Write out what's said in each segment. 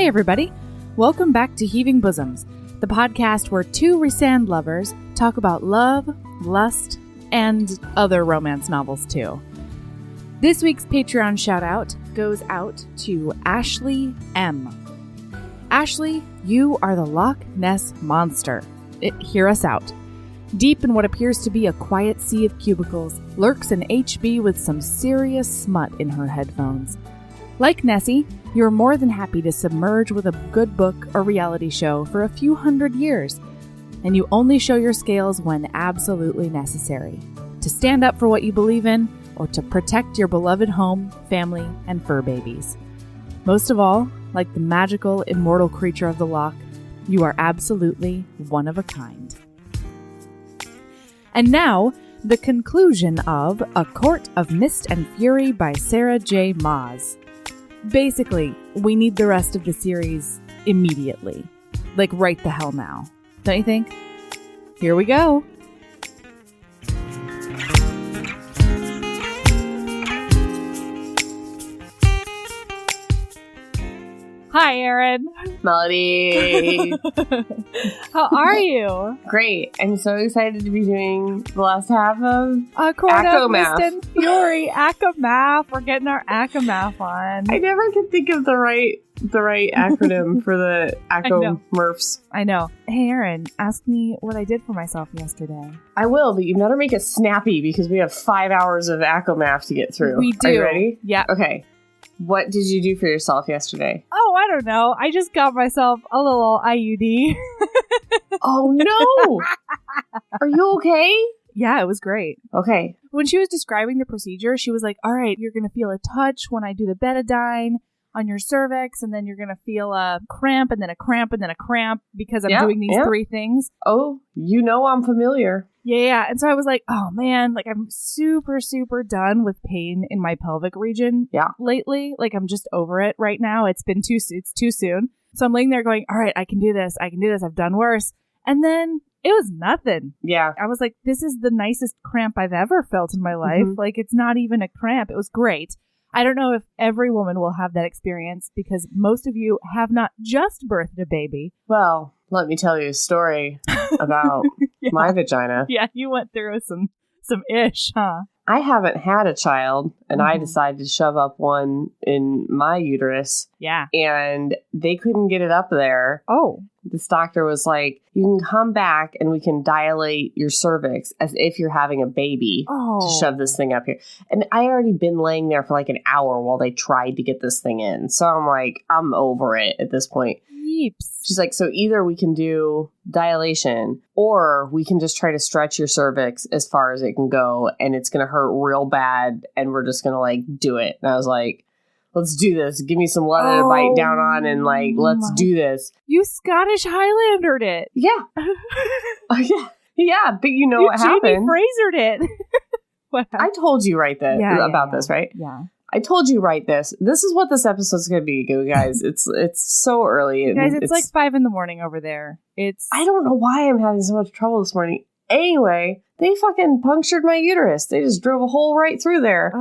everybody. Welcome back to Heaving Bosoms, the podcast where two Rhysand lovers talk about love, lust, and other romance novels too. This week's Patreon shout-out goes out to Ashley M. Ashley, you are the Loch Ness Monster. Hear us out. Deep in what appears to be a quiet sea of cubicles lurks an HB with some serious smut in her headphones. Like Nessie, you're more than happy to submerge with a good book or reality show for a few hundred years, and you only show your scales when absolutely necessary, to stand up for what you believe in or to protect your beloved home, family, and fur babies. Most of all, like the magical, immortal creature of the loch, you are absolutely one of a kind. And now, the conclusion of A Court of Mist and Fury by Sarah J. Maas. Basically, we need the rest of the series immediately. Like right the hell now. Don't you think? Here we go. Hi, Erin. Melody. How are you? Great. I'm so excited to be doing the last half of A Court of Mist Acomath. and Fury. Acomath. We're getting our Acomath on. I never could think of the right acronym for the Acomurfs. I know. Hey, Erin, ask me what I did for myself yesterday. I will, but you better make it snappy because we have 5 hours of Acomath to get through. We do. Are you ready? Yeah. Okay. What did you do for yourself yesterday? Oh, I don't know. I just got myself a little IUD. Oh, no! Are you okay? Yeah, it was great. Okay. When she was describing the procedure, she was like, all right, you're going to feel a touch when I do the betadine on your cervix, and then you're going to feel a cramp, and then a cramp, and then a cramp, because I'm doing these three things. Oh, you know I'm familiar. Yeah. And so I was like, oh man, like I'm super, super done with pain in my pelvic region lately. Like I'm just over it right now. It's too soon. So I'm laying there going, all right, I can do this. I've done worse. And then it was nothing. Yeah. I was like, this is the nicest cramp I've ever felt in my life. Mm-hmm. Like it's not even a cramp. It was great. I don't know if every woman will have that experience because most of you have not just birthed a baby. Well, let me tell you a story about my vagina. Yeah, you went through some ish, huh? I haven't had a child, and I decided to shove up one in my uterus. Yeah. And they couldn't get it up there. Oh. This doctor was like, you can come back and we can dilate your cervix as if you're having a baby to shove this thing up here. And I already been laying there for like an hour while they tried to get this thing in. So I'm like, I'm over it at this point. Yeeps. She's like, so either we can do dilation or we can just try to stretch your cervix as far as it can go and it's going to hurt real bad and we're just going to like do it. And I was like, let's do this. Give me some leather to bite down on and like, let's do this. You Scottish Highlandered it. Yeah. Yeah, but you know what happened? Jamie Frasered it. What happened? I told you about this, right? Yeah. I told you write this. This is what this episode's going to be, guys. It's so early. Guys, it's like 5 a.m. over there. I don't know why I'm having so much trouble this morning. Anyway, they fucking punctured my uterus. They just drove a hole right through there.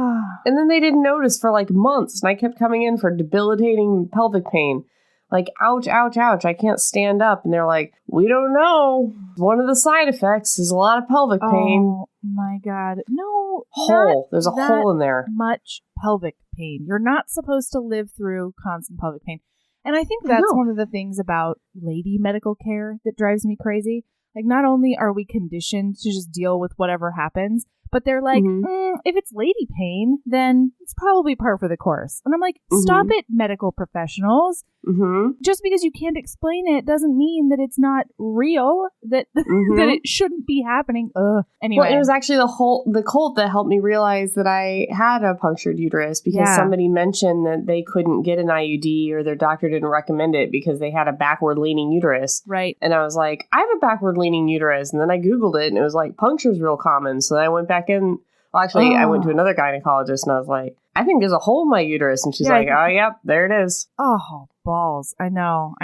And then they didn't notice for like months. And I kept coming in for debilitating pelvic pain. Like, ouch, ouch, ouch. I can't stand up. And they're like, we don't know. One of the side effects is a lot of pelvic pain. Oh, my God. No. Hole. There's a hole in there. Much pelvic pain. You're not supposed to live through constant pelvic pain. And I think that's one of the things about lady medical care that drives me crazy. Like, not only are we conditioned to just deal with whatever happens, but they're like, if it's lady pain, then it's probably par for the course. And I'm like, stop it, medical professionals. Just because you can't explain it doesn't mean that it's not real, that that it shouldn't be happening. Anyway. Well, it was actually the cult that helped me realize that I had a punctured uterus because somebody mentioned that they couldn't get an IUD or their doctor didn't recommend it because they had a backward-leaning uterus. Right. And I was like, I have a backward-leaning uterus. And then I Googled it and it was like, puncture's real common. So then I went back in. Well, actually, I went to another gynecologist and I was like, I think there's a hole in my uterus. And she's like, oh, yep, there it is. Oh, balls. I know.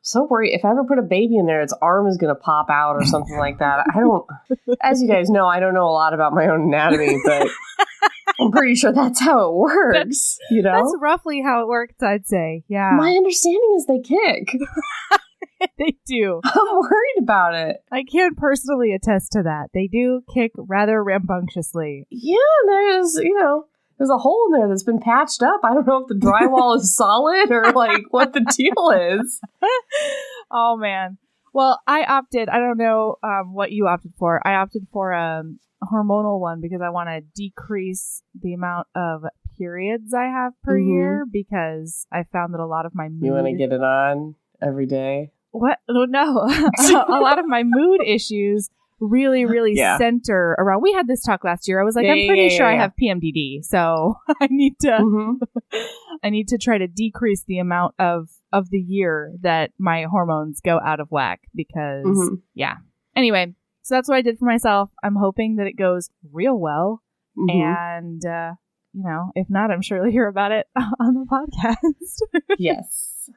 So worried. If I ever put a baby in there, its arm is going to pop out or something like that. I don't, as you guys know, I don't know a lot about my own anatomy, but I'm pretty sure that's how it works. That's roughly how it works, I'd say. Yeah. My understanding is they kick. They do. I'm worried about it. I can't personally attest to that. They do kick rather rambunctiously. Yeah, there's a hole in there that's been patched up. I don't know if the drywall is solid or like what the deal is. Oh, man. Well, I don't know what you opted for. I opted for a hormonal one because I want to decrease the amount of periods I have per year because I found that a lot of my mood... You want to get it on every day? What? Oh, no. A lot of my mood issues really center around... We had this talk last year. I was like, I'm pretty sure I have PMDD, so I need to I need to try to decrease the amount of the year that my hormones go out of whack because, Anyway, so that's what I did for myself. I'm hoping that it goes real well. And, if not, I'm sure you'll hear about it on the podcast. Yes.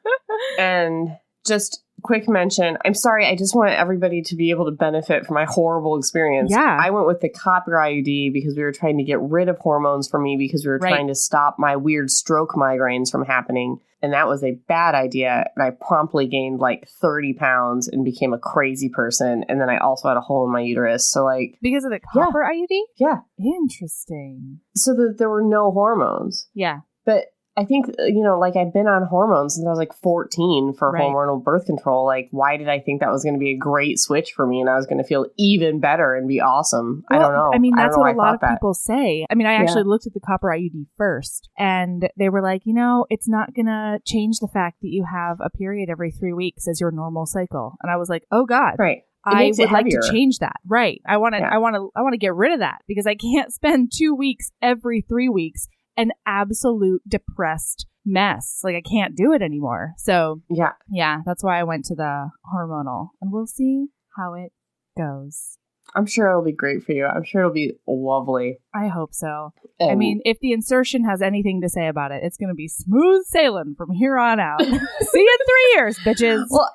And just quick mention, I'm sorry, I just want everybody to be able to benefit from my horrible experience. Yeah. I went with the copper IUD because we were trying to get rid of hormones for me because we were trying to stop my weird stroke migraines from happening. And that was a bad idea. And I promptly gained like 30 pounds and became a crazy person. And then I also had a hole in my uterus. So like... Because of the copper IUD? Yeah. Interesting. So that there were no hormones. Yeah. But I think, I'd been on hormones since I was like 14 for hormonal birth control. Like, why did I think that was going to be a great switch for me and I was going to feel even better and be awesome? Well, I don't know. I mean, that's what a lot of people say. I mean, I actually looked at the copper IUD first and they were like, it's not going to change the fact that you have a period every 3 weeks as your normal cycle. And I was like, oh God. Right. I would like to change that. Right. I want to get rid of that because I can't spend 2 weeks every 3 weeks an absolute depressed mess. Like I can't do it anymore. So yeah, that's why I went to the hormonal and we'll see how it goes. I'm sure it'll be great for you. I'm sure it'll be lovely. I hope so. I mean, if the insertion has anything to say about it, it's going to be smooth sailing from here on out. See you in 3 years, bitches. Well,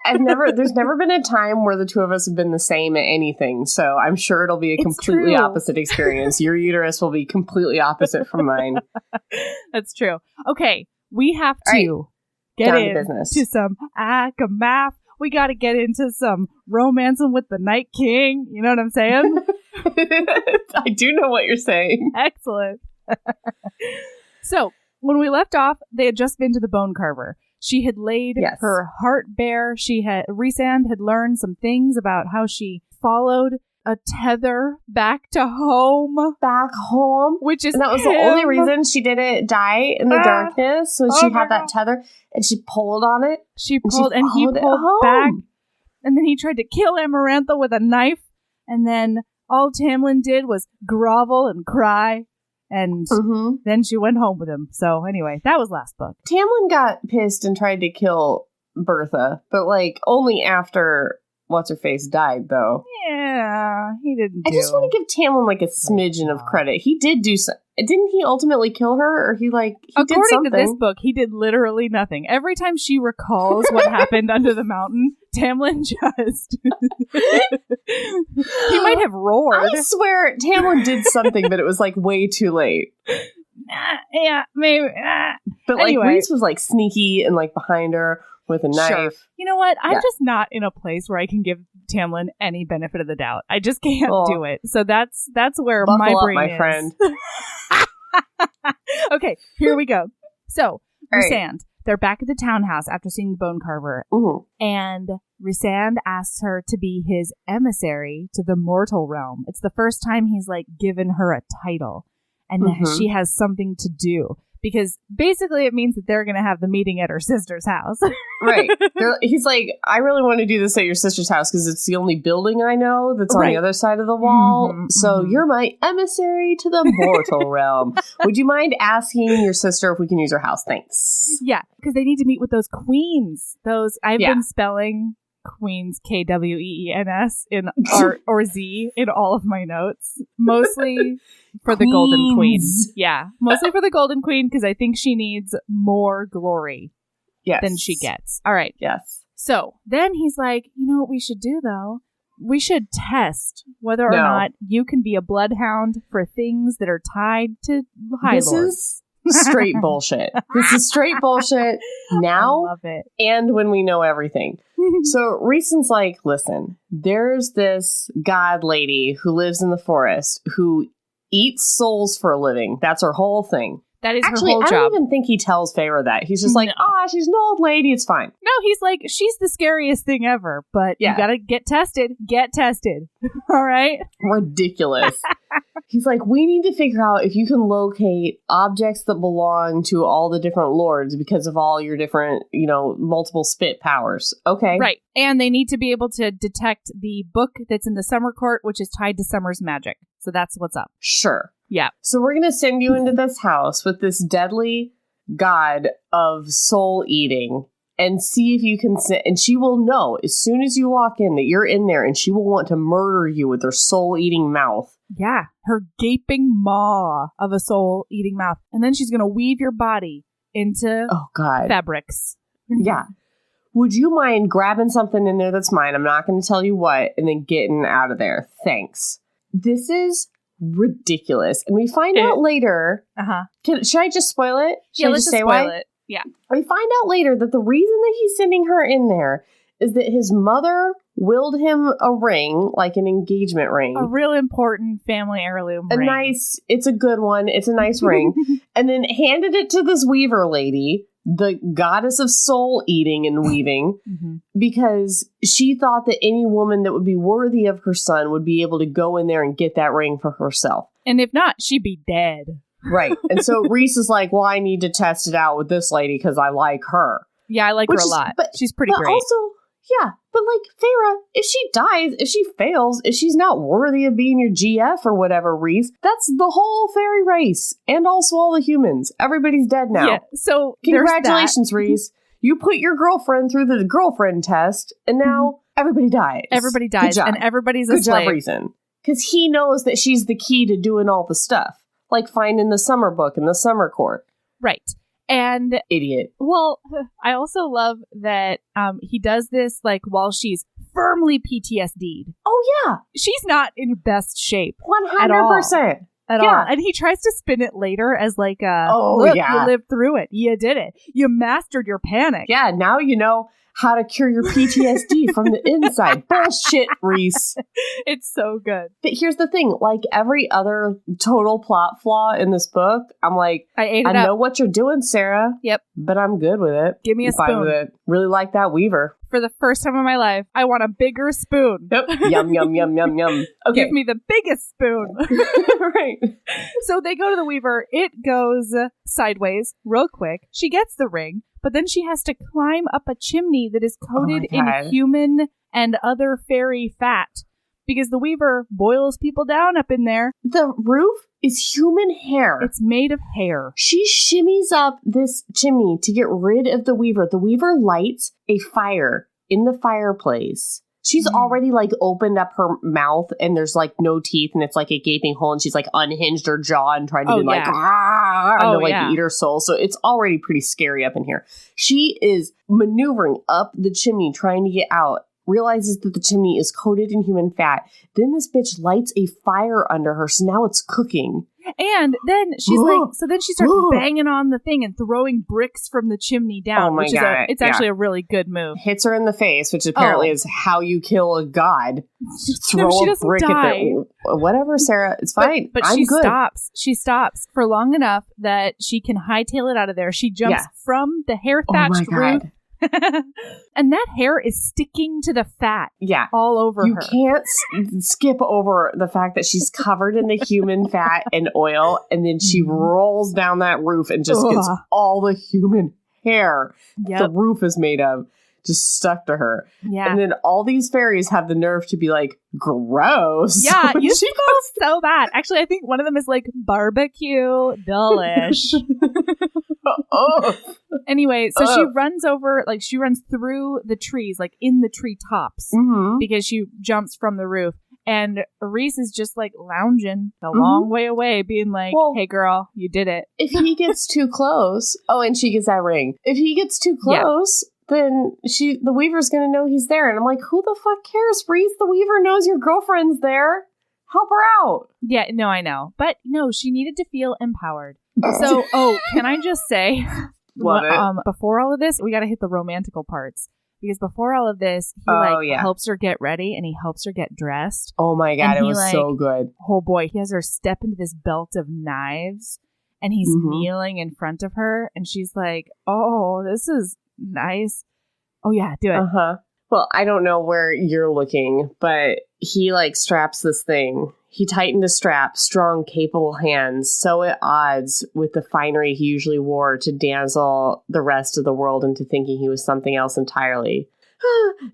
there's never been a time where the two of us have been the same at anything. So I'm sure it'll be a completely opposite experience. Your uterus will be completely opposite from mine. That's true. Okay. We have to get into some math. We got to get into some romancing with the Night King. You know what I'm saying? I do know what you're saying. Excellent. So, when we left off, they had just been to the bone carver. She had laid her heart bare. Rhysand had learned some things about how she followed a tether back to home. Back home. And that was the only reason she didn't die in the darkness. So she had that tether and she pulled on it. She pulled and he pulled back. And then he tried to kill Amarantha with a knife. And then all Tamlin did was grovel and cry. And then she went home with him. So anyway, that was last book. Tamlin got pissed and tried to kill Bertha. But only after... What's-her-face died, though. Yeah, he didn't I just want to give Tamlin, a smidgen of credit. He did do so. Didn't he ultimately kill her? Or he According did something? to this book, he did literally nothing. Every time she recalls what happened under the mountain, Tamlin just... he might have roared. I swear Tamlin did something, but it was, way too late. Yeah, maybe. But, anyway. Rhys was, sneaky and, behind her with a knife. Sure. You know what? I'm just not in a place where I can give Tamlin any benefit of the doubt. I just can't do it. So that's where my brain my is. Friend. Okay, here we go. So, Rhysand, they're back at the townhouse after seeing the bone carver. And Rhysand asks her to be his emissary to the mortal realm. It's the first time he's, given her a title. And she has something to do. Because basically it means that they're going to have the meeting at her sister's house. Right. He's like, I really want to do this at your sister's house because it's the only building I know that's on the other side of the wall. So you're my emissary to the mortal realm. Would you mind asking your sister if we can use her house? Thanks. Yeah, because they need to meet with those queens. I've been spelling queens, Kweens, in R or Z in all of my notes. Mostly... for the Golden Queen. Yeah. Mostly for the Golden Queen because I think she needs more glory than she gets. All right. Yes. So then he's like, you know what we should do though? we should test whether or not you can be a bloodhound for things that are tied to High This Lords. is straight bullshit. This is straight bullshit now I love it. and when we know everything. So Rhysand's like, listen, there's this god lady who lives in the forest who eats souls for a living. That's her whole thing. That is Actually, her whole I job. don't even think he tells Feyre that. He's just like, she's an old lady. It's fine. No, he's like, she's the scariest thing ever, but you gotta get tested. Get tested. All right? Ridiculous. He's like, we need to figure out if you can locate objects that belong to all the different lords because of all your different, multiple spit powers. Okay. Right. And they need to be able to detect the book that's in the summer court, which is tied to Summer's magic. So that's what's up. Sure. Yeah. So we're going to send you into this house with this deadly god of soul eating and see if you can and she will know as soon as you walk in that you're in there, and she will want to murder you with her soul eating mouth. Yeah. Her gaping maw of a soul eating mouth. And then she's going to weave your body into fabrics. Yeah. Would you mind grabbing something in there that's mine? I'm not going to tell you what, and then getting out of there. Thanks. This is ridiculous. And we find out later. Should I just spoil it? Let's just spoil it. Yeah. We find out later that the reason that he's sending her in there is that his mother willed him a ring, like an engagement ring. A real important family heirloom ring. It's a good one. It's a nice ring. And then handed it to this weaver lady, the goddess of soul eating and weaving, because she thought that any woman that would be worthy of her son would be able to go in there and get that ring for herself. And if not, she'd be dead. Right. And so Rhys is like, well, I need to test it out with this lady because I like her. Yeah, I like her a lot. But she's pretty great. Also, yeah, but like Feyre, if she dies, if she fails, if she's not worthy of being your GF or whatever, Rhys, that's the whole fairy race and also all the humans. Everybody's dead now. Yeah, so congratulations, Rhys. You put your girlfriend through the girlfriend test, and now everybody dies. Everybody dies, and everybody's a slave. Good job, Rhysand. Because he knows that she's the key to doing all the stuff, like finding the summer book in the summer court. Right. And idiot. Well, I also love that he does this like while she's firmly PTSD'd. Oh yeah, she's not in best shape. 100%. At all. And he tries to spin it later as like look, you lived through it. You did it. You mastered your panic. Yeah, now you know how to cure your PTSD from the inside. Bullshit, Rhys. It's so good. But here's the thing. Like every other total plot flaw in this book, I'm like, I know what you're doing, Sarah. Yep. But I'm good with it. Give me a spoon. Fine with it. Really like that weaver. For the first time in my life, I want a bigger spoon. Yep. Yum, yum, yum, yum, yum. Okay. Give me the biggest spoon. Right. So they go to the weaver. It goes sideways real quick. She gets the ring, but then she has to climb up a chimney that is coated in human and other fairy fat because the weaver boils people down up in there. The roof is human hair. It's made of hair. She shimmies up this chimney to get rid of the weaver. The weaver lights a fire in the fireplace. She's already like opened up her mouth and there's like no teeth and it's like a gaping hole and she's like unhinged her jaw and tried to eat her soul. So it's already pretty scary up in here. She is maneuvering up the chimney trying to get out, realizes that the chimney is coated in human fat. Then this bitch lights a fire under her. So now it's cooking. And then she's then she starts banging on the thing and throwing bricks from the chimney down. Oh my God. It's actually a really good move. Hits her in the face, which apparently is how you kill a god. Throw a brick at the whatever, Sarah. It's fine. But she stops. She stops for long enough that she can hightail it out of there. She jumps from the hair thatched roof. And that hair is sticking to the fat all over her. You can't skip over the fact that she's covered in the human fat and oil, and then she rolls down that roof and just gets all the human hair the roof is made of just stuck to her. Yeah. And then all these fairies have the nerve to be like, gross. Yeah, you smell so bad. Actually, I think one of them is like, barbecue, delish. Anyway, so she runs over, like she runs through the trees, like in the tree tops, because she jumps from the roof. And Rhys is just like lounging a long way away, being like, hey girl, you did it. If he gets too close, and she gets that ring. If he gets too close, then the Weaver's gonna know he's there. And I'm like, who the fuck cares, Rhys? The Weaver knows your girlfriend's there. Help her out. Yeah, no, I know. But no, she needed to feel empowered. So, can I just say, before all of this, we got to hit the romantical parts. Because before all of this, he helps her get ready and he helps her get dressed. Oh my God, it was so good. Oh boy, he has her step into this belt of knives and he's kneeling in front of her and she's like, oh, this is nice. Oh yeah, do it. Uh-huh. Well, I don't know where you're looking, but he like straps this thing. He tightened a strap, strong, capable hands, so at odds with the finery he usually wore to dazzle the rest of the world into thinking he was something else entirely.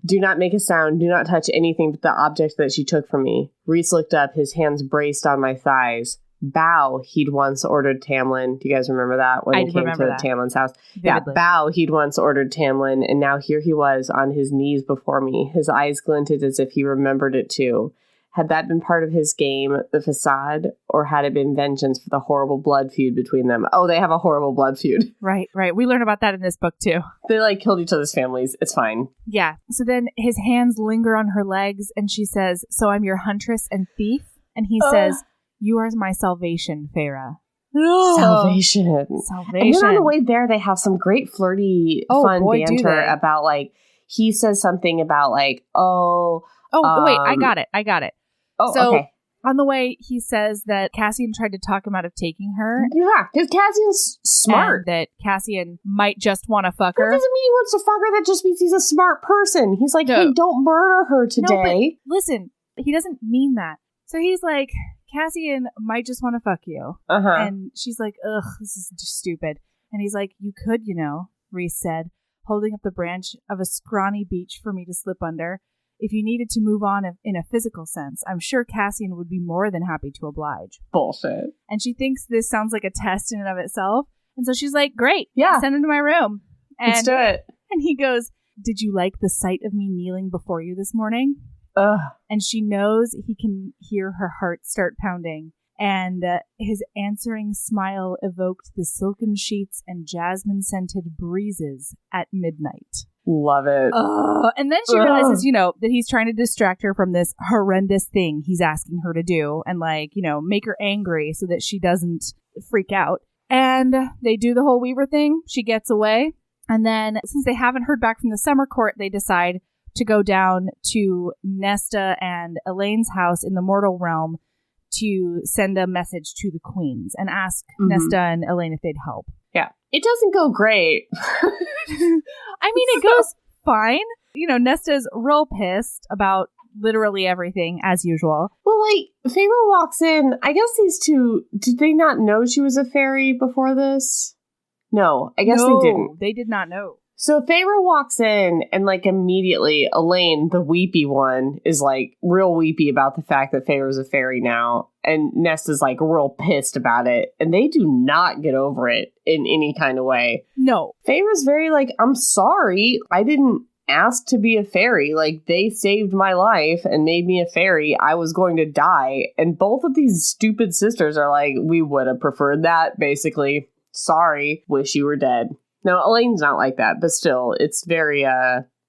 Do not make a sound. Do not touch anything but the object that she took from me. Rhys looked up, his hands braced on my thighs. Bow, he'd once ordered Tamlin. Do you guys remember that when he came to Tamlin's house? Vividly. Yeah, bow, he'd once ordered Tamlin, and now here he was on his knees before me. His eyes glinted as if he remembered it too. Had that been part of his game, the facade, or had it been vengeance for the horrible blood feud between them? Oh, they have a horrible blood feud. Right. We learn about that in this book, too. They, like, killed each other's families. It's fine. Yeah. So then his hands linger on her legs, and she says, so I'm your huntress and thief? And he says, you are my salvation, Feyre. Salvation. And then on the way there, they have some great flirty, fun banter about, like, he says something about, like, wait, I got it. Oh, so, okay. On the way, he says that Cassian tried to talk him out of taking her. Yeah, because Cassian's smart. And that Cassian might just want to fuck her. That doesn't mean he wants to fuck her. That just means he's a smart person. He's like, hey, don't murder her today. No, but listen, he doesn't mean that. So he's like, Cassian might just want to fuck you. Uh-huh. And she's like, ugh, this is just stupid. And he's like, you could, Rhys said, holding up the branch of a scrawny beech for me to slip under. If you needed to move on in a physical sense, I'm sure Cassian would be more than happy to oblige. Bullshit. And she thinks this sounds like a test in and of itself. And so she's like, great. Yeah. Send him to my room. Let's do it. And he goes, did you like the sight of me kneeling before you this morning? Ugh. And she knows he can hear her heart start pounding. And his answering smile evoked the silken sheets and jasmine-scented breezes at midnight. Love it. And then she realizes, that he's trying to distract her from this horrendous thing he's asking her to do and, make her angry so that she doesn't freak out. And they do the whole Weaver thing. She gets away. And then, since they haven't heard back from the summer court, they decide to go down to Nesta and Elaine's house in the mortal realm to send a message to the queens and ask Nesta and Elaine if they'd help. Yeah. It doesn't go great. I mean, it goes fine. Nesta's real pissed about literally everything, as usual. Well, Feyre walks in. I guess these two, did they not know she was a fairy before this? No, I guess they didn't. They did not know. So Feyre walks in and immediately Elaine, the weepy one, is real weepy about the fact that Feyre's a fairy now. And Nesta's real pissed about it. And they do not get over it in any kind of way. No. Feyre's very I'm sorry. I didn't ask to be a fairy. They saved my life and made me a fairy. I was going to die. And both of these stupid sisters are we would have preferred that, basically. Sorry. Wish you were dead. No, Elaine's not like that, but still, it's very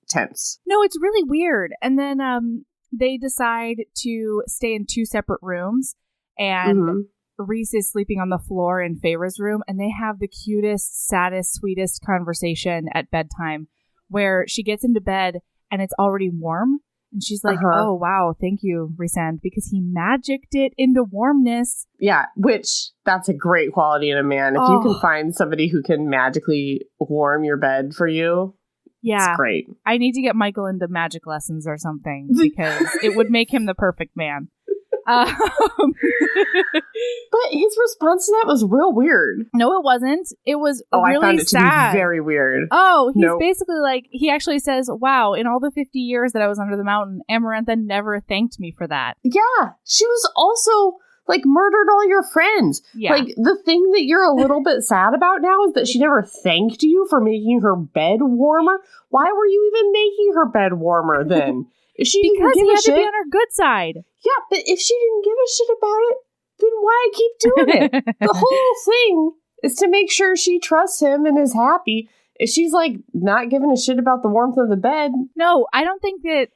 tense. No, it's really weird. And then they decide to stay in two separate rooms, and Rhys is sleeping on the floor in Feyre's room, and they have the cutest, saddest, sweetest conversation at bedtime, where she gets into bed, and it's already warm, and she's like, oh, wow, thank you, Rhysand, because he magicked it into warmness. Yeah, which, that's a great quality in a man. If you can find somebody who can magically warm your bed for you, it's great. I need to get Michael into magic lessons or something, because it would make him the perfect man. But his response to that was real weird. No, it wasn't. It was really I found it sad. To be very weird. Oh, he's basically he actually says, wow, in all the 50 years that I was under the mountain, Amarantha never thanked me for that. Yeah, she was also murdered all your friends. Yeah. The thing that you're a little bit sad about now is that she never thanked you for making her bed warmer. Why were you even making her bed warmer then? If she because didn't give he a had shit, to be on her good side. Yeah, but if she didn't give a shit about it, then why keep doing it? The whole thing is to make sure she trusts him and is happy. if she's like not giving a shit about the warmth of the bed. No, I don't think that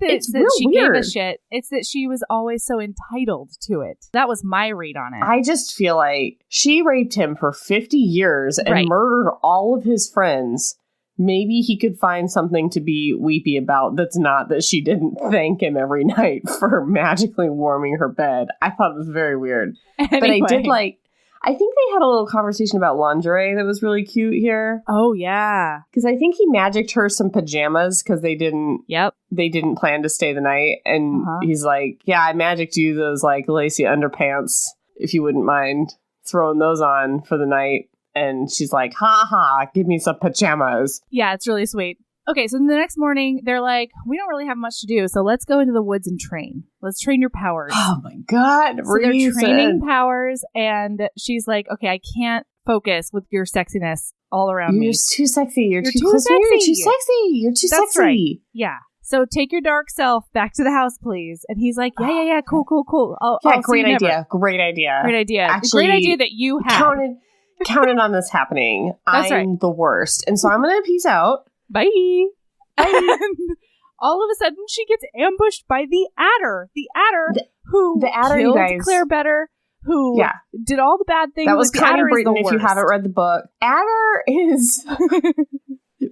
it's that she weird. gave a shit. It's that she was always so entitled to it. That was my read on it. I just feel like she raped him for 50 years and murdered all of his friends. Maybe he could find something to be weepy about that's not that she didn't thank him every night for magically warming her bed. I thought it was very weird. Anyway. But I did I think they had a little conversation about lingerie that was really cute here. Oh, yeah. Because I think he magicked her some pajamas because they didn't plan to stay the night. And he's like, yeah, I magicked you those like lacy underpants, if you wouldn't mind throwing those on for the night. And she's like, ha ha, give me some pajamas. Yeah, it's really sweet. Okay, so the next morning, they're like, we don't really have much to do, so let's go into the woods and train. Let's train your powers. Oh my God. So they're training powers, and she's like, okay, I can't focus with your sexiness all around me. You're too sexy. You're too close. You're too sexy. You're too That's sexy. Right. Yeah. So take your dark self back to the house, please. And he's like, yeah, cool. I'll great idea. Great idea. Actually, great idea that you had. Counted on this happening. I'm the worst. And so I'm going to peace out. Bye. And all of a sudden, she gets ambushed by the Adder. The Adder killed Claire Better, who did all the bad things. That was kind of Britain if you haven't read the book. Adder is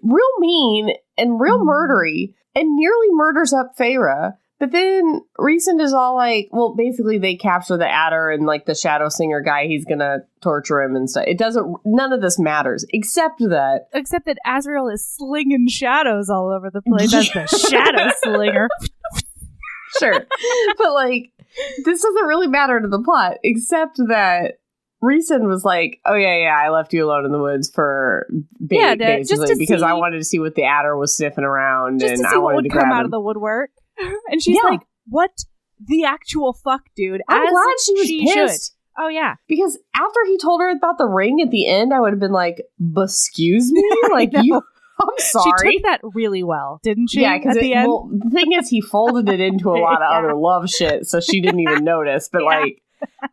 real mean and real murdery and nearly murders up Feyre. But then Rhysand is all like, well, basically they capture the Adder and like the Shadow Singer guy, he's gonna torture him and stuff. None of this matters, except that Azriel is slinging shadows all over the place. That's the Shadow Slinger. Sure. But like, this doesn't really matter to the plot, except that Rhysand was like, oh yeah, I left you alone in the woods for bait, basically, because I wanted to see what the Adder was sniffing around and I wanted to grab him. Come out of the woodwork. And she's like, what the actual fuck, dude? I'm glad she was pissed. Oh, yeah. Because after he told her about the ring at the end, I would have been like, excuse me? Like, I'm sorry. She took that really well, didn't she? Yeah, because the thing is, he folded it into a lot of other love shit, so she didn't even notice. But, like,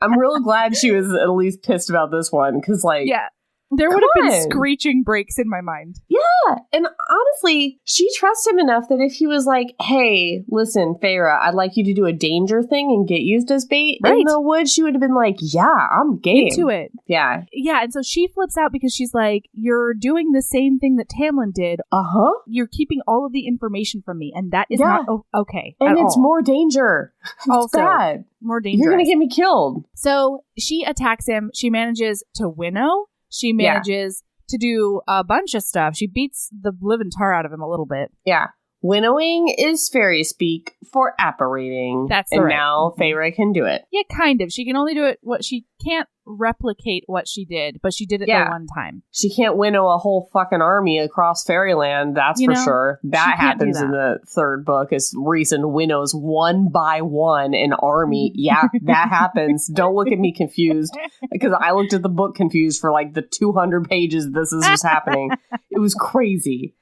I'm real glad she was at least pissed about this one, because, like... Yeah. There would have been screeching breaks in my mind. Yeah. And honestly, she trusts him enough that if he was like, hey, listen, Feyre, I'd like you to do a danger thing and get used as bait in the woods, she would have been like, yeah, I'm game. Into it. Yeah. Yeah. And so she flips out because she's like, you're doing the same thing that Tamlin did. Uh-huh. You're keeping all of the information from me. And that is not okay. And it's more danger. Also, bad. More dangerous. You're going to get me killed. So she attacks him. She manages to winnow. She manages to do a bunch of stuff. She beats the living tar out of him a little bit. Yeah. Winnowing is fairy speak for apparating. That's and now Feyre can do it. Yeah, kind of. She can only do it. She can't replicate what she did, but she did it the one time. She can't winnow a whole fucking army across fairyland. That's for sure. That happens in the third book. As Rhysand winnows one by one an army. Yeah, that happens. Don't look at me confused, because I looked at the book confused for like the 200 pages this was happening. It was crazy.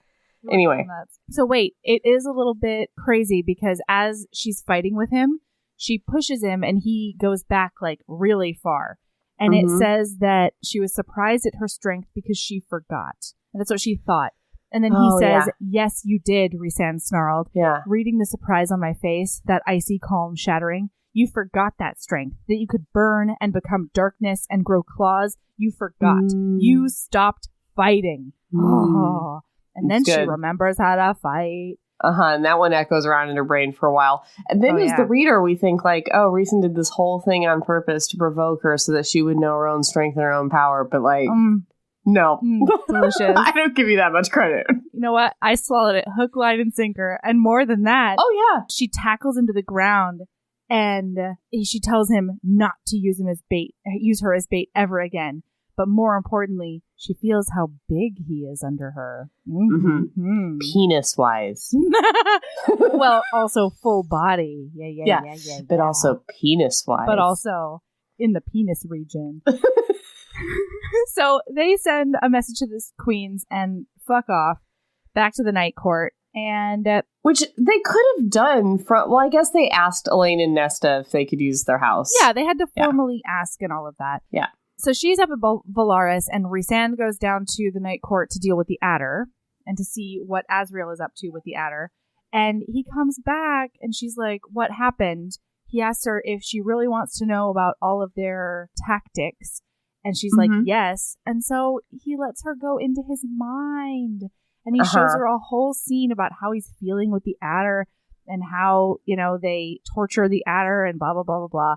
Anyway. So wait, it is a little bit crazy because as she's fighting with him, she pushes him and he goes back like really far. And it says that she was surprised at her strength because she forgot. And that's what she thought. And then he says, yes, you did, Rhysand snarled. Yeah. Reading the surprise on my face, that icy calm shattering. You forgot that strength, that you could burn and become darkness and grow claws. You forgot. You stopped fighting. Oh. And then she remembers how to fight. And that one echoes around in her brain for a while. And then as the reader, we think like, oh, Rhysand did this whole thing on purpose to provoke her so that she would know her own strength and her own power. But like, no. Delicious. I don't give you that much credit. You know what? I swallowed it hook, line, and sinker. And more than that. Oh, yeah. She tackles him to the ground and she tells him not to use her as bait ever again. But more importantly, she feels how big he is under her. Penis-wise. Well, also full body. Yeah. But also penis-wise. But also in the penis region. So they send a message to the queens and fuck off back to the night court. And which they could have done I guess they asked Elaine and Nesta if they could use their house. Yeah, they had to formally ask and all of that. Yeah. So she's up at Valaris, and Rhysand goes down to the Night Court to deal with the Adder and to see what Azriel is up to with the Adder. And he comes back, and she's like, what happened? He asks her if she really wants to know about all of their tactics. And she's like, yes. And so he lets her go into his mind. And he shows her a whole scene about how he's feeling with the Adder and how, you know, they torture the Adder and blah, blah, blah, blah, blah.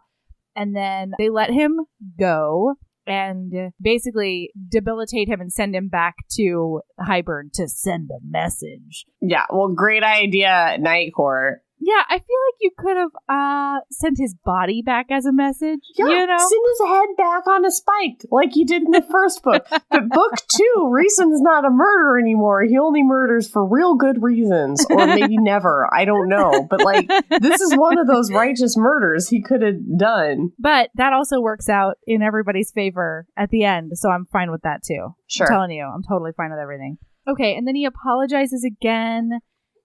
And then they let him go and basically debilitate him and send him back to Hybern to send a message. Yeah, well, great idea, Night Court. Yeah, I feel like you could have sent his body back as a message. Yeah, you know? send his head back on a spike like you did in the first book. But book 2, Rhysand's not a murderer anymore. He only murders for real good reasons. Or maybe never. I don't know. But like, this is one of those righteous murders he could have done. But that also works out in everybody's favor at the end. So I'm fine with that too. Sure. I'm telling you, I'm totally fine with everything. Okay, and then he apologizes again.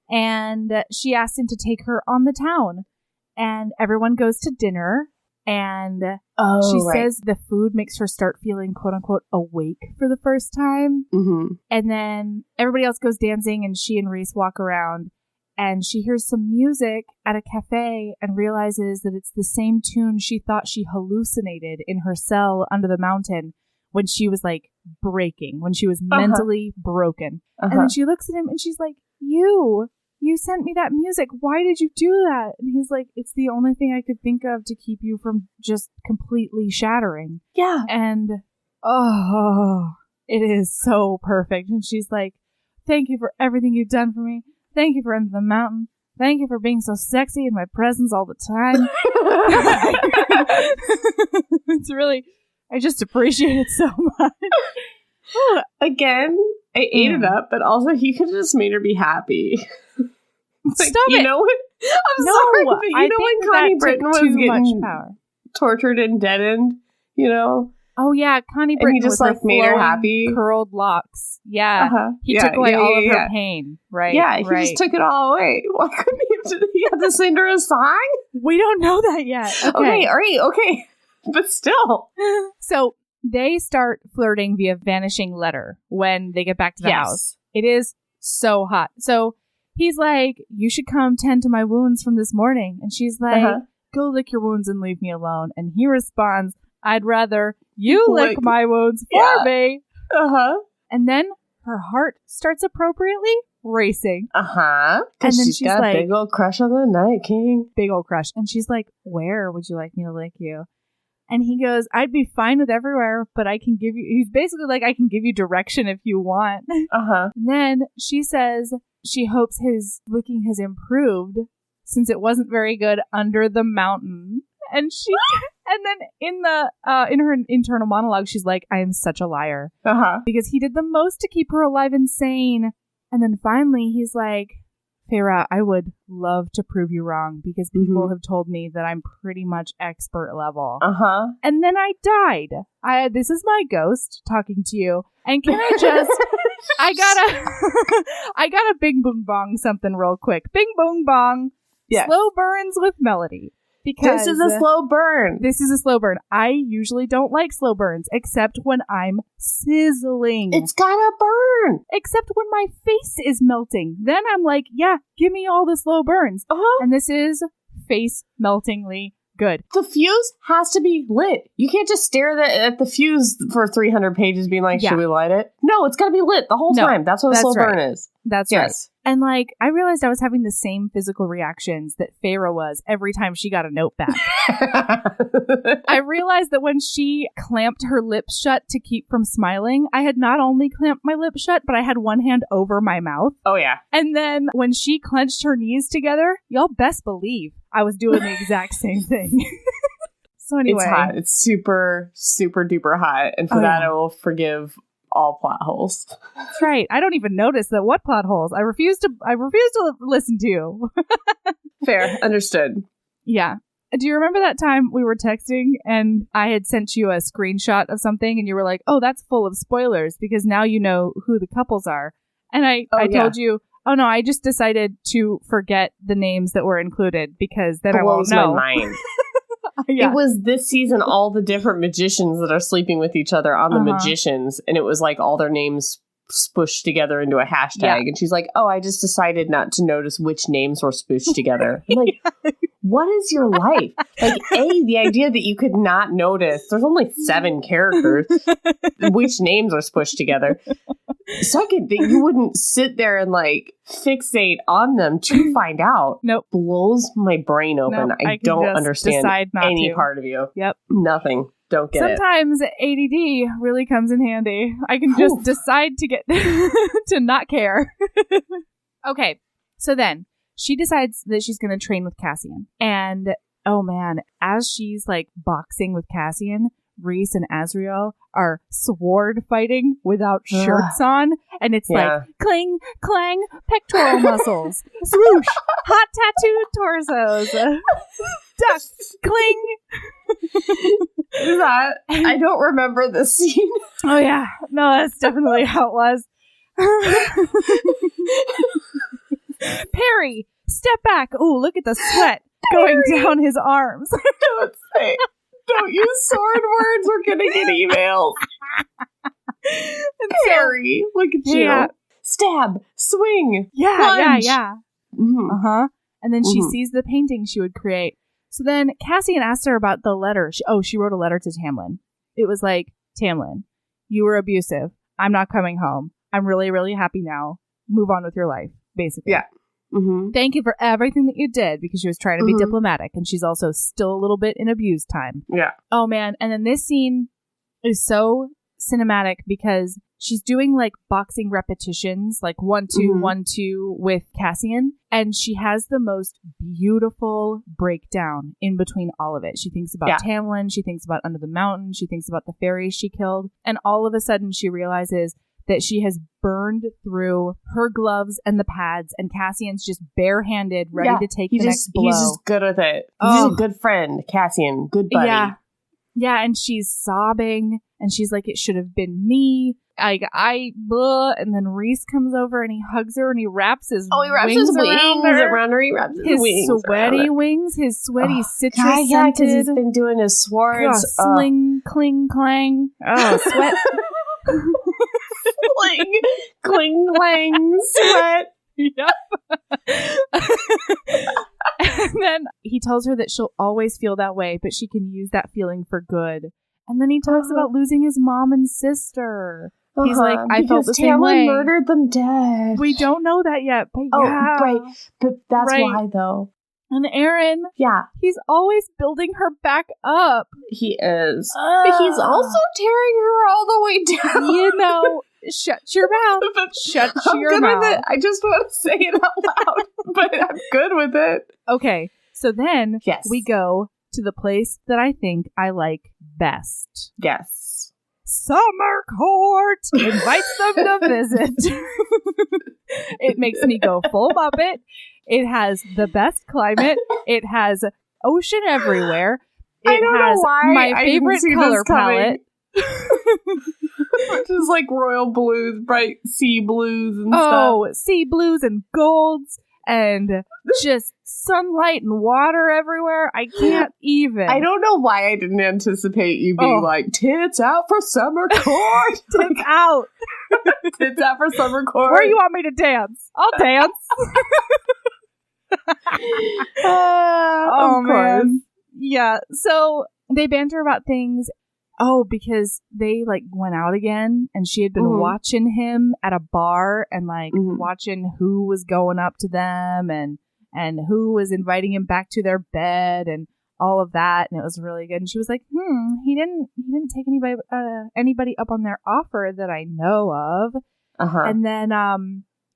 And she asked him to take her on the town. And everyone goes to dinner. And she says the food makes her start feeling, quote unquote, awake for the first time. Mm-hmm. And then everybody else goes dancing, and she and Rhys walk around. And she hears some music at a cafe and realizes that it's the same tune she thought she hallucinated in her cell under the mountain when she was like breaking, when she was mentally broken. And then she looks at him and she's like, You sent me that music. Why did you do that? And he's like, it's the only thing I could think of to keep you from just completely shattering. Yeah. And, it is so perfect. And she's like, thank you for everything you've done for me. Thank you for Under the Mountain. Thank you for being so sexy in my presence all the time. It's really, I just appreciate it so much. Again, I ate it up, but also he could have just made her be happy. Like, Stop you it. know what? I'm sorry, but you know when Connie Britton was getting tortured and deadened, you know? Oh yeah, Connie Britton and he just with like made her happy, curled locks. Yeah, he took away all of her pain. Right? Yeah, he just took it all away. Why couldn't he have to sing her a song? We don't know that yet. Okay, all right, okay, but still. So they start flirting via vanishing letter when they get back to the house. It is so hot. So he's like, you should come tend to my wounds from this morning. And she's like, go lick your wounds and leave me alone. And he responds, I'd rather you lick my wounds for me. And then her heart starts appropriately racing. And then she's got like, a big old crush on the Night King. Big old crush. And she's like, where would you like me to lick you? And he goes, I'd be fine with everywhere, but I can give you, he's basically like, I can give you direction if you want. And then she says she hopes his licking has improved since it wasn't very good under the mountain. And she, and then in her internal monologue, she's like, I am such a liar. Because he did the most to keep her alive and sane. And then finally he's like, Feyre, I would love to prove you wrong because people have told me that I'm pretty much expert level. And then I died. This is my ghost talking to you. And can I just, I got a bing boom bong something real quick. Bing boom bong. Yes. Slow burns with melody. Because this is a slow burn. This is a slow burn. I usually don't like slow burns, except when I'm sizzling. It's gotta burn. Except when my face is melting. Then I'm like, yeah, give me all the slow burns. And this is face meltingly good. The fuse has to be lit. You can't just stare at the fuse for 300 pages being like, should we light it? No, it's gotta be lit the whole time. That's what a slow burn is. That's right. And like, I realized I was having the same physical reactions that Feyre was every time she got a note back. I realized that when she clamped her lips shut to keep from smiling, I had not only clamped my lips shut, but I had one hand over my mouth. Oh yeah. And then when she clenched her knees together, y'all best believe I was doing the exact same thing. So anyway. It's hot. It's super, super duper hot. And for that, I will forgive all plot holes. That's right. I don't even notice that. What plot holes? I refuse to listen to you. Fair. Understood. Yeah. Do you remember that time we were texting and I had sent you a screenshot of something and you were like, oh, that's full of spoilers because now you know who the couples are. And I told you, oh no, I just decided to forget the names that were included because then I won't know. My mind. It was this season, all the different magicians that are sleeping with each other on the magicians. And it was like all their names spooshed together into a hashtag. Yeah. And she's like, oh, I just decided not to notice which names were spooshed together. I'm like, what is your life? Like, the idea that you could not notice, there's only 7 characters, which names are spooshed together. Second, that you wouldn't sit there and like fixate on them to find out. Nope. Blows my brain open. Nope, I don't understand any part of you. Yep. Nothing. Don't get Sometimes ADD really comes in handy. I can just decide to get to not care. Okay, so then she decides that she's going to train with Cassian. And, oh man, as she's like boxing with Cassian, Rhys and Azriel are sword fighting without shirts on. And it's like cling, clang, pectoral muscles. Swoosh, hot tattooed torsos. Duck, cling. Is that? I don't remember this scene. Oh yeah. No, that's definitely how it was. Perry, step back. Oh, look at the sweat going down his arms. Don't use sword words. We're gonna get emails. Perry, look at you. Yeah. Stab, swing, lunge. Yeah. Mm-hmm. And then she sees the painting she would create. So then Cassian asked her about the letter. She wrote a letter to Tamlin. It was like, Tamlin, you were abusive. I'm not coming home. I'm really, really happy now. Move on with your life, basically. Yeah. Mm-hmm. Thank you for everything that you did, because she was trying to be diplomatic, and she's also still a little bit in abuse time. Yeah. Oh, man. And then this scene is so cinematic because she's doing like boxing repetitions, like 1, 2, 1, 2 with Cassian. And she has the most beautiful breakdown in between all of it. She thinks about Tamlin. She thinks about Under the Mountain. She thinks about the fairies she killed. And all of a sudden she realizes that she has burned through her gloves and the pads, and Cassian's just barehanded, ready to take the next blow. He's just good with it. He's a good friend, Cassian. Good buddy. Yeah, and she's sobbing, and she's like, it should have been me. And then Rhys comes over, and he hugs her, and he wraps his wings around her. He wraps his wings sweaty wings, his sweaty citrus scented. Yeah, because he's been doing his swords. Sling, cling, clang. Oh, sweat. Sling, cling, clang, sweat. Yep. And then he tells her that she'll always feel that way, but she can use that feeling for good. And then he talks about losing his mom and sister. He's like, I felt the same way. Tamlin murdered them dead. We don't know that yet, but right. But that's why, though. And Erin, he's always building her back up. He is. But he's also tearing her all the way down. You know, shut your mouth. Shut your mouth. With it. I just want to say it out loud, but I'm good with it. Okay, so then we go to the place that I think I like best. Yes. Summer Court invites them to visit. It makes me go full Muppet. It has the best climate. It has ocean everywhere. It has my favorite color palette. Which is like royal blues, bright sea blues and stuff. Oh, sea blues and golds and just sunlight and water everywhere. I can't even. I don't know why I didn't anticipate you being like, tits out for summer court. Tits out. Tits out for summer court. Where you want me to dance? I'll dance. Of course. Man. Yeah. So they banter about things. Oh, because they like went out again, and she had been watching him at a bar and like watching who was going up to them and who was inviting him back to their bed and all of that, and it was really good. And she was like, he didn't take anybody up on their offer that I know of. And then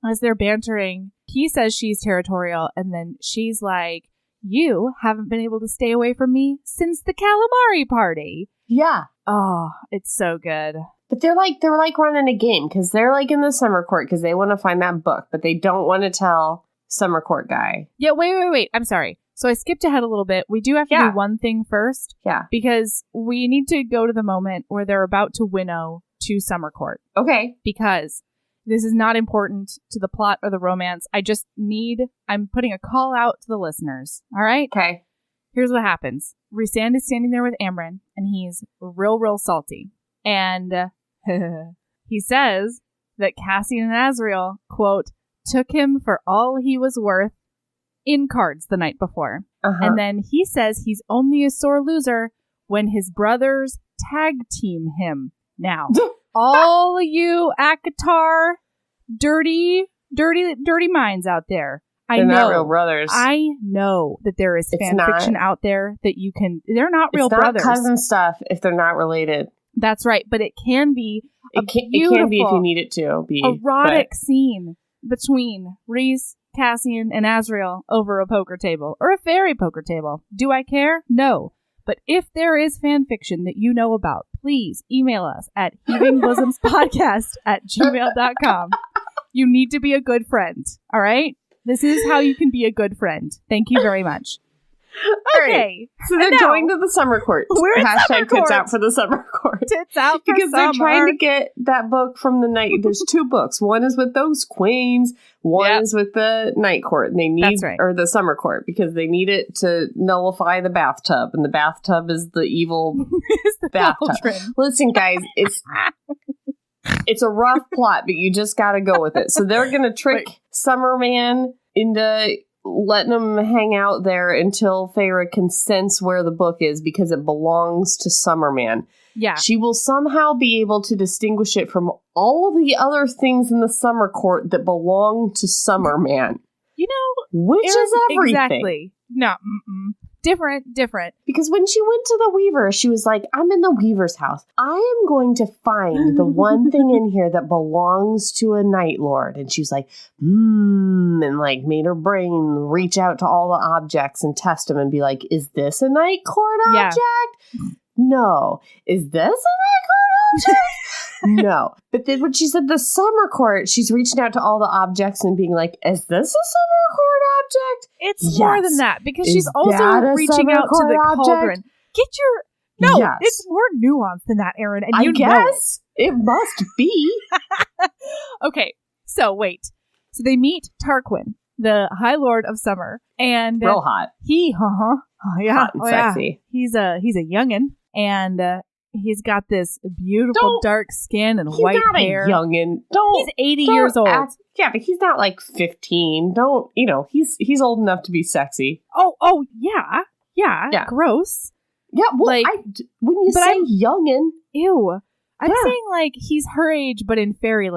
as they're bantering, he says she's territorial, and then she's like, you haven't been able to stay away from me since the calamari party. Yeah. Oh, it's so good. But they're like running a game, because they're like in the summer court because they want to find that book, but they don't want to tell summer court guy. Yeah, wait. I'm sorry. So I skipped ahead a little bit. We do have to do one thing first. Yeah. Because we need to go to the moment where they're about to winnow to summer court. Okay. Because this is not important to the plot or the romance. I'm putting a call out to the listeners. All right? Okay. here's what happens. Rhysand is standing there with Amren, and he's real salty. And he says that Cassian and Azriel, quote, took him for all he was worth in cards the night before. And then he says he's only a sore loser when his brothers tag team him. Now, all you ACOTAR dirty minds out there, They're not real brothers. I know that there is fan fiction out there that you can... They're not real brothers. It's not cousin stuff if they're not related. That's right, but it can be it can be if you need it to be. Erotic scene between Rhys, Cassian, and Azriel over a poker table, or a fairy poker table. Do I care? No. But if there is fan fiction that you know about, please email us at heavingbosoms@gmail.com. You need to be a good friend, all right? This is how you can be a good friend. Thank you very much. Okay. Right. So they're going to the summer court. We're in summer court. Tits out for the summer court. Tits out for because summer. They're trying to get that book from the night. There's 2 books. One is with those queens. One is with the night court. And they need, or the summer court, because they need it to nullify the bathtub. And the bathtub is the evil bathtub. Cauldron. Listen, guys, it's a rough plot, but you just got to go with it. So they're going to trick Summerman into letting them hang out there until Feyre can sense where the book is, because it belongs to Summerman. Yeah. She will somehow be able to distinguish it from all the other things in the summer court that belong to Summerman. You know, which is everything. Exactly. No, different. Because when she went to the Weaver, she was like, I'm in the Weaver's house. I am going to find the one thing in here that belongs to a Night Lord. And she was like, and like made her brain reach out to all the objects and test them and be like, is this a Night Court object? No. Is this a Night Court object? No. But then when she said the summer court, she's reaching out to all the objects and being like, is this a summer court object? It's more than that, because she's also reaching out to the cauldron. It's more nuanced than that, Erin. And I guess it must be. Okay, so wait. So they meet Tarquin, the High Lord of Summer, and real hot. Hot and sexy. He's a youngin', and he's got this beautiful dark skin and white hair. He's not a youngin'. He's 80 years old. Yeah, but he's not like 15. He's old enough to be sexy. Oh, yeah. Gross. Yeah, well, when you say youngin'. Ew. I'm saying like he's her age, but in fairy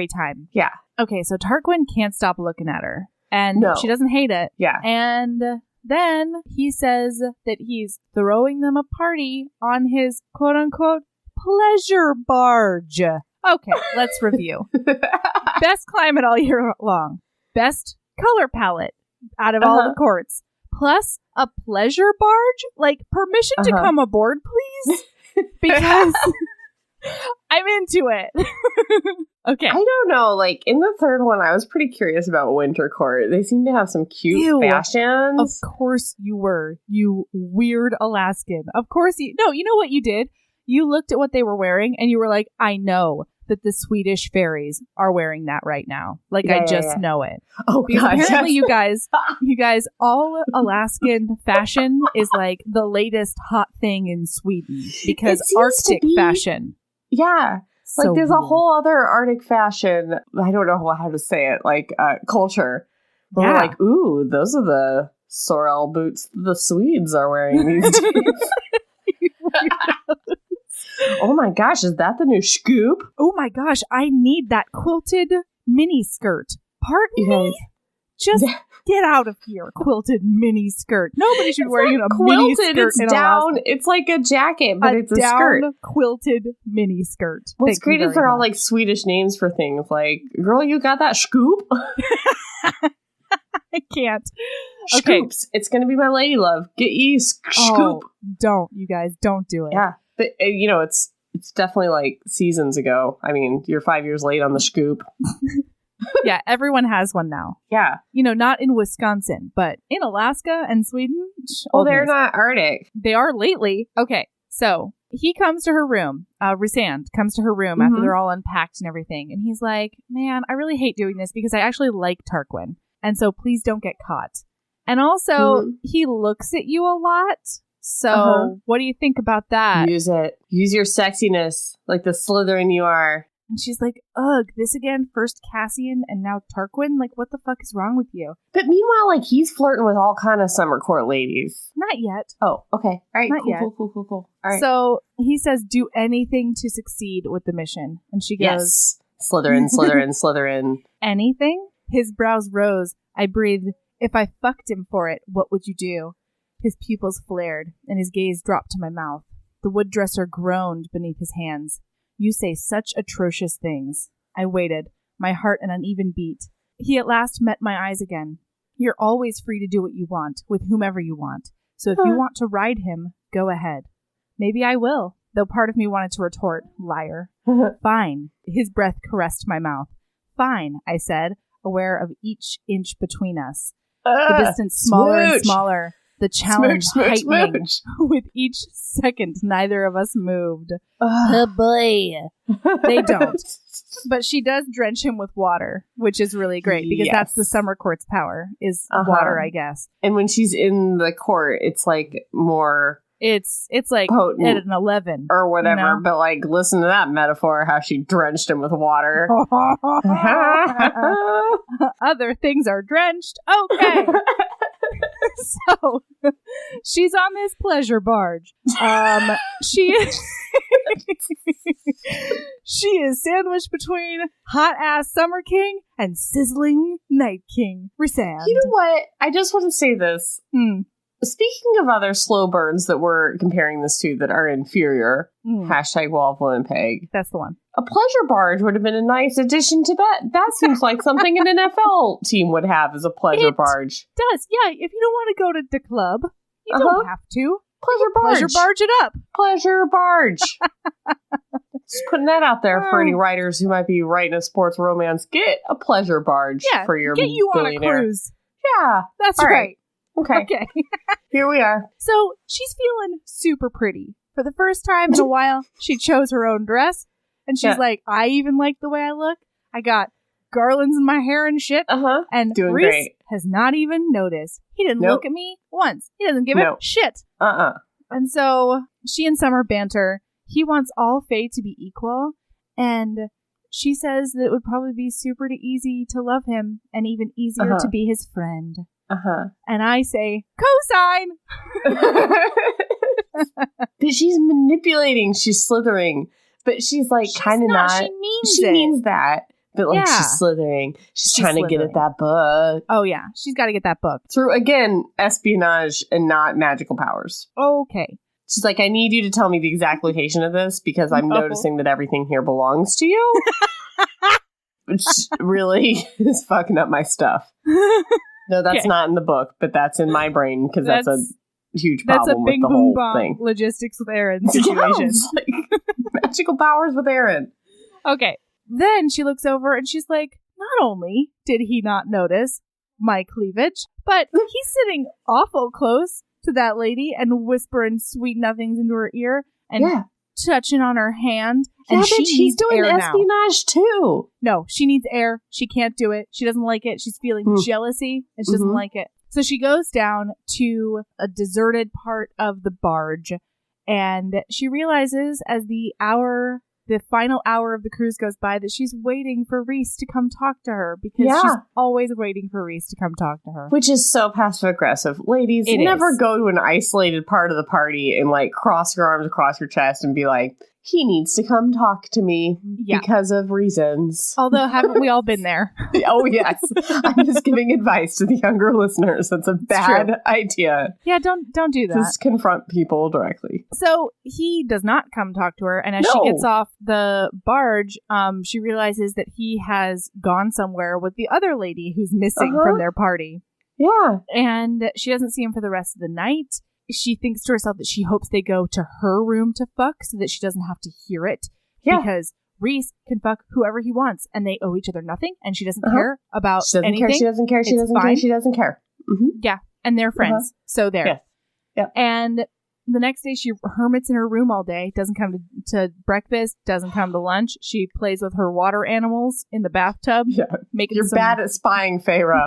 time. Yeah. Okay, so Tarquin can't stop looking at her. And she doesn't hate it. Yeah. And then he says that he's throwing them a party on his quote-unquote pleasure barge. Okay, let's review. Best climate all year long. Best color palette out of all the courts. Plus a pleasure barge? Like, permission to come aboard, please? Because I'm into it. Okay. I don't know. Like, in the third one, I was pretty curious about Winter Court. They seem to have some cute fashions. Of course you were, you weird Alaskan. Of course you... No, you know what you did? You looked at what they were wearing, and you were like, I know that the Swedish fairies are wearing that right now. Like, I just know it. Oh, because God, apparently you guys, all Alaskan fashion is like the latest hot thing in Sweden. Because Arctic fashion. Yeah. Like, there's a whole other Arctic fashion, I don't know how to say it, like, culture. Where we're like, ooh, those are the sorrel boots the Swedes are wearing these days. Oh my gosh, is that the new Shkoop? Oh my gosh, I need that quilted mini skirt. Pardon me? Just get out of here, quilted mini skirt. Nobody should be wearing a mini skirt. It's down. It's like a jacket, but it's a skirt. Quilted mini skirt. What's great is they're all like Swedish names for things. Like, girl, you got that Shkoop? I can't. Shkoops. Okay. It's going to be my lady love. Get ye Shkoop. Don't, you guys. Don't do it. Yeah. But, it's definitely like seasons ago. I mean, you're 5 years late on the Shkoop. Yeah, everyone has one now. Yeah. Not in Wisconsin, but in Alaska and Sweden. Well, they're not Arctic. They are lately. Okay, so he comes to her room. Rhysand comes to her room after they're all unpacked and everything. And he's like, man, I really hate doing this because I actually like Tarquin. And so please don't get caught. And also, he looks at you a lot. So, what do you think about that? Use it. Use your sexiness, like the Slytherin you are. And she's like, ugh, this again? First Cassian and now Tarquin? Like, what the fuck is wrong with you? But meanwhile, like, he's flirting with all kind of summer court ladies. Not yet. Oh, okay. All right, Not yet. Cool. All right. So, he says, do anything to succeed with the mission. And she goes... Yes. Slytherin. Anything? His brows rose. I breathed, if I fucked him for it, what would you do? His pupils flared, and his gaze dropped to my mouth. The wood dresser groaned beneath his hands. You say such atrocious things. I waited, my heart an uneven beat. He at last met my eyes again. You're always free to do what you want, with whomever you want. So if you want to ride him, go ahead. Maybe I will, though part of me wanted to retort, liar. Fine. His breath caressed my mouth. Fine, I said, aware of each inch between us. The distance smaller and smaller. The challenge heightening. With each second, neither of us moved. Oh boy. They don't. But she does drench him with water, which is really great because that's the summer court's power, is water, I guess. And when she's in the court, it's like more... It's like potent at an 11. Or whatever, you know? But like, listen to that metaphor, how she drenched him with water. Other things are drenched. Okay. So, she's on this pleasure barge. She is sandwiched between hot-ass Summer King and sizzling Night King, Rhysand. You know what? I just want to say this. Speaking of other slow burns that we're comparing this to that are inferior, hashtag Waffle and Peg. That's the one. A pleasure barge would have been a nice addition to that. That seems like something an NFL team would have as a pleasure barge. Does, yeah. If you don't want to go to the club, you don't have to. Pleasure barge. Pleasure barge it up. Pleasure barge. Just putting that out there for any writers who might be writing a sports romance. Get a pleasure barge for your get you billionaire. On a cruise. Yeah. That's right. Okay. Here we are. So she's feeling super pretty. For the first time in a while, she chose her own dress. And she's like, I even like the way I look. I got garlands in my hair and shit. And doing Rhys great. Has not even noticed. He didn't look at me once. He doesn't give a shit. And so she and Summer banter. He wants all Fae to be equal. And she says that it would probably be super easy to love him and even easier to be his friend. And I say, cosign! But she's manipulating. She's slithering. But she's like kind of not. She means that. But like she's slithering. She's trying to get at that book. Oh yeah. She's got to get that book. Through, again, espionage and not magical powers. Okay. She's like, I need you to tell me the exact location of this because I'm noticing that everything here belongs to you. Which really is fucking up my stuff. No, that's not in the book, but that's in my brain because that's a huge problem with the whole thing. Logistics with Erin situation. Like, magical powers with Erin. Okay. Then she looks over and she's like, not only did he not notice my cleavage, but he's sitting awful close to that lady and whispering sweet nothings into her ear and touching on her hand. Yeah, and but she's doing espionage too. No, she needs air. She can't do it. She doesn't like it. She's feeling jealousy and she doesn't like it. So she goes down to a deserted part of the barge and she realizes as the final hour of the cruise goes by that she's waiting for Rhys to come talk to her because she's always waiting for Rhys to come talk to her. Which is so passive-aggressive. Ladies, never go to an isolated part of the party and like cross your arms across your chest and be like, he needs to come talk to me because of reasons. Although, haven't we all been there? Oh, yes. I'm just giving advice to the younger listeners. That's a bad idea. Yeah, don't do that. Just confront people directly. So he does not come talk to her. And as she gets off the barge, she realizes that he has gone somewhere with the other lady who's missing from their party. Yeah. And she doesn't see him for the rest of the night. She thinks to herself that she hopes they go to her room to fuck so that she doesn't have to hear it. Yeah. Because Rhys can fuck whoever he wants and they owe each other nothing and she doesn't care about anything. She doesn't care. Yeah. And they're friends. So there. Yeah. And the next day she hermits in her room all day, doesn't come to breakfast, doesn't come to lunch. She plays with her water animals in the bathtub. Yeah. You're bad at spying, Feyre.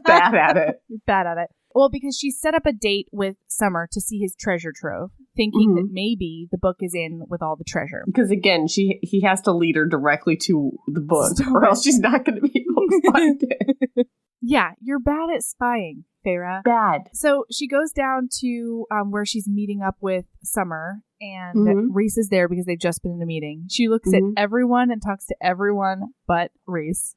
Bad at it. You're bad at it. Well, because she set up a date with Summer to see his treasure trove, thinking that maybe the book is in with all the treasure. Because again, he has to lead her directly to the book, or else she's not going to be able to find it. Yeah, you're bad at spying, Feyre. Bad. So she goes down to where she's meeting up with Summer, and Rhys is there because they've just been in a meeting. She looks at everyone and talks to everyone but Rhys.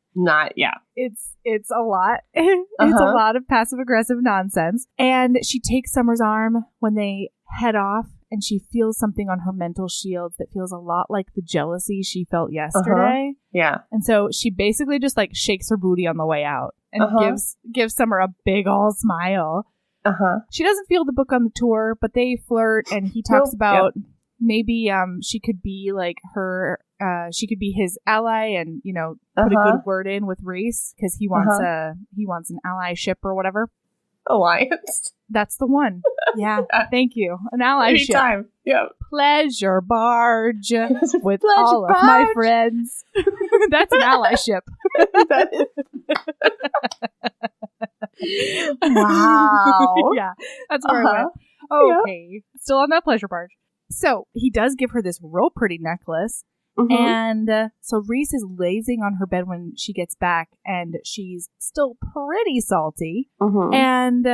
It's a lot. It's a lot of passive-aggressive nonsense. And she takes Summer's arm when they head off, and she feels something on her mental shield that feels a lot like the jealousy she felt yesterday. Yeah. And so she basically just like shakes her booty on the way out and gives Summer a big ol' smile. She doesn't feel the book on the tour, but they flirt, and he talks about maybe she could be like her, she could be his ally, and put a good word in with Rhys because he wants an allyship or whatever. Alliance. That's the one. Yeah. Thank you. An allyship. Anytime. Yep. Pleasure barge with all of my friends. That's an allyship. That is. Wow. Yeah. That's where I went. Okay. Yep. Still on that pleasure barge. So he does give her this real pretty necklace. And so Rhys is lazing on her bed when she gets back, and she's still pretty salty. And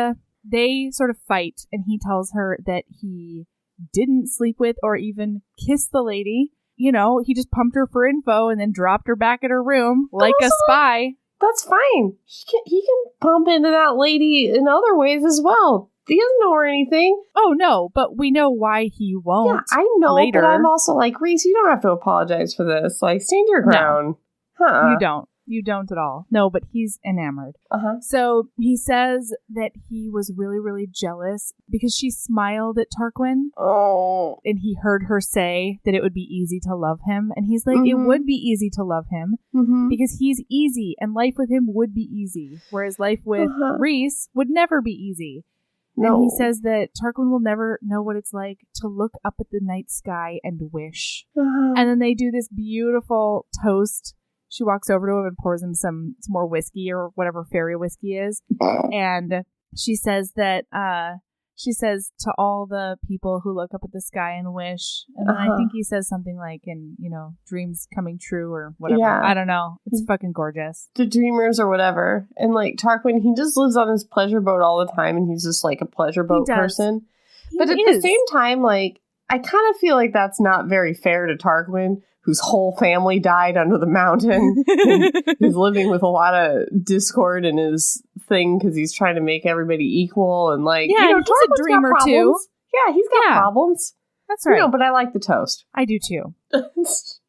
they sort of fight, and he tells her that he didn't sleep with or even kiss the lady. He just pumped her for info and then dropped her back at her room like a spy. That's fine. He can pump into that lady in other ways as well. He doesn't know her anything. Oh, no, but we know why he won't. Yeah, I know, later. But I'm also like, Rhys, you don't have to apologize for this. Like, stand your ground. No, you don't. You don't at all. No, but he's enamored. So he says that he was really, really jealous because she smiled at Tarquin. Oh. And he heard her say that it would be easy to love him. And he's like, it would be easy to love him because he's easy and life with him would be easy. Whereas life with Rhys would never be easy. No. And he says that Tarquin will never know what it's like to look up at the night sky and wish. And then they do this beautiful toast. She walks over to him and pours him some more whiskey or whatever fairy whiskey is. And she says that, she says to all the people who look up at the sky and wish. And then I think he says something like, dreams coming true or whatever. Yeah. I don't know. It's fucking gorgeous. The dreamers or whatever. And like Tarquin, he just lives on his pleasure boat all the time, and he's just like a pleasure boat person. But at the same time, like, I kind of feel like that's not very fair to Tarquin, whose whole family died under the mountain. He's living with a lot of discord in his thing because he's trying to make everybody equal. And like, he's a dreamer too. Yeah, he's got problems. That's right. But I like the toast. I do too.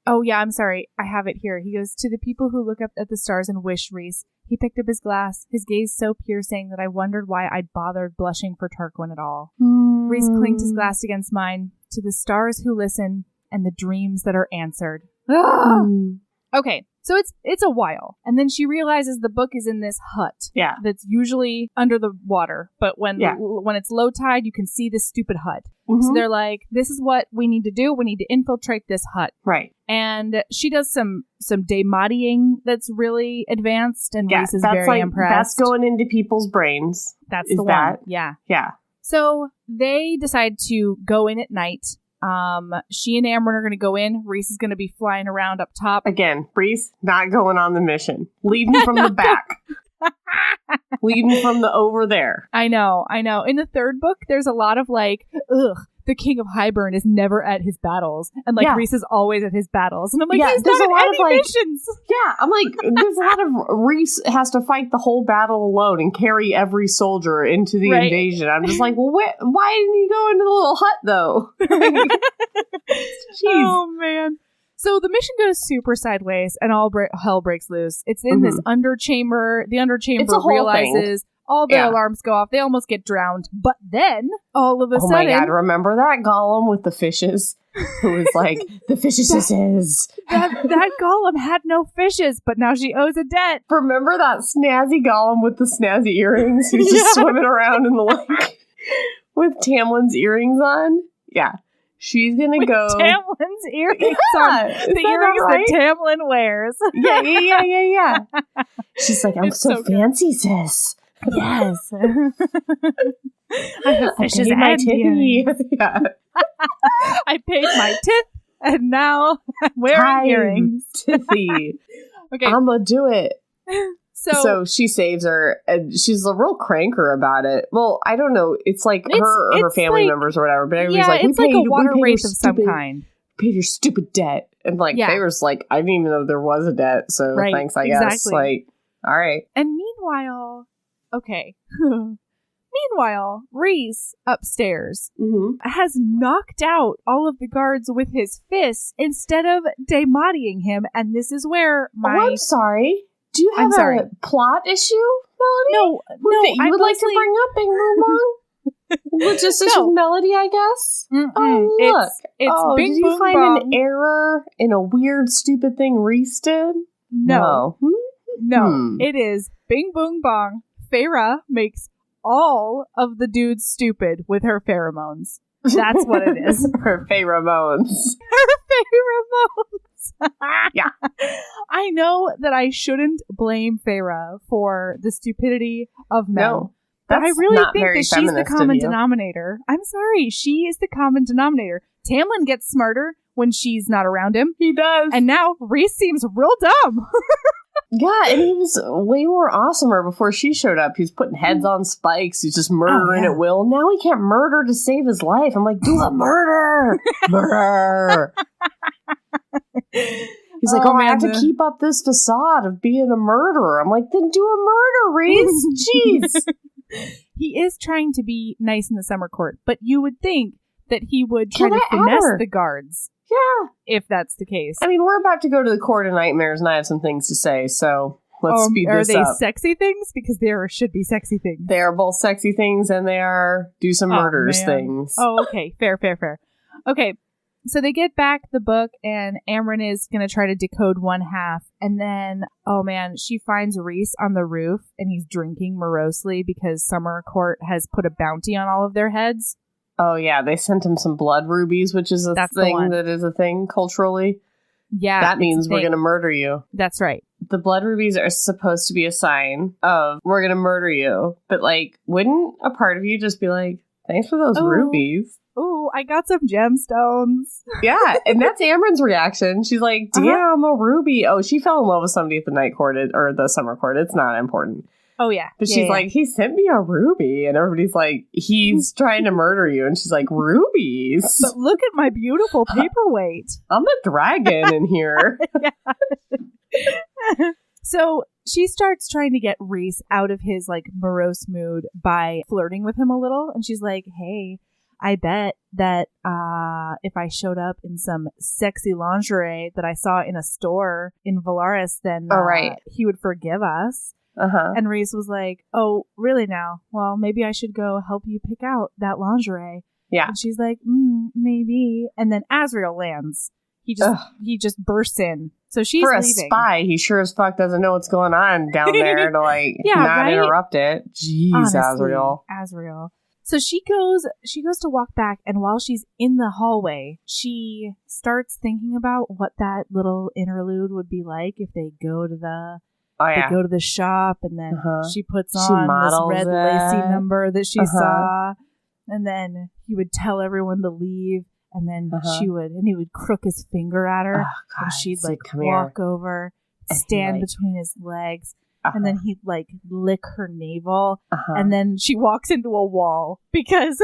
Oh yeah, I'm sorry. I have it here. He goes, to the people who look up at the stars and wish, Rhys. He picked up his glass, his gaze so piercing that I wondered why I'd bothered blushing for Tarquin at all. Rhys clinked his glass against mine. To the stars who listen, and the dreams that are answered. Okay, so it's a while. And then she realizes the book is in this hut. Yeah. That's usually under the water. But when it's low tide, you can see this stupid hut. So they're like, this is what we need to do. We need to infiltrate this hut. Right. And she does some demauding that's really advanced, and Rhys is very impressed. That's going into people's brains. That's the one. Yeah. Yeah. So they decide to go in at night. She and Amber are going to go in. Rhys is going to be flying around up top. Again, Rhys not going on the mission. Leading from the back. Leading from the over there. I know. In the third book, there's a lot of like, the King of Highburn is never at his battles. And like Rhys is always at his battles. And I'm like, he's not at any missions. Yeah, I'm like, there's a lot of Rhys has to fight the whole battle alone and carry every soldier into the invasion. I'm just like, well, why didn't he go into the little hut though? Jeez. Oh man. So the mission goes super sideways and all hell breaks loose. It's in this underchamber. The underchamber realizes all the alarms go off. They almost get drowned. But then, all of a sudden... Oh my god, remember that golem with the fishes? Who was like, the fishes that golem had no fishes, but now she owes a debt. Remember that snazzy golem with the snazzy earrings who's just swimming around in the lake? with Tamlin's earrings on. Yeah. She's going to go. Tamlin's earrings on. The earrings that Tamlin wears. Yeah. She's like, I'm so fancy, sis. Yes. I have fishes my titty. Yeah. I paid my tip, and now I'm wearing earrings. Titty. Okay. I'm going to do it. So she saves her, and she's a real cranker about it. Well, I don't know. It's like her or her family members or whatever. But everybody's like, it's like a water wraith of some kind. Paid your stupid debt. And like, Feyre's like, I didn't even know there was a debt. So thanks, I guess. Like, all right. And meanwhile, Rhys upstairs has knocked out all of the guards with his fists instead of demodying him. And this is where I'm sorry. Do you have a plot issue, Melody? No. You would like to bring up Bing Boong Bong? Just with Melody, I guess? Oh, look. It's Bing did you Boong find Bong. an error in a weird, stupid thing Rhys did? No. It is Bing Boong Bong. Feyre makes all of the dudes stupid with her pheromones. That's what it is. Her pheromones. Yeah. I know that I shouldn't blame Feyre for the stupidity of men. No, but I really think that she's the common denominator. I'm sorry. She is the common denominator. Tamlin gets smarter when she's not around him. He does. And now Rhys seems real dumb. Yeah, and he was way more awesomer before she showed up. He was putting heads on spikes. He's just murdering at will. Now he can't murder to save his life. I'm like, do a murder! Murder! He's like, I have to keep up this facade of being a murderer. I'm like, then do a murder, Rhys. Jeez. He is trying to be nice in the summer court, but you would think that he would try to finesse the guards. Yeah. If that's the case. I mean, we're about to go to the Court of Nightmares, and I have some things to say, so let's speed this up. Are they sexy things? Because there should be sexy things. They are both sexy things, and they are do some murders things. Oh, okay. Fair. Okay. So they get back the book, and Amren is going to try to decode one half. And then, she finds Rhys on the roof, and he's drinking morosely because Summer Court has put a bounty on all of their heads. Oh, yeah. They sent him some blood rubies, which is a thing that is a thing culturally. Yeah. That means we're going to murder you. That's right. The blood rubies are supposed to be a sign of we're going to murder you. But, like, wouldn't a part of you just be like, thanks for those rubies? Ooh, I got some gemstones. Yeah, and that's Amren's reaction. She's like, damn, a ruby. Oh, she fell in love with somebody at the night court or the summer court. It's not important. Oh, yeah. But she's like, he sent me a ruby. And everybody's like, he's trying to murder you. And she's like, rubies? But look at my beautiful paperweight. I'm a dragon in here. So she starts trying to get Rhys out of his, like, morose mood by flirting with him a little. And she's like, hey, I bet that if I showed up in some sexy lingerie that I saw in a store in Valaris, then he would forgive us. And Rhys was like, oh, really now? Well, maybe I should go help you pick out that lingerie. Yeah. And she's like, maybe. And then Azriel lands. He just bursts in. So she's For a leaving. spy, he sure as fuck doesn't know what's going on down there to not interrupt it. Jeez, honestly, Azriel. So she goes to walk back, and while she's in the hallway, she starts thinking about what that little interlude would be like if they go to the they go to the shop, and then she puts on this red lacy number that she saw, and then he would tell everyone to leave, and then he would crook his finger at her, and she'd like walk over, stand between his legs. And then he'd like lick her navel, and then she walks into a wall because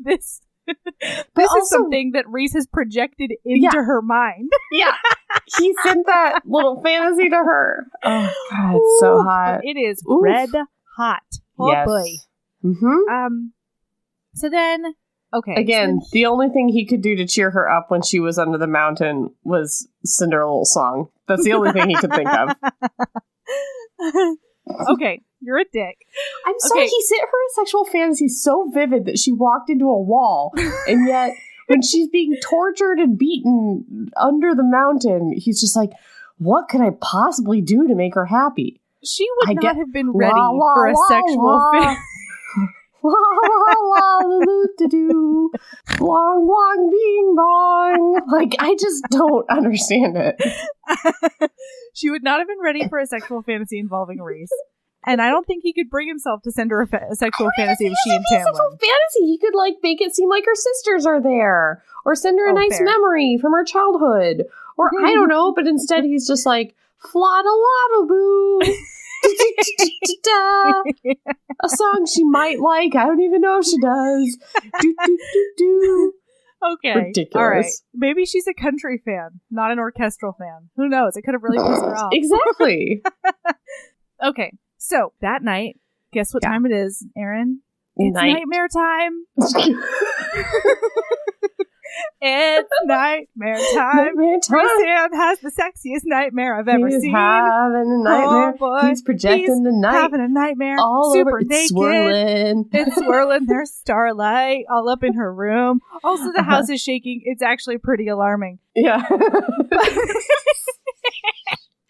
this is something that Rhys has projected into her mind. Yeah, he sent that little fantasy to her. Oh God, it's so hot. It is red hot. Oh boy. So then, again, the only thing he could do to cheer her up when she was under the mountain was send her a little song. That's the only thing he could think of. Okay, you're a dick. I'm sorry, he sent her a sexual fantasy so vivid that she walked into a wall, and yet when she's being tortured and beaten under the mountain, he's just like, what could I possibly do to make her happy? She would not have been ready for a sexual fantasy. La la la la do do. Blong blong bing bong. Like, I just don't understand it. She would not have been ready for a sexual fantasy involving Rhys. And I don't think he could bring himself to send her a sexual fantasy if she and Tamlin. Sexual fantasy. He could like make it seem like her sisters are there, or send her a nice memory from her childhood, or I don't know. But instead, he's just like flada lava boo. A song she might like. I don't even know if she does. Do, do, do, do. Okay. Ridiculous. All right. Maybe she's a country fan, not an orchestral fan. Who knows? It could have really pissed her off. Exactly. Okay. So that night, guess what time it is, Erin? It's nightmare time. It's nightmare time. Rhysand has the sexiest nightmare I've ever seen. He's having a nightmare. Oh, boy. He's projecting the night. Having a nightmare. All super over. It's naked. Swirling. It's swirling. There's starlight all up in her room. Also, the house is shaking. It's actually pretty alarming. Yeah.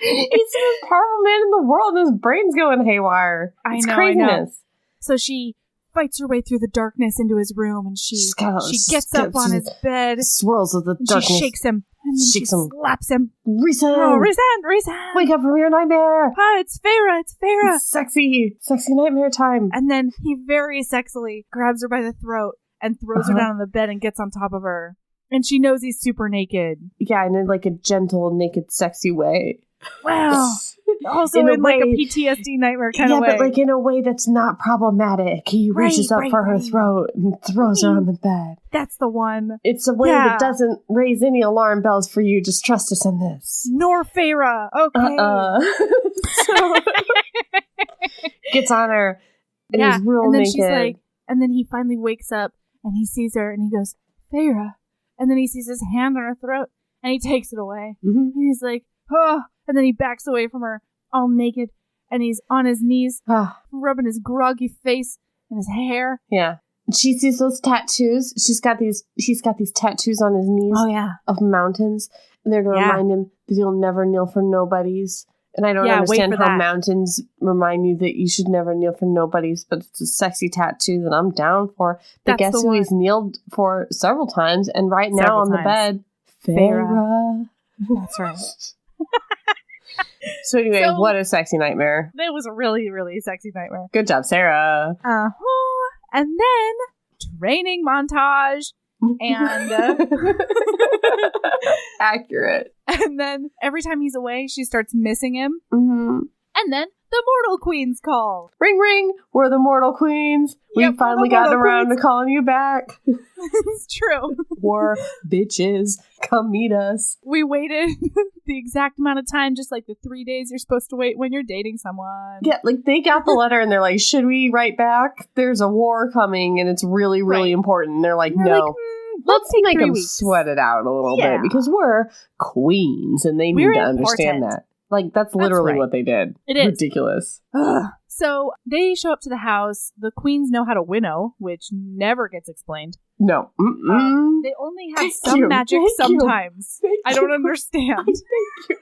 He's the most powerful man in the world, and his brain's going haywire. It's craziness. I know. So she fights her way through the darkness into his room, and she gets up on his bed, swirls with the darkness, she shakes him, and then she slaps him. Rhysand! Oh, Rhysand! Wake up from your nightmare! Ah, it's Feyre! It's sexy nightmare time. And then he very sexily grabs her by the throat and throws her down on the bed and gets on top of her. And she knows he's super naked. Yeah, in like a gentle, naked, sexy way. Wow. Also in like a PTSD nightmare kind of way. Yeah, but like in a way that's not problematic. He reaches up for her throat and throws her on the bed. That's the one. It's a way that doesn't raise any alarm bells for you. Just trust us in this. Nor Feyre. Okay. So, gets on her. And he's real and then naked. She's like, and then he finally wakes up and he sees her and he goes, Feyre. And then he sees his hand on her throat and he takes it away. Mm-hmm. And he's like, oh. And then he backs away from her, all naked, and he's on his knees, rubbing his groggy face and his hair. Yeah. She sees those tattoos. He's got these tattoos on his knees. Oh, yeah. Of mountains. And they're to remind him that he'll never kneel for nobodies. And I don't understand how mountains remind you that you should never kneel for nobodies, but it's a sexy tattoo that I'm down for. But guess who he's kneeled for several times, and now on the bed, Feyre. That's right. So anyway, what a sexy nightmare. It was a really, really sexy nightmare. Good job, Sarah. And then, training montage. And accurate. And then, every time he's away, she starts missing him. Mm-hmm. And then, the Mortal Queens call. Ring, ring. We're the Mortal Queens. We've finally gotten around to calling you back. It's true. War bitches, come meet us. We waited the exact amount of time, just like the 3 days you're supposed to wait when you're dating someone. Yeah, like they got the letter and they're like, should we write back? There's a war coming and it's really, really important. And they're like, no. Let's make them sweat it out a little bit because we're queens and they need to understand that. Like, that's literally what they did. It is. Ridiculous. So, they show up to the house. The queens know how to winnow, which never gets explained. No. They only have some magic sometimes. I don't understand. Thank you.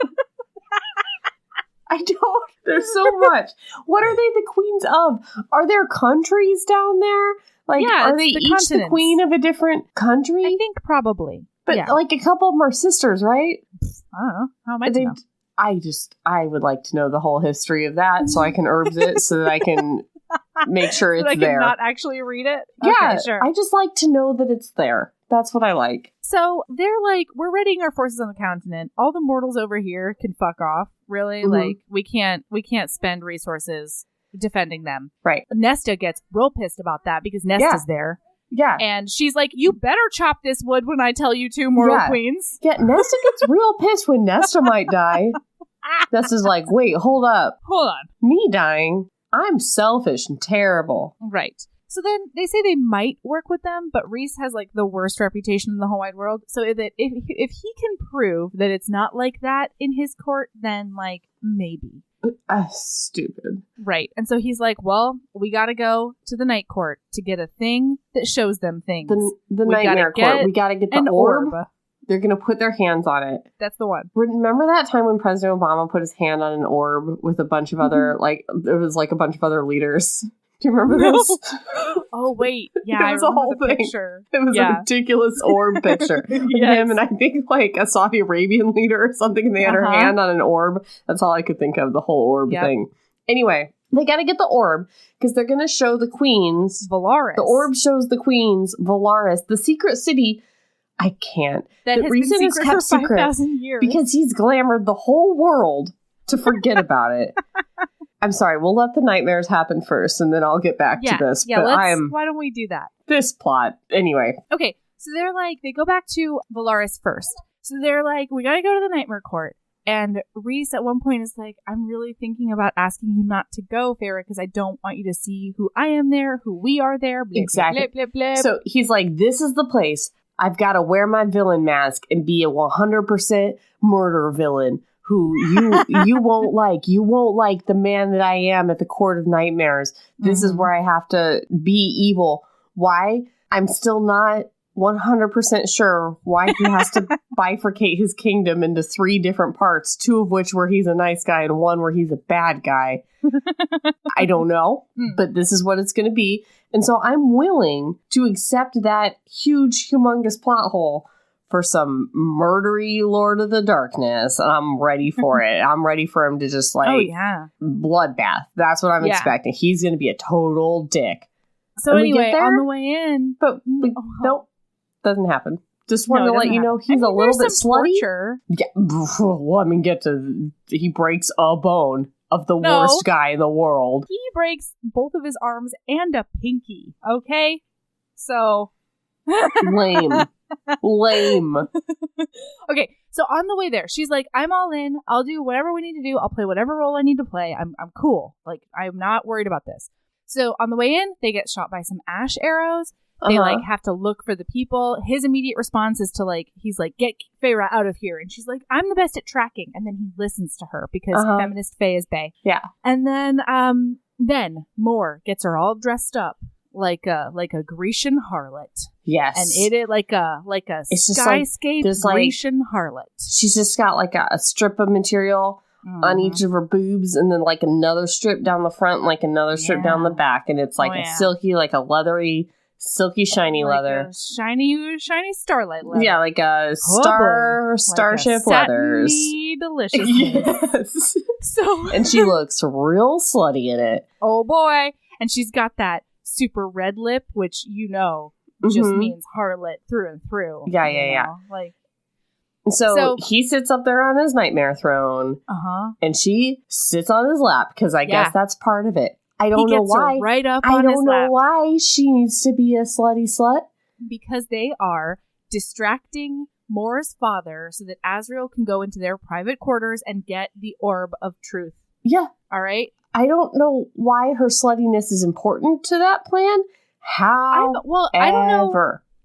I don't. There's so much. What are they the queens of? Are there countries down there? Like, are they each the queen of a different country? I think probably. But, like, a couple of them are sisters, right? I don't know. How am I to know? I would like to know the whole history of that so I can herbs it so that I can make sure it's there. I can not actually read it? Yeah, okay, sure. I just like to know that it's there. That's what I like. So they're like, we're readying our forces on the continent. All the mortals over here can fuck off. Really? Mm-hmm. Like, we can't spend resources defending them. Right. Nesta gets real pissed about that because Nesta's there. Yeah. And she's like, you better chop this wood when I tell you to, mortal queens. Yeah, Nesta gets real pissed when Nesta might die. Nesta's like, wait, hold up. Hold on. Me dying? I'm selfish and terrible. Right. So then they say they might work with them, but Rhys has like the worst reputation in the whole wide world. So that if he can prove that it's not like that in his court, then like maybe. Stupid. Right. And so he's like, well, we got to go to the night court to get a thing that shows them things. The nightmare court. We got to get the orb. They're going to put their hands on it. That's the one. Remember that time when President Obama put his hand on an orb with a bunch of other, like, it was like a bunch of other leaders? Do you remember this? Oh, wait. Yeah, It was a whole thing. Picture. It was a ridiculous orb picture. Yes. Him and I think like a Saudi Arabian leader or something, and they had her hand on an orb. That's all I could think of, the whole orb thing. Anyway, they got to get the orb because they're going to show the queens. Valaris. The orb shows the queens, Valaris, the secret city. I can't. That the has reason been it's secret kept for secret 5,000 years. because he's glamored the whole world to forget about it. I'm sorry, we'll let the nightmares happen first, and then I'll get back to this. Yeah, but why don't we do that? This plot. Anyway. Okay, so they go back to Valaris first. So they're like, we gotta go to the Nightmare Court. And Rhys at one point is like, I'm really thinking about asking you not to go, Feyre, because I don't want you to see who I am there, who we are there. Blip, exactly. Blip, blip, blip. So he's like, this is the place. I've got to wear my villain mask and be a 100% murder villain who you won't like. You won't like the man that I am at the Court of Nightmares. This is where I have to be evil. Why? I'm still not 100% sure why he has to bifurcate his kingdom into 3 different parts, 2 of which where he's a nice guy and 1 where he's a bad guy. I don't know, but this is what it's going to be. And so I'm willing to accept that huge, humongous plot hole for some murdery Lord of the Darkness. And I'm ready for it. I'm ready for him to just bloodbath. That's what I'm expecting. He's going to be a total dick. So and anyway, on the way in. But nope, doesn't happen. Just wanted to let you know he's a little bit slutty. Torture. Yeah, well, I mean, he breaks a bone of the worst guy in the world. He breaks both of his arms and a pinky, okay? So... Lame. Okay, so on the way there, she's like, I'm all in. I'll do whatever we need to do. I'll play whatever role I need to play. I'm cool. Like, I'm not worried about this. So on the way in, they get shot by some ash arrows. They have to look for the people. His immediate response is to he's like, get Feyre out of here. And she's like, I'm the best at tracking. And then he listens to her because feminist Faye is bae. Yeah. And then Moore gets her all dressed up like a Grecian harlot. Yes. And it like a skyscape Grecian harlot. She's just got like a strip of material on each of her boobs, and then like another strip down the front, like another strip down the back, and it's like a silky, like a leathery, silky, shiny leather. A shiny starlight leather. Yeah, like a starship leathers. Deliciousness. Yes. And she looks real slutty in it. Oh boy. And she's got that super red lip, which just means harlot through and through. Yeah. So he sits up there on his nightmare throne, and she sits on his lap, because I guess that's part of it. I don't know why. Right up on his lap. I don't know why she needs to be a slutty slut. Because they are distracting Moore's father so that Azrael can go into their private quarters and get the orb of truth. Yeah. All right? I don't know why her sluttiness is important to that plan. I don't know.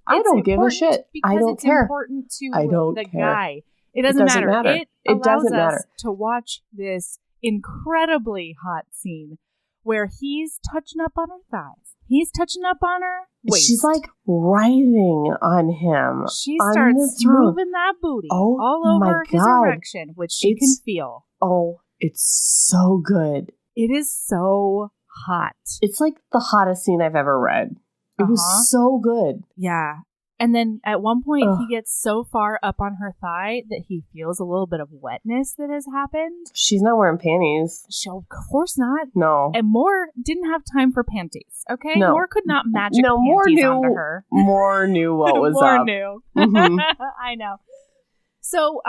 I don't give a shit. I don't care. It's important to the care. guy. It doesn't matter. It doesn't matter. Us to watch this incredibly hot scene where he's touching up on her thighs. He's touching up on her waist. She's like writhing on him. She starts moving that booty all over his erection, which she can feel. Oh, it's so good. It is so hot. It's like the hottest scene I've ever read. It was so good. Yeah. And then at one point, he gets so far up on her thigh that he feels a little bit of wetness that has happened. She's not wearing panties. Of course not. No. And Moore didn't have time for panties, okay? No. Moore could not magic panties onto her. Moore knew what was Moore up. Knew. I know. So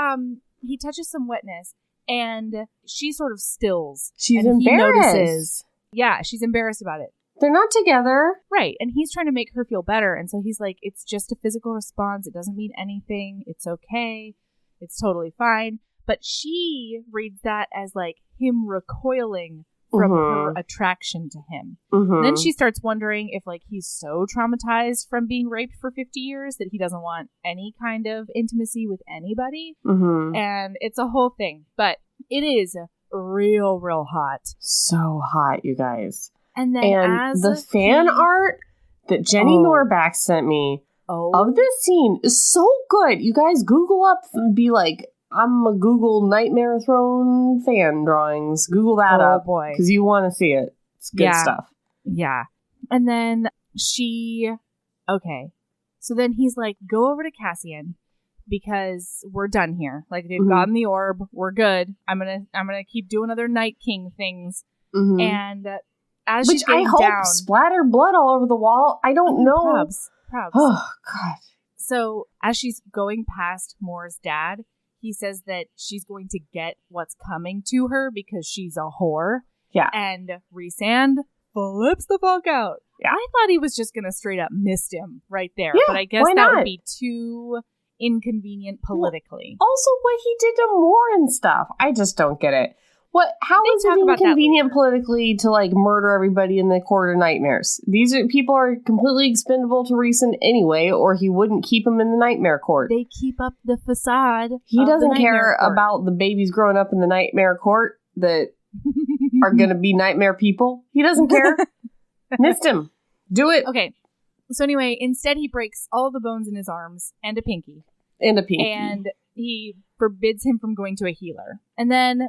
he touches some wetness, and she sort of stills. She's and embarrassed. He notices. Yeah, she's embarrassed about it. They're not together. Right. And he's trying to make her feel better. And so he's like, it's just a physical response. It doesn't mean anything. It's okay. It's totally fine. But she reads that as like him recoiling from her attraction to him. Then she starts wondering if like he's so traumatized from being raped for 50 years that he doesn't want any kind of intimacy with anybody. And it's a whole thing. But it is real hot. So hot, you guys. And then the fan art that Jenny Norback sent me of this scene is so good. You guys Google up and be like, I'm a Google Nightmare Throne fan drawings. Google that up. Boy. Because you want to see it. It's good stuff. Yeah. And then okay. So then he's like, go over to Cassian because we're done here. Like, they've gotten the orb. We're good. I'm gonna keep doing other Night King things. Mm-hmm. And as she's getting down, splatter blood all over the wall. I don't know. Probs. Oh, God. So as she's going past Mor's dad, he says that she's going to get what's coming to her because she's a whore. Yeah. And Rhysand flips the fuck out. Yeah. I thought he was just going to straight up missed him right there. Yeah, but I guess that would be too inconvenient politically. Well, also, what he did to Mor and stuff. I just don't get it. How is it inconvenient politically to, like, murder everybody in the Court of Nightmares? People are completely expendable to Rhysand anyway, or he wouldn't keep them in the Nightmare Court. They keep up the facade. He doesn't care about the babies growing up in the Nightmare Court that are going to be nightmare people. He doesn't care. Missed him. Do it. Okay. So anyway, instead he breaks all the bones in his arms and a pinky. And he forbids him from going to a healer. And then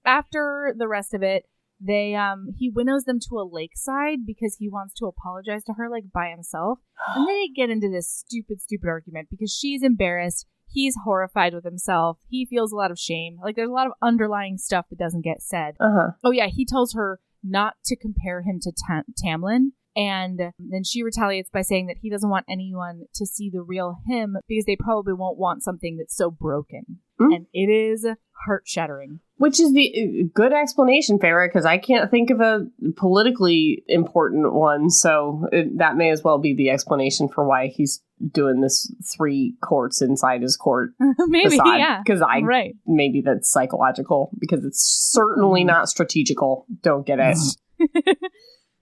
after the rest of it, he winnows them to a lakeside because he wants to apologize to her, like, by himself. And then they get into this stupid argument because she's embarrassed. He's horrified with himself. He feels a lot of shame. Like, there's a lot of underlying stuff that doesn't get said. Oh, yeah. He tells her not to compare him to Tamlin. And then she retaliates by saying that he doesn't want anyone to see the real him because they probably won't want something that's so broken. And it is heart-shattering. Which is the good explanation, Feyre, because I can't think of a politically important one, so that may as well be the explanation for why he's doing this 3 courts inside his court. Maybe, facade. Yeah. Because maybe that's psychological, because it's certainly not strategical. Don't get it.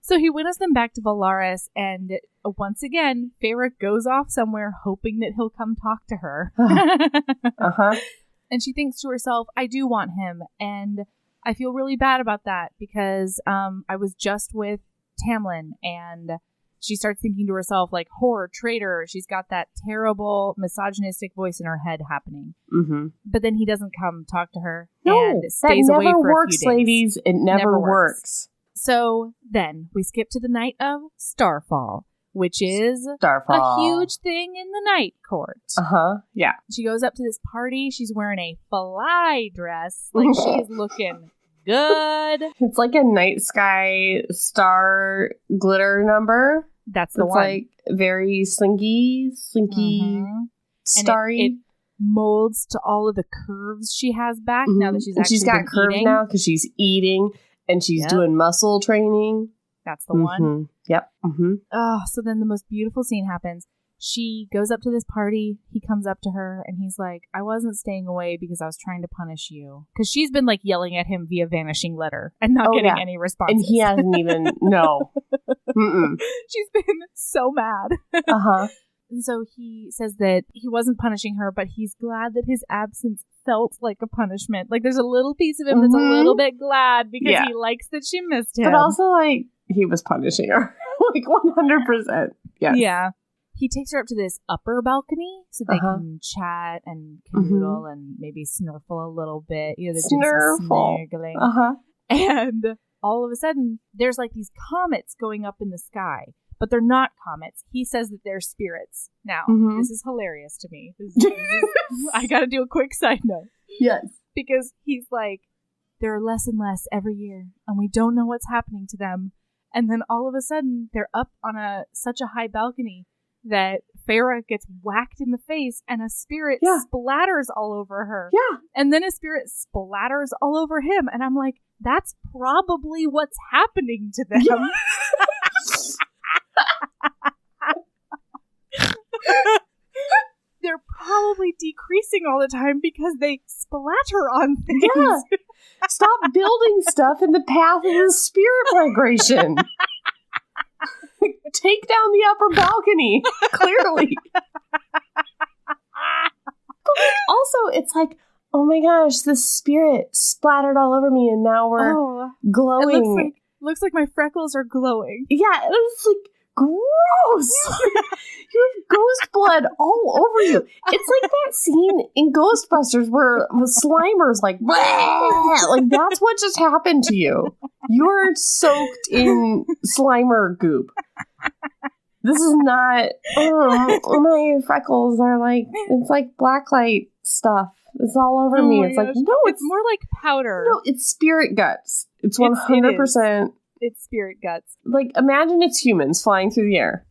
So he winnows them back to Valaris, and once again, Feyre goes off somewhere hoping that he'll come talk to her. And she thinks to herself, I do want him, and I feel really bad about that because I was just with Tamlin, and she starts thinking to herself, like, whore, traitor. She's got that terrible misogynistic voice in her head happening. But then he doesn't come talk to her and stays away for a few days. That never works, ladies. It never works. So then we skip to the night of Starfall, which is a huge thing in the Night Court. Yeah. She goes up to this party. She's wearing a fly dress. Like, she's looking good. It's like a night sky star glitter number. That's the one. It's like very slinky, starry. And it molds to all of the curves she has back now that she's got curves eating. now because she's eating and she's doing muscle training. That's the one. Yep. Oh, so then the most beautiful scene happens. She goes up to this party. He comes up to her and he's like, I wasn't staying away because I was trying to punish you. Because she's been, like, yelling at him via vanishing letter and not getting any responses. And he hasn't even, no. She's been so mad. And so he says that he wasn't punishing her, but he's glad that his absence felt like a punishment. Like, there's a little piece of him that's a little bit glad because he likes that she missed him. But also, like, he was punishing her. Like, 100%. Yes. Yeah. He takes her up to this upper balcony so they can chat and canoodle and maybe snurfle a little bit. You know, they're doing some snuggling. And all of a sudden, there's, like, these comets going up in the sky. But they're not comets. He says that they're spirits. Now, this is hilarious to me. I gotta do a quick side note. Yes. Because he's like, there are less and less every year, and we don't know what's happening to them. And then all of a sudden, they're up on such a high balcony that Feyre gets whacked in the face, and a spirit splatters all over her. Yeah. And then a spirit splatters all over him. And I'm like, that's probably what's happening to them. Yeah. They're probably decreasing all the time because they splatter on things. Yeah. Stop building stuff in the path of the spirit migration. Take down the upper balcony. Clearly. But also, it's like, oh my gosh, the spirit splattered all over me and now we're glowing. It looks like my freckles are glowing. Yeah, it was like, gross. You have ghost blood all over you. It's like that scene in Ghostbusters where the Slimer's like, bleh! Like that's what just happened to you. You're soaked in Slimer goop. This is not. My freckles are like, it's like blacklight stuff. It's all over me. It's like, no, it's more like powder. No, it's spirit guts. It's 100%. It's spirit guts. Like, imagine it's humans flying through the air.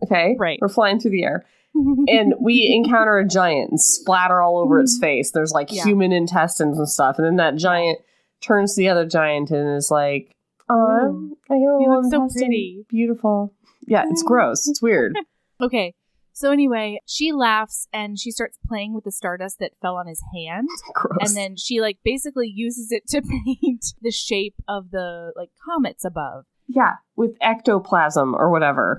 Okay? Right. We're flying through the air. And we encounter a giant and splatter all over its face. There's like human intestines and stuff. And then that giant turns to the other giant and is like, oh, you look so pretty. Beautiful. Yeah, it's gross. It's weird. Okay. So anyway, she laughs and she starts playing with the stardust that fell on his hand. Gross. And then she like basically uses it to paint the shape of the like comets above. Yeah, with ectoplasm or whatever.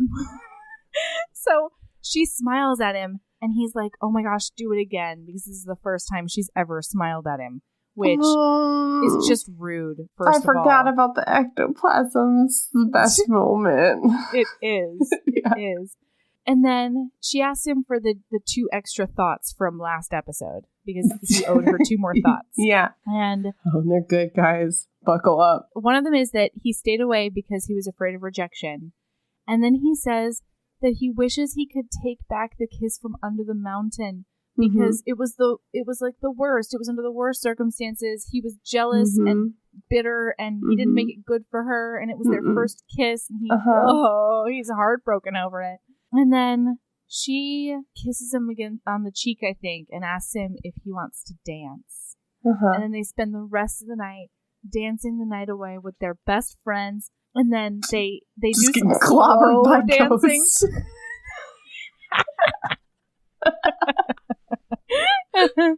So she smiles at him and he's like, oh my gosh, do it again, because this is the first time she's ever smiled at him, which is just rude. I forgot about the ectoplasm. It's the best moment. It is. It is. And then she asks him for the 2 extra thoughts from last episode because he owed her 2 more thoughts. Yeah. And they're good, guys. Buckle up. One of them is that he stayed away because he was afraid of rejection. And then he says that he wishes he could take back the kiss from under the mountain because it was like the worst. It was under the worst circumstances. He was jealous and bitter, and he didn't make it good for her, and it was their first kiss, and he's heartbroken over it. And then she kisses him again on the cheek, I think, and asks him if he wants to dance. And then they spend the rest of the night dancing the night away with their best friends. And then they do some slow dancing. And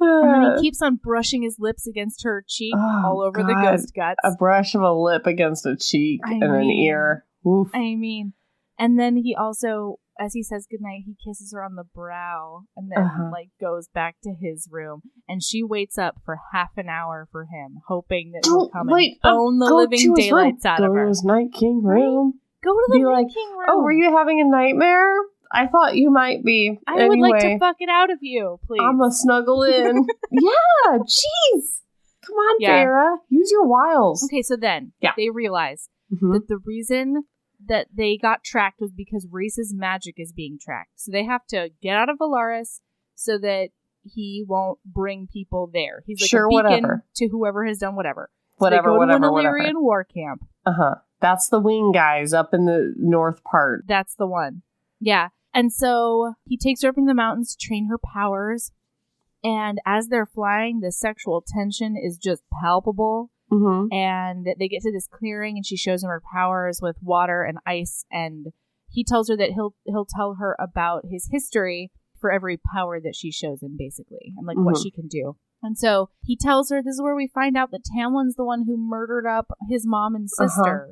then he keeps on brushing his lips against her cheek all over the ghost guts. A brush of a lip against a cheek and an ear. Oof. I mean, and then he also, as he says goodnight, he kisses her on the brow and then goes back to his room. And she waits up for half an hour for him, hoping that he'll come and bone the living daylights out of her. Go to his Night King room. Go to the Night King room. Oh, were you having a nightmare? I thought you might be. I would like to fuck it out of you, please. I'm gonna snuggle in. Yeah, jeez. Come on, Feyre. Use your wiles. Okay, so then they realize that the reason that they got tracked was because Rhys's magic is being tracked. So they have to get out of Valaris so that he won't bring people there. He's like a beacon to whoever has done whatever. So they go to an Illyrian war camp. That's the wing guys up in the north part. That's the one. Yeah. And so he takes her up into the mountains to train her powers. And as they're flying, the sexual tension is just palpable. And they get to this clearing and she shows him her powers with water and ice. And he tells her that he'll tell her about his history for every power that she shows him, basically, and like what she can do. And so he tells her this is where we find out that Tamlin's the one who murdered up his mom and sister.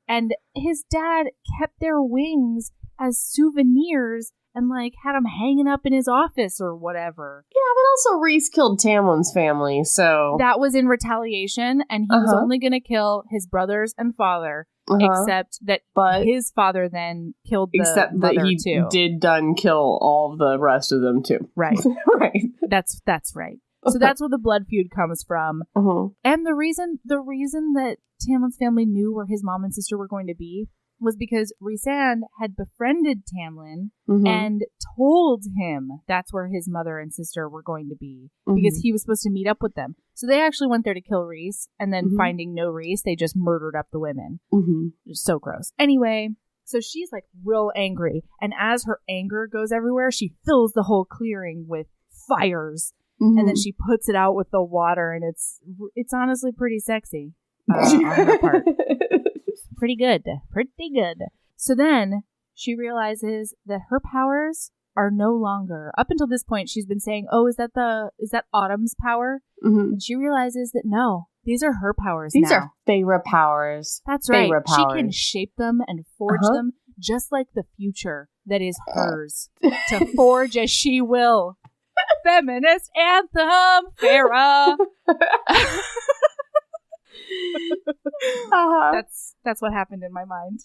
And his dad kept their wings as souvenirs and like had them hanging up in his office or whatever. Yeah, but also Rhys killed Tamlin's family, so that was in retaliation, and he was only going to kill his brothers and father, except that his father then killed the mother that he too. Did done kill all the rest of them too. Right. Right. That's right. So that's where the blood feud comes from. And the reason that Tamlin's family knew where his mom and sister were going to be was because Rhysand had befriended Tamlin and told him that's where his mother and sister were going to be because he was supposed to meet up with them. So they actually went there to kill Rhys, and then finding no Rhys, they just murdered up the women. It was so gross. Anyway, so she's like real angry, and as her anger goes everywhere, she fills the whole clearing with fires, and then she puts it out with the water, and it's honestly pretty sexy on her part. Pretty good. So then she realizes that her powers are no longer. Up until this point, she's been saying, "Oh, is that Autumn's power?" And she realizes that no, these are her powers. These are Feyre powers. That's right. She can shape them and forge them just like the future that is hers to forge as she will. Feminist anthem, Feyre. That's what happened in my mind.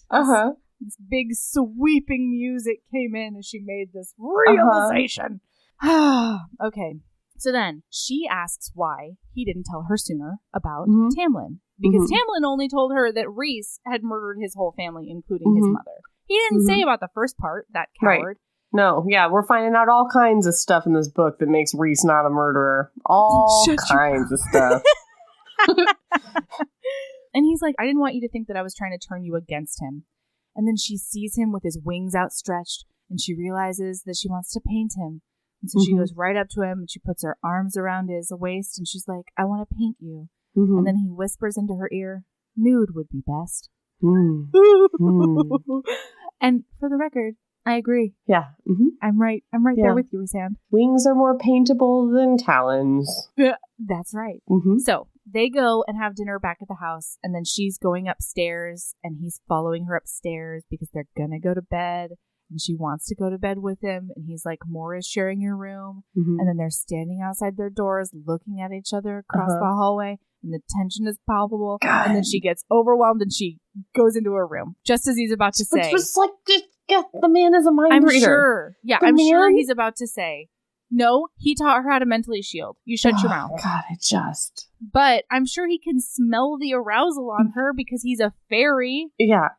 This big sweeping music came in as she made this realization. Okay. So then she asks why he didn't tell her sooner about Tamlin. Because Tamlin only told her that Rhys had murdered his whole family, including his mother. He didn't say about the first part, that coward. Right. No, yeah, we're finding out all kinds of stuff in this book that makes Rhys not a murderer. All kinds of stuff. And he's like, I didn't want you to think that I was trying to turn you against him. And then she sees him with his wings outstretched, and she realizes that she wants to paint him. And so she goes right up to him, and she puts her arms around his waist, and she's like, I want to paint you. And then he whispers into her ear, nude would be best. And for the record, I agree. Yeah. I'm right there with you, Rhysand. Wings are more paintable than talons. That's right. So they go and have dinner back at the house, and then she's going upstairs, and he's following her upstairs because they're gonna go to bed, and she wants to go to bed with him, and he's like, more is sharing your room. And then they're standing outside their doors looking at each other across the hallway, and the tension is palpable. God. And then she gets overwhelmed, and she goes into her room just as he's about to say, it's like, the man is a mind reader. Sure. Yeah, I'm sure he's about to say, no, he taught her how to mentally shield. You shut your mouth. God, it just... But I'm sure he can smell the arousal on her because he's a fairy. Yeah,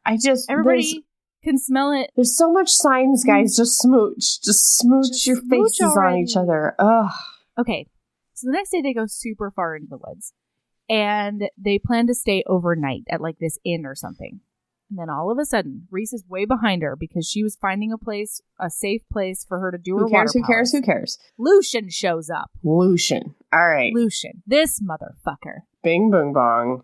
Everybody can smell it. There's so much signs, guys. Just smooch. Just smooch your faces already on each other. Ugh. Okay, so the next day they go super far into the woods. And they plan to stay overnight at like this inn or something. And then all of a sudden, Rhys is way behind her because she was finding a safe place for her to do her water powers. Who cares? Lucian shows up. Lucian. All right. Lucian. This motherfucker. Bing, boom, bong.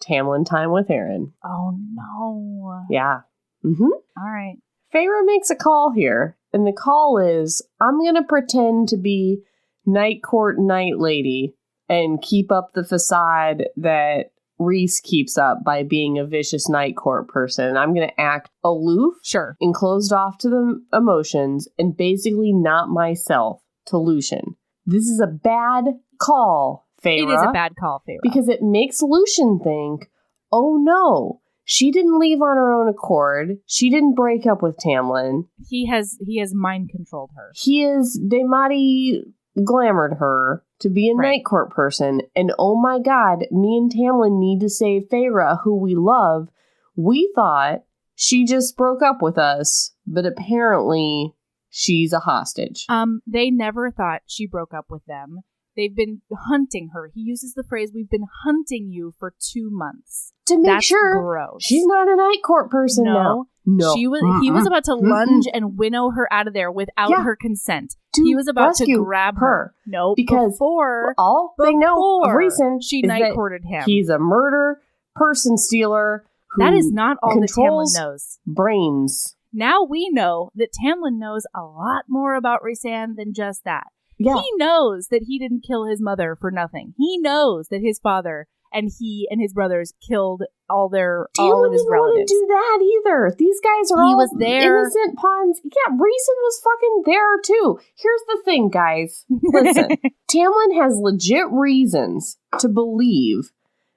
Tamlin time with Erin. Oh, no. Yeah. All right. Feyre makes a call here. And the call is, I'm going to pretend to be Night Court Night Lady and keep up the facade that Rhys keeps up by being a vicious night court person. I'm going to act aloof, and closed off to the emotions, and basically not myself to Lucian. This is a bad call, Feyre. It is a bad call, Feyre. Because it makes Lucian think, oh no, she didn't leave on her own accord. She didn't break up with Tamlin. He has mind controlled her. He is Demati glamoured her to be a night court person, and oh my god, me and Tamlin need to save Feyre, who we love. We thought she just broke up with us, but apparently she's a hostage. They never thought she broke up with them. They've been hunting her. He uses the phrase, we've been hunting you for 2 months. To make sure gross. She's not a night court person now. No. He was about to lunge and winnow her out of there without her consent. He was about to grab her. No, because before they know of Rhysand, she night courted him. He's a murder person stealer. That is not all that Tamlin knows. Brains. Now we know that Tamlin knows a lot more about Rhysand than just that. Yeah. He knows that he didn't kill his mother for nothing. He knows that his father and he and his brothers killed all of his relatives. Tamlin didn't want to do that either. These guys are all innocent pawns. Yeah, Rhysand was fucking there too. Here's the thing, guys. Listen, Tamlin has legit reasons to believe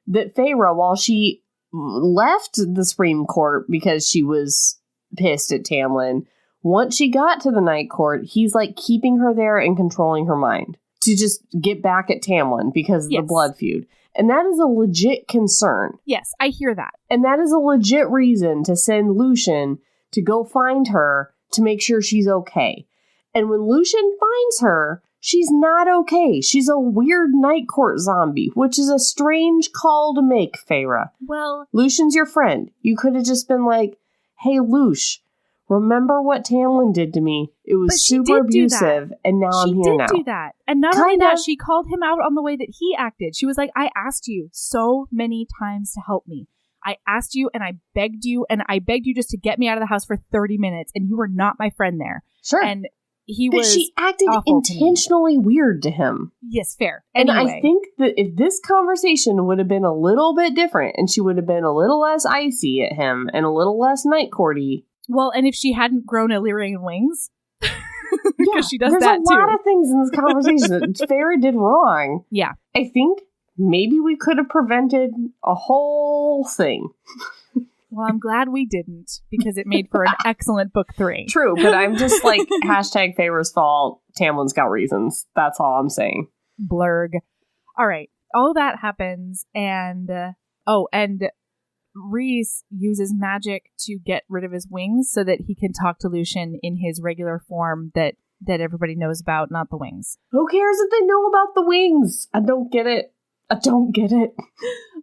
that Feyre, while she left the Supreme Court because she was pissed at Tamlin, once she got to the Night Court, he's like keeping her there and controlling her mind to just get back at Tamlin because of the blood feud. And that is a legit concern. Yes, I hear that. And that is a legit reason to send Lucian to go find her to make sure she's okay. And when Lucian finds her, she's not okay. She's a weird Night Court zombie, which is a strange call to make, Feyre. Well, Lucian's your friend. You could have just been like, hey, Luce, remember what Tamlin did to me? It was super abusive, and now I'm here now. She did do that. And not only that, she called him out on the way that he acted. She was like, I asked you so many times to help me. I asked you, and I begged you just to get me out of the house for 30 minutes, and you were not my friend there. Sure. And she acted intentionally weird to him. Yes, fair. Anyway. And I think that if this conversation would have been a little bit different, and she would have been a little less icy at him, and a little less night courty. Well, and if she hadn't grown Illyrian wings, because she does that too. There's a lot of things in this conversation that Feyre did wrong. Yeah. I think maybe we could have prevented a whole thing. Well, I'm glad we didn't, because it made for an excellent book 3. True, but I'm just like, hashtag Feyre's fault. Tamlin's got reasons. That's all I'm saying. Blurg. All right. All that happens, and Rhys uses magic to get rid of his wings so that he can talk to Lucian in his regular form that everybody knows about, not the wings. Who cares if they know about the wings? I don't get it.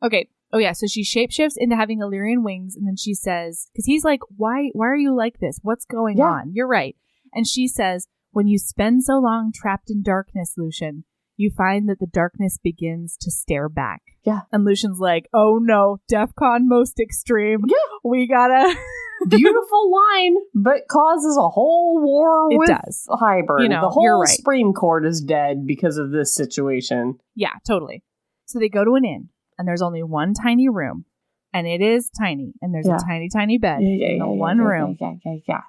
Okay. Oh, yeah. So she shapeshifts into having Illyrian wings, and then she says, because he's like, why are you like this? What's going on? You're right. And she says, when you spend so long trapped in darkness, Lucian, you find that the darkness begins to stare back. Yeah. And Lucian's like, oh no, DEFCON most extreme. Yeah. We gotta... Beautiful line, but causes a whole war with Hybern. You know, the whole right. Supreme Court is dead because of this situation. Yeah, totally. So they go to an inn, and there's only one tiny room. And it is tiny. And there's a tiny, tiny bed in the one room. Yeah.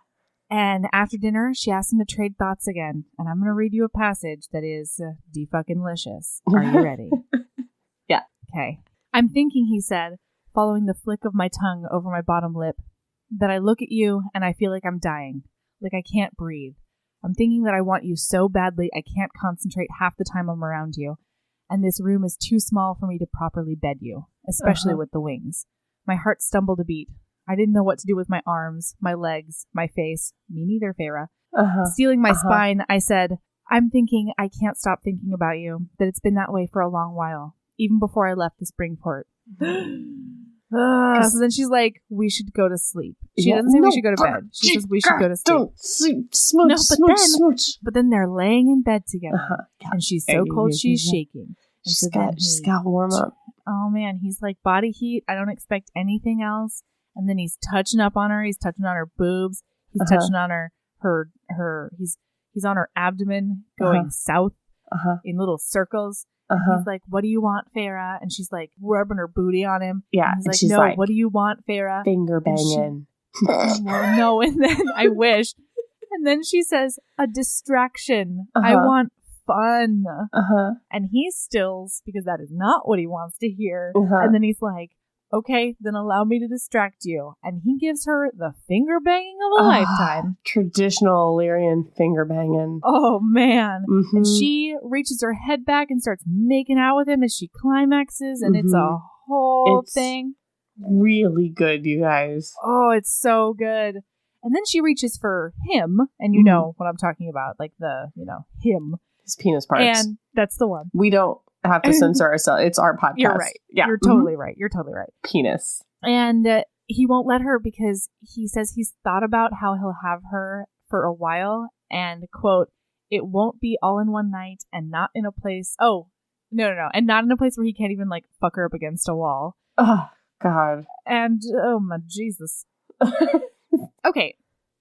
And after dinner, she asks him to trade thoughts again. And I'm going to read you a passage that is de-fucking-licious. Are you ready? Yeah. Okay. I'm thinking, he said, following the flick of my tongue over my bottom lip, that I look at you and I feel like I'm dying. Like I can't breathe. I'm thinking that I want you so badly I can't concentrate half the time I'm around you. And this room is too small for me to properly bed you, especially with the wings. My heart stumbled a beat. I didn't know what to do with my arms, my legs, my face. Me neither, Feyre. Stealing my spine, I said, I'm thinking I can't stop thinking about you, that it's been that way for a long while, even before I left the Springport. So then she's like, we should go to sleep. She doesn't say we should go to bed. She says we should go to sleep. Don't sleep. Smooch. But then they're laying in bed together. And she's so cold she's shaking. She's got to warm up. Oh man, he's like, body heat. I don't expect anything else. And then he's touching up on her. He's touching on her boobs. He's touching on her he's on her abdomen going south in little circles. He's like, what do you want, Feyre? And she's like rubbing her booty on him. Yeah. And he's like, no, what do you want, Feyre? Finger banging. Well, no, and then I wish. And then she says, a distraction. I want fun. And he stills because that is not what he wants to hear. And then he's like, okay, then allow me to distract you. And he gives her the finger banging of a lifetime. Traditional Illyrian finger banging. Oh, man. And she reaches her head back and starts making out with him as she climaxes. And it's a whole thing. Really good, you guys. Oh, it's so good. And then she reaches for him. And you know what I'm talking about. Like him. His penis parts. And that's the one. We don't have to censor ourselves. It's our podcast. You're right. Yeah. You're totally right. You're totally right. Penis. And he won't let her because he says he's thought about how he'll have her for a while. And, quote, it won't be all in one night and not in a place. Oh, no. And not in a place where he can't even, like, fuck her up against a wall. Oh, God. And, oh, my Jesus. Okay.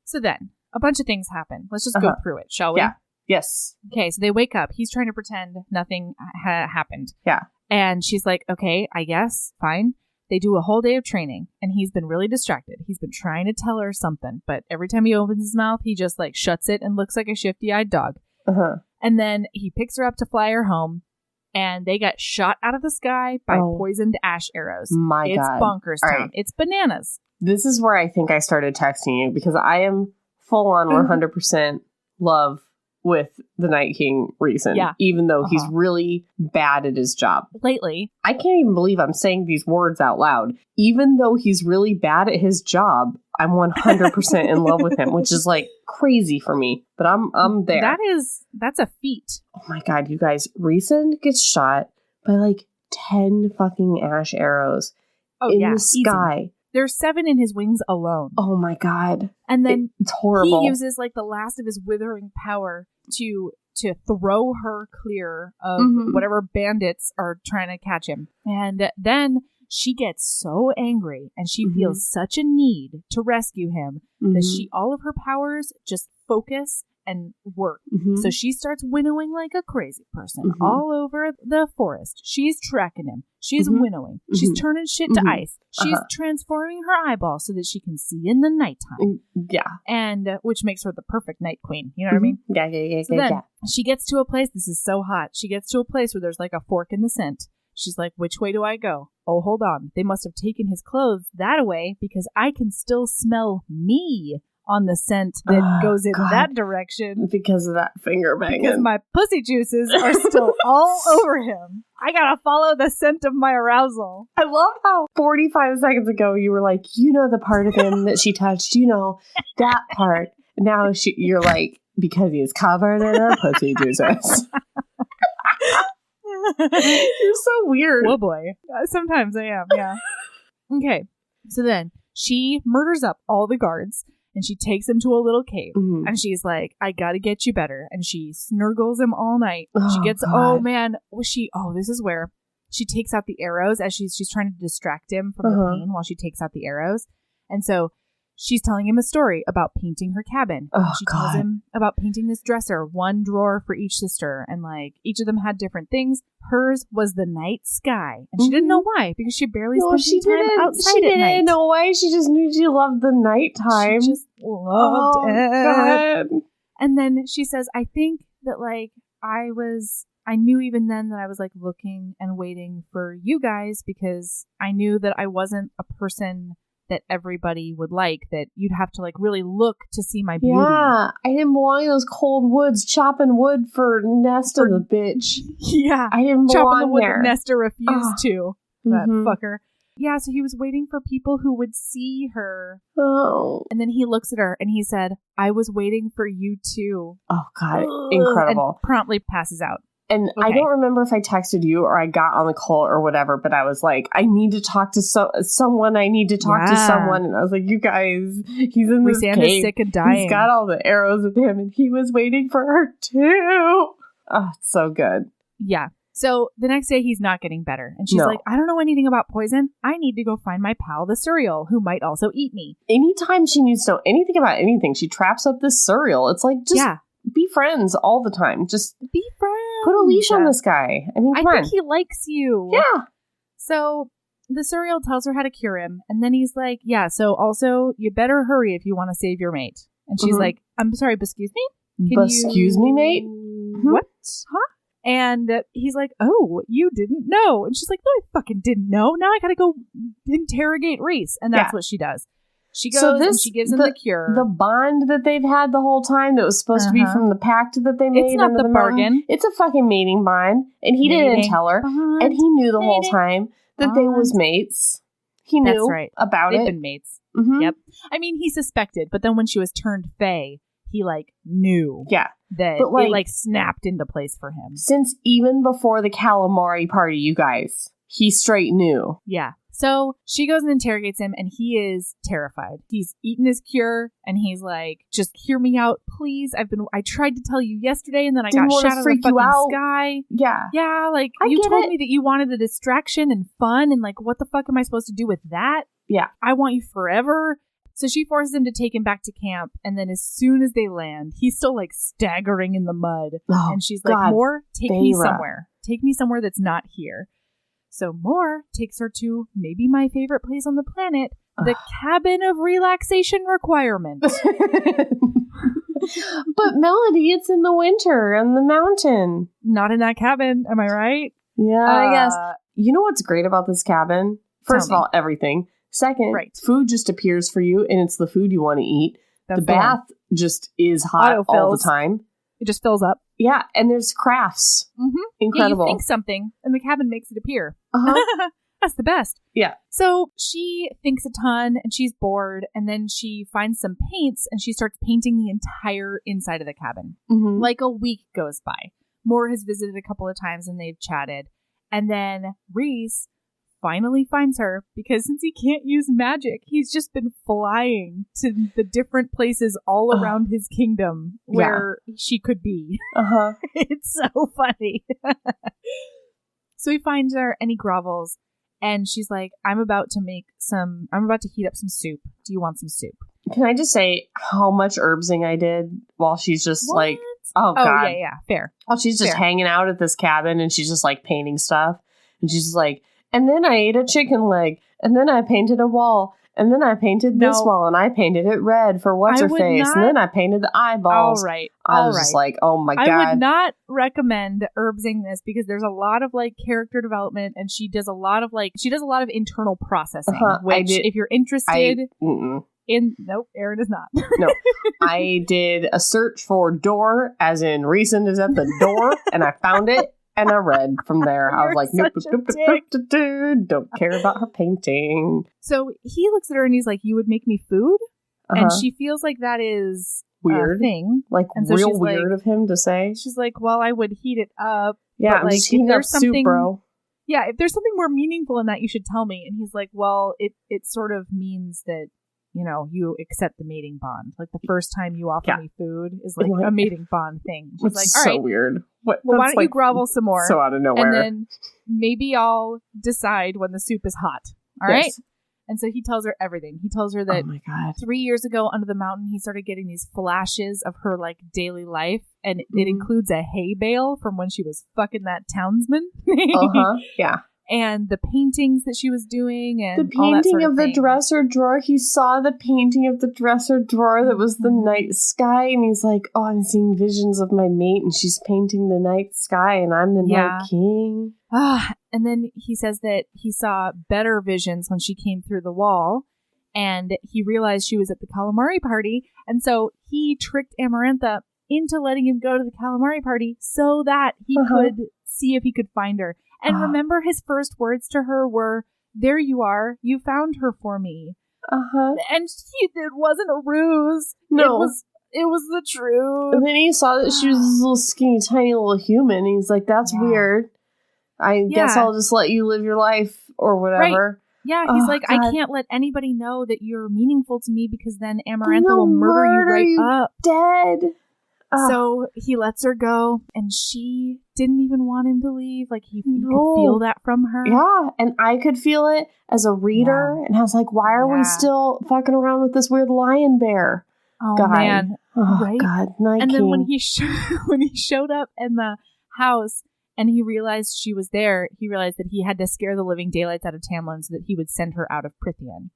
So then, a bunch of things happen. Let's just go through it, shall we? Yeah. Yes. Okay, so they wake up. He's trying to pretend nothing happened. Yeah. And she's like, okay, I guess, fine. They do a whole day of training, and he's been really distracted. He's been trying to tell her something, but every time he opens his mouth, he just, like, shuts it and looks like a shifty-eyed dog. And then he picks her up to fly her home, and they get shot out of the sky by poisoned ash arrows. My God. It's bonkers town. Right. It's bananas. This is where I think I started texting you, because I am full on 100% love with the Night King Rhysand, even though he's really bad at his job. Lately. I can't even believe I'm saying these words out loud. Even though he's really bad at his job, I'm 100% in love with him, which is like crazy for me. But I'm there. That's a feat. Oh my God, you guys. Rhysand gets shot by like 10 fucking ash arrows in the sky. Easy. There's 7 in his wings alone. Oh my God. And then it's horrible. He uses like the last of his withering power to throw her clear of whatever bandits are trying to catch him. And then she gets so angry and she feels such a need to rescue him that all of her powers just focus and work. So she starts winnowing like a crazy person all over the forest. She's tracking him. She's winnowing. She's turning shit to ice. She's transforming her eyeball so that she can see in the nighttime. Yeah. And which makes her the perfect night queen. You know what I mean? Yeah. So then she gets to a place. This is so hot. She gets to a place where there's like a fork in the scent. She's like, which way do I go? oh, hold on. They must have taken his clothes that away because I can still smell me on the scent that goes in that direction. Because of that finger banging. Because my pussy juices are still all over him. I gotta follow the scent of my arousal. I love how 45 seconds ago you were like, you know the part of him that she touched, you know, that part. Now you're like, because he's covered in her pussy juices. You're so weird. Oh boy. Sometimes I am, yeah. Okay. So then she murders up all the guards and she takes him to a little cave. Mm-hmm. And she's like, I gotta get you better. And she snurgles him all night. She gets, this is where she takes out the arrows as she's trying to distract him from the pain while she takes out the arrows. And so she's telling him a story about painting her cabin. She tells him about painting this dresser, one drawer for each sister. And like each of them had different things. Hers was the night sky. And she didn't know why because she barely spent time outside at night. She didn't know why. She just knew she loved the nighttime. She just loved it. God. And then she says, I think that like I knew even then that I was like looking and waiting for you guys because I knew that I wasn't a person that everybody would like, that you'd have to like really look to see my beauty. Yeah, I didn't belong in those cold woods chopping wood for Nesta the bitch. Yeah, I didn't belong chopping the wood there. that Nesta refused to. That fucker. Yeah, so he was waiting for people who would see her. Oh. And then he looks at her and he said, I was waiting for you too. Oh, God. Incredible. And promptly passes out. And I don't remember if I texted you or I got on the call or whatever, but I was like, I need to talk to someone. I need to talk to someone. And I was like, you guys, he's in this Rhysand cave. is sick and dying. He's got all the arrows with him and he was waiting for her too. Oh, it's so good. Yeah. So the next day he's not getting better. And she's like, I don't know anything about poison. I need to go find my pal, the Suriel, who might also eat me. Anytime she needs to know anything about anything, she traps up this Suriel. It's like, just be friends all the time. Just be friends. Put a leash on this guy. I mean, come on. I think he likes you. Yeah. So the Suriel tells her how to cure him. And then he's like, yeah, so also you better hurry if you want to save your mate. And she's like, I'm sorry, but excuse me? Excuse me, mate? What? Huh? And he's like, oh, you didn't know. And she's like, no, I fucking didn't know. Now I gotta go interrogate Rhys. And that's what she does. She goes and she gives him the cure. The bond that they've had the whole time that was supposed to be from the pact that they made. It's not the bargain. It's a fucking mating bond. And he didn't tell her. Bond. And he knew the whole time that they was mates. He knew about it. They've been mates. Yep. I mean, he suspected, but then when she was turned Fae, he like knew. Yeah. That it like snapped into place for him. Since even before the calamari party, you guys, he straight knew. Yeah. So she goes and interrogates him, and he is terrified. He's eaten his cure, and he's like, just hear me out, please. I tried to tell you yesterday, and then I got shot out of the fucking sky. Yeah. Yeah, like, you told me that you wanted a distraction and fun, and like, what the fuck am I supposed to do with that? Yeah. I want you forever. So she forces him to take him back to camp, and then as soon as they land, he's still like staggering in the mud. Oh, and she's like, Moore, take me somewhere. Take me somewhere that's not here. So Moore takes her to maybe my favorite place on the planet, the cabin of relaxation requirement. But Melody, it's in the winter on the mountain. Not in that cabin, am I right? Yeah. I guess. You know what's great about this cabin? First of all, everything. Second, food just appears for you, and it's the food you want to eat. The bath just is hot all the time. It just fills up. Yeah, and there's crafts. Mm-hmm. Incredible. Yeah, you think something, and the cabin makes it appear. That's the best. Yeah. So she thinks a ton, and she's bored, and then she finds some paints, and she starts painting the entire inside of the cabin. Mm-hmm. Like a week goes by. Moore has visited a couple of times, and they've chatted. And then Rhys finally finds her, because since he can't use magic, he's just been flying to the different places all around his kingdom where she could be. It's so funny. So he finds her and he grovels, and she's like, I'm about to heat up some soup. Do you want some soup? Can I just say how much herbsing I did while she's just like, oh God. Yeah, fair. While she's just hanging out at this cabin and she's just like painting stuff. And she's just like, and then I ate a chicken leg, and then I painted a wall, And then I painted this wall, and I painted it red for what's-her-face. And then I painted the eyeballs. All right. I was just like, oh my God. I would not recommend herbsing this because there's a lot of like character development, and she does a lot of internal processing, which if you're interested nope, Erin is not. No, I did a search for door, as in Rhysand is at the door, and I found it. And I read from there. I was like, nope, don't care about her painting. So he looks at her and he's like, you would make me food? And she feels like that is weird. A thing. Like, and so real weird of him to say. She's like, well, I would heat it up. Yeah, but like, just heating up soup, bro. Yeah, if there's something more meaningful in that, you should tell me. And he's like, well, it sort of means that, you know, you accept the mating bond. Like the first time you offer me food is like a mating bond thing. She's like, all right. So weird. Well, why don't you grovel some more? So out of nowhere. And then maybe I'll decide when the soup is hot. All right? And so he tells her everything. He tells her that 3 years ago under the mountain, he started getting these flashes of her like daily life. And it includes a hay bale from when she was fucking that townsman. Yeah. And the paintings that she was doing, and the painting all that sort of the dresser drawer. He saw the painting of the dresser drawer that was the night sky, and he's like, "Oh, I'm seeing visions of my mate, and she's painting the night sky, and I'm the night king." And then he says that he saw better visions when she came through the wall, and he realized she was at the calamari party, and so he tricked Amarantha into letting him go to the calamari party so that he could see if he could find her. And remember, his first words to her were, "There you are. You found her for me." And it wasn't a ruse. No. It was the truth. And then he saw that she was this little skinny, tiny little human. And he's like, that's weird. I guess I'll just let you live your life or whatever. Right. Yeah, he's like, God. I can't let anybody know that you're meaningful to me because then Amarantha will murder you up. Dead. So he lets her go, and she didn't even want him to leave. Like, he could feel that from her. Yeah, and I could feel it as a reader, and I was like, why are we still fucking around with this weird lion bear guy? Man. Right? God, Night and King. Then when he showed up in the house, and he realized she was there, he realized that he had to scare the living daylights out of Tamlin so that he would send her out of Prythian.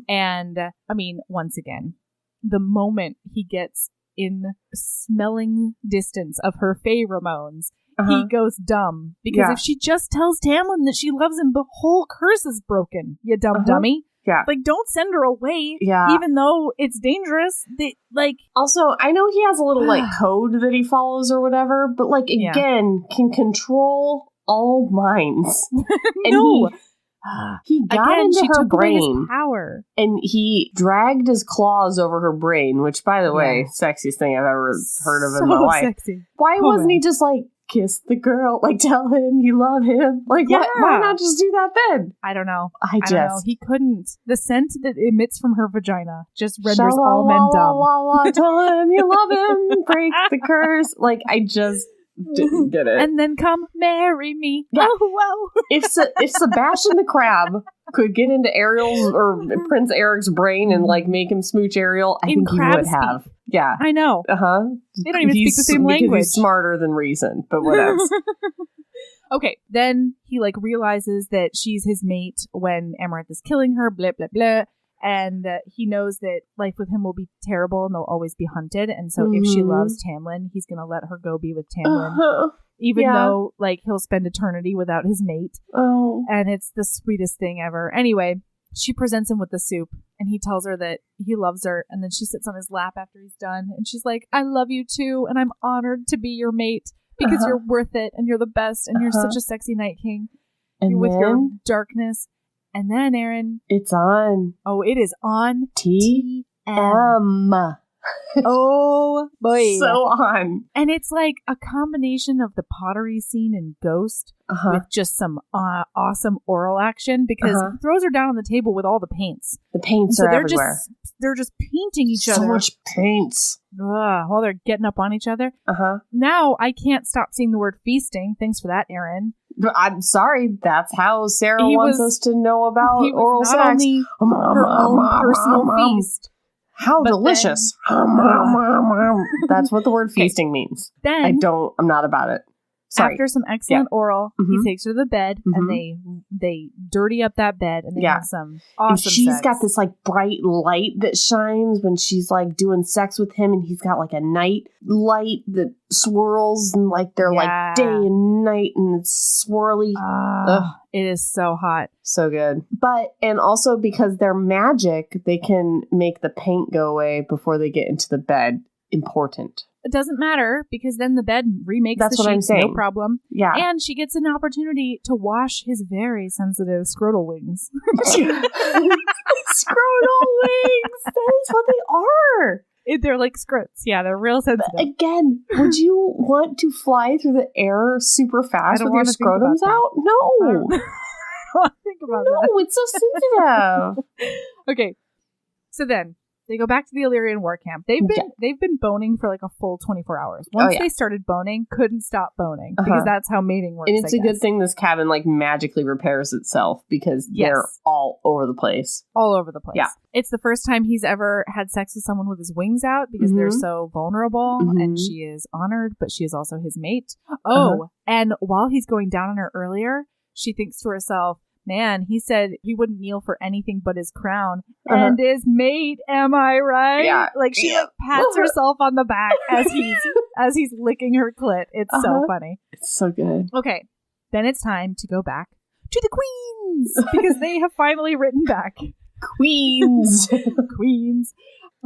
And, I mean, once again, the moment he gets in smelling distance of her pheromones, he goes dumb. Because if she just tells Tamlin that she loves him, the whole curse is broken, you dumb dummy. Yeah. Like, don't send her away, Yeah. even though it's dangerous. Also, I know he has a little, like, code that he follows or whatever, but, like, again, can control all minds. No. He got into her brain, power, and he dragged his claws over her brain. Which, by the way, sexiest thing I've ever heard of in my life. Sexy. Why wasn't he just like kiss the girl, like tell him you love him? Like, why not just do that then? I don't know. I don't know. He couldn't. The scent that emits from her vagina just renders all men dumb. Tell him you love him. Break the curse. Like, I just didn't get it. And then come marry me. Yeah. Oh, whoa. If Sebastian the Crab could get into Ariel's or Prince Eric's brain and like make him smooch Ariel, I think he would have. Yeah. I know. They don't even speak the same language. He's smarter than Rhysand, but whatever. Okay, then he like realizes that she's his mate when Amaranth is killing her, blah, blah, blah. And he knows that life with him will be terrible and they'll always be hunted. And so if she loves Tamlin, he's going to let her go be with Tamlin. Even though like he'll spend eternity without his mate. And it's the sweetest thing ever. Anyway, she presents him with the soup and he tells her that he loves her. And then she sits on his lap after he's done. And she's like, I love you too. And I'm honored to be your mate because you're worth it. And you're the best. And you're such a sexy Night King. And with your darkness. And then, Erin, it's on. Oh, it is on TM. Oh, boy. So on. And it's like a combination of the pottery scene in Ghost with just some awesome oral action because he throws her down on the table with all the paints. The paints are everywhere. They're just painting each other. So much paints. While they're getting up on each other. Now I can't stop seeing the word feasting. Thanks for that, Erin. I'm sorry. That's how Sarah wants us to know about oral sex. Only her own personal feast. How delicious. That's what the word feasting means. Then, I'm not about it. After some excellent oral, he takes her to the bed, and they dirty up that bed, and they have some awesome and she's sex. got this, like, bright light that shines when she's, like, doing sex with him, and he's got, like, a night light that swirls, and, like, they're, like, day and night, and it's swirly. It is so hot. So good. And also because they're magic, they can make the paint go away before they get into the bed. Important. It doesn't matter, because then the bed remakes That's the what I'm sheets, saying. no problem. Yeah. And she gets an opportunity to wash his very sensitive scrotal wings. Scrotal wings! That is what they are! They're like scrotes. Yeah, they're real sensitive. But again, would you want to fly through the air super fast with your scrotums out? No! I don't want to think about that. No, it's so sensitive. Okay, so then they go back to the Illyrian war camp. They've been boning for like a full 24 hours. Once they started boning, couldn't stop boning because that's how mating works. And it's a good thing this cabin like magically repairs itself because they're all over the place. All over the place. Yeah. It's the first time he's ever had sex with someone with his wings out because they're so vulnerable, and she is honored, but she is also his mate. And while he's going down on her earlier, she thinks to herself, man, he said he wouldn't kneel for anything but his crown and his mate. Am I right? Yeah. Like she like, pats herself on the back as he's licking her clit. It's so funny. It's so good. Okay, then it's time to go back to the queens because they have finally written back. Queens. Queens.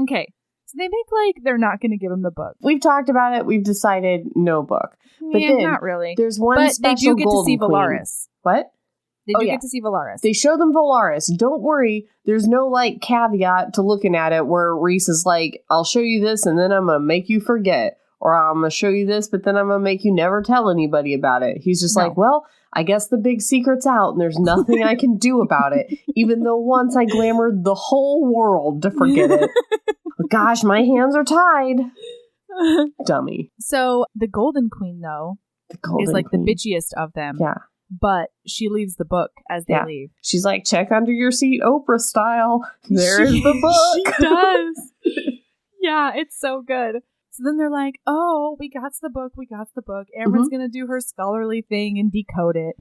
Okay, so they make like they're not going to give him the book. We've talked about it. We've decided no book. But then, not really. There's one but special they do get to see queen. Valaris. What? They do get to see Valaris. They show them Valaris. Don't worry. There's no, like, caveat to looking at it where Rhys is like, I'll show you this and then I'm going to make you forget. Or I'm going to show you this, but then I'm going to make you never tell anybody about it. He's just like, well, I guess the big secret's out and there's nothing I can do about it. Even though once I glamored the whole world to forget it. But gosh, my hands are tied. Dummy. So the Golden Queen, though, is like the bitchiest of them. Yeah. But she leaves the book as they leave. She's like, check under your seat, Oprah style. There's the book. She does. Yeah, it's so good. So then they're like, oh, we got the book. Erin's going to do her scholarly thing and decode it.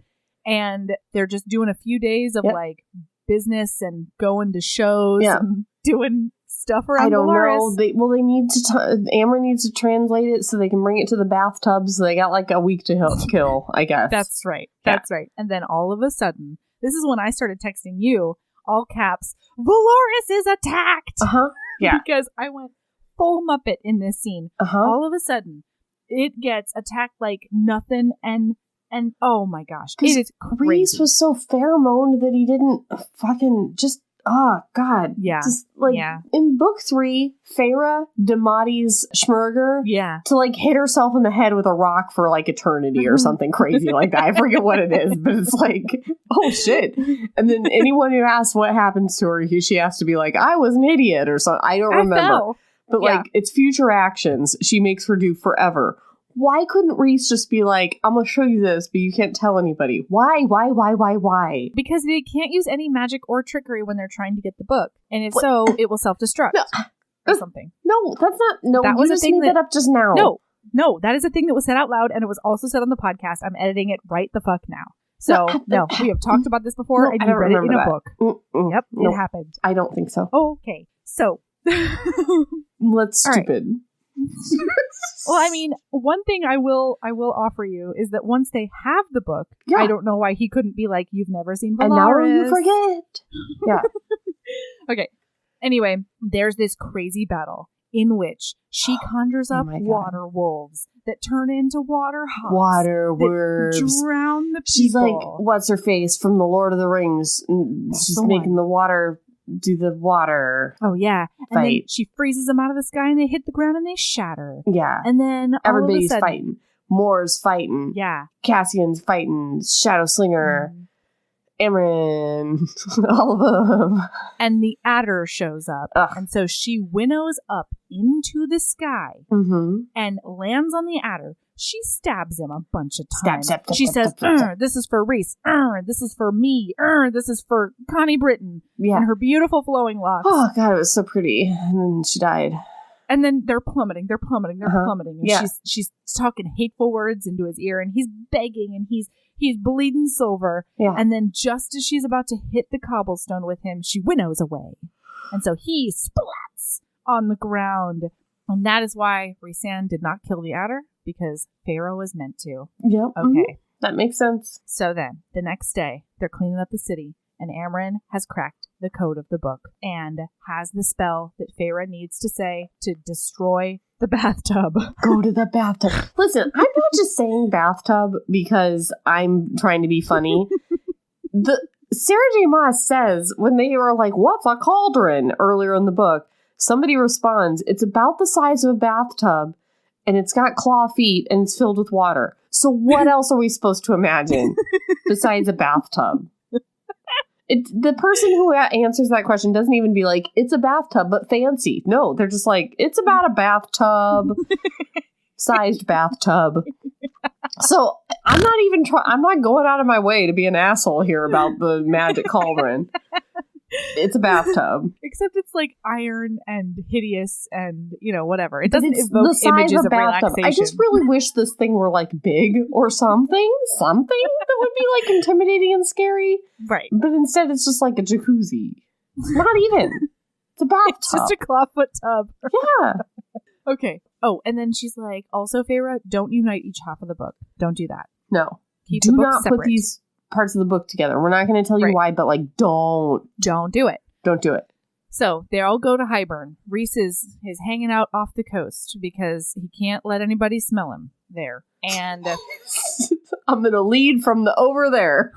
And they're just doing a few days of like business and going to shows and doing stuff around I don't Valaris. know. They need to. Amber needs to translate it so they can bring it to the bathtubs. So they got like a week to kill, I guess. That's right. That's right. And then all of a sudden, this is when I started texting you, all caps, Valaris is attacked. Yeah. Because I went full Muppet in this scene. All of a sudden, it gets attacked like nothing, and oh my gosh, it is crazy. Rhys was so pheromoned that he didn't fucking just. Oh, God. Yeah. Just, like, in book 3, Feyre demades Schmurger to, like, hit herself in the head with a rock for, like, eternity or something crazy like that. I forget what it is, but it's like, oh, shit. And then anyone who asks what happens to her, she has to be like, I was an idiot or something. I don't remember. Fell. But, like, it's future actions she makes her do forever. Why couldn't Rhys just be like, I'm going to show you this, but you can't tell anybody? Why? Because they can't use any magic or trickery when they're trying to get the book. And if so, it will self-destruct or something. No, that's not. No, that was you just made that up just now. No, that is a thing that was said out loud, and it was also said on the podcast. I'm editing it right the fuck now. So, no, we have talked about this before, and you read it in a book. Yep, it happened. I don't think so. Okay, so. That's stupid. Well, I mean, one thing I will offer you is that once they have the book, I don't know why he couldn't be like, you've never seen Valaris. And now you forget. Yeah. Okay. Anyway, there's this crazy battle in which she conjures up water wolves that turn into water hogs. Water wolves. Drown the people. She's like, what's her face from the Lord of the Rings? She's making the water do the water. Oh, yeah. And then she freezes them out of the sky and they hit the ground and they shatter. Yeah. And then everybody's all of a sudden, fighting. Moore's fighting. Yeah. Cassian's fighting. Shadow Slinger. Erin. All of them. And the adder shows up. And so she winnows up into the sky and lands on the adder. She stabs him a bunch of times. She says, this is for Rhys. This is for me. This is for Connie Britton. Yeah. And her beautiful flowing locks. Oh, God, it was so pretty. And then she died. And then they're plummeting. And she's talking hateful words into his ear, and he's begging, and he's bleeding silver. Yeah. And then just as she's about to hit the cobblestone with him, she winnows away. And so he splats on the ground. And that is why Rhysand did not kill the adder, because Feyre was meant to. Yep. Okay. That makes sense. So then, the next day, they're cleaning up the city, and Erin has cracked the code of the book and has the spell that Feyre needs to say to destroy the bathtub. Go to the bathtub. Listen, I'm not just saying bathtub because I'm trying to be funny. Sarah J. Maas says when they were like, "What's a cauldron?" earlier in the book, somebody responds, "It's about the size of a bathtub, and it's got claw feet, and it's filled with water." So what else are we supposed to imagine besides a bathtub? The person who answers that question doesn't even be like, "It's a bathtub, but fancy." No, they're just like, "It's about a bathtub, sized bathtub." So I'm not even I'm not going out of my way to be an asshole here about the magic cauldron. It's a bathtub. Except it's like iron and hideous and, whatever. It doesn't evoke images of relaxation. I just really wish this thing were like big or something. Something that would be like intimidating and scary. Right. But instead it's just like a jacuzzi. Not even. It's a bathtub. It's just a clawfoot tub. Yeah. Okay. Oh, and then she's like, also, Feyre, don't unite each half of the book. Don't do that. No. Keep do the book not separate. Put these parts of the book together. We're not going to tell you why, but like, don't do it. Don't do it. So they all go to Hybern. Rhys is hanging out off the coast because he can't let anybody smell him there. And I'm going to lead from the over there.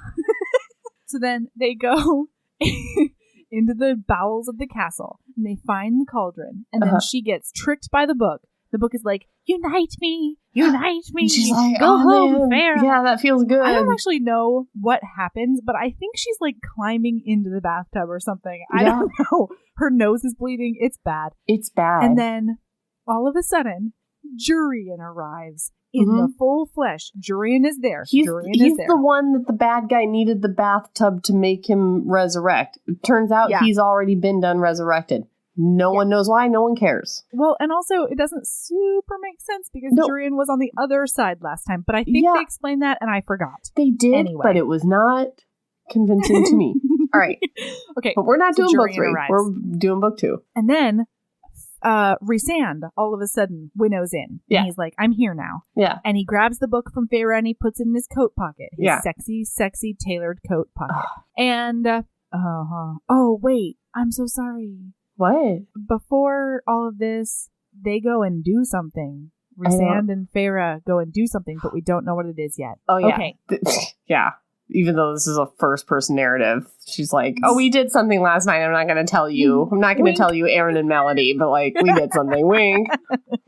So then they go into the bowels of the castle and they find the cauldron. And then she gets tricked by the book. The book is like, unite me. And she's like, go home, Feyre. Yeah, that feels good. I don't actually know what happens, but I think she's like climbing into the bathtub or something. I don't know. Her nose is bleeding. It's bad. It's bad. And then all of a sudden, Jurian arrives in the full flesh. Jurian is there. He's the one that the bad guy needed the bathtub to make him resurrect. It turns out he's already been done resurrected. No one knows why. No one cares. Well, and also, it doesn't super make sense because Jurian was on the other side last time. But I think they explained that, and I forgot. They did, anyway. But it was not convincing to me. All right. Okay. But we're not doing book 3. Arrives. We're doing book 2. And then Rhysand all of a sudden winnows in. And he's like, I'm here now. Yeah. And he grabs the book from Feyre and he puts it in his coat pocket. His sexy, sexy tailored coat pocket. And, oh, wait. I'm so sorry. What? Before all of this, they go and do something. Rhysand and Feyre go and do something, but we don't know what it is yet. Oh, yeah. Okay. Yeah. Even though this is a first-person narrative, she's like, oh, we did something last night. I'm not going to tell you. I'm not going to tell you Erin and Melody, but, like, we did something. Wink.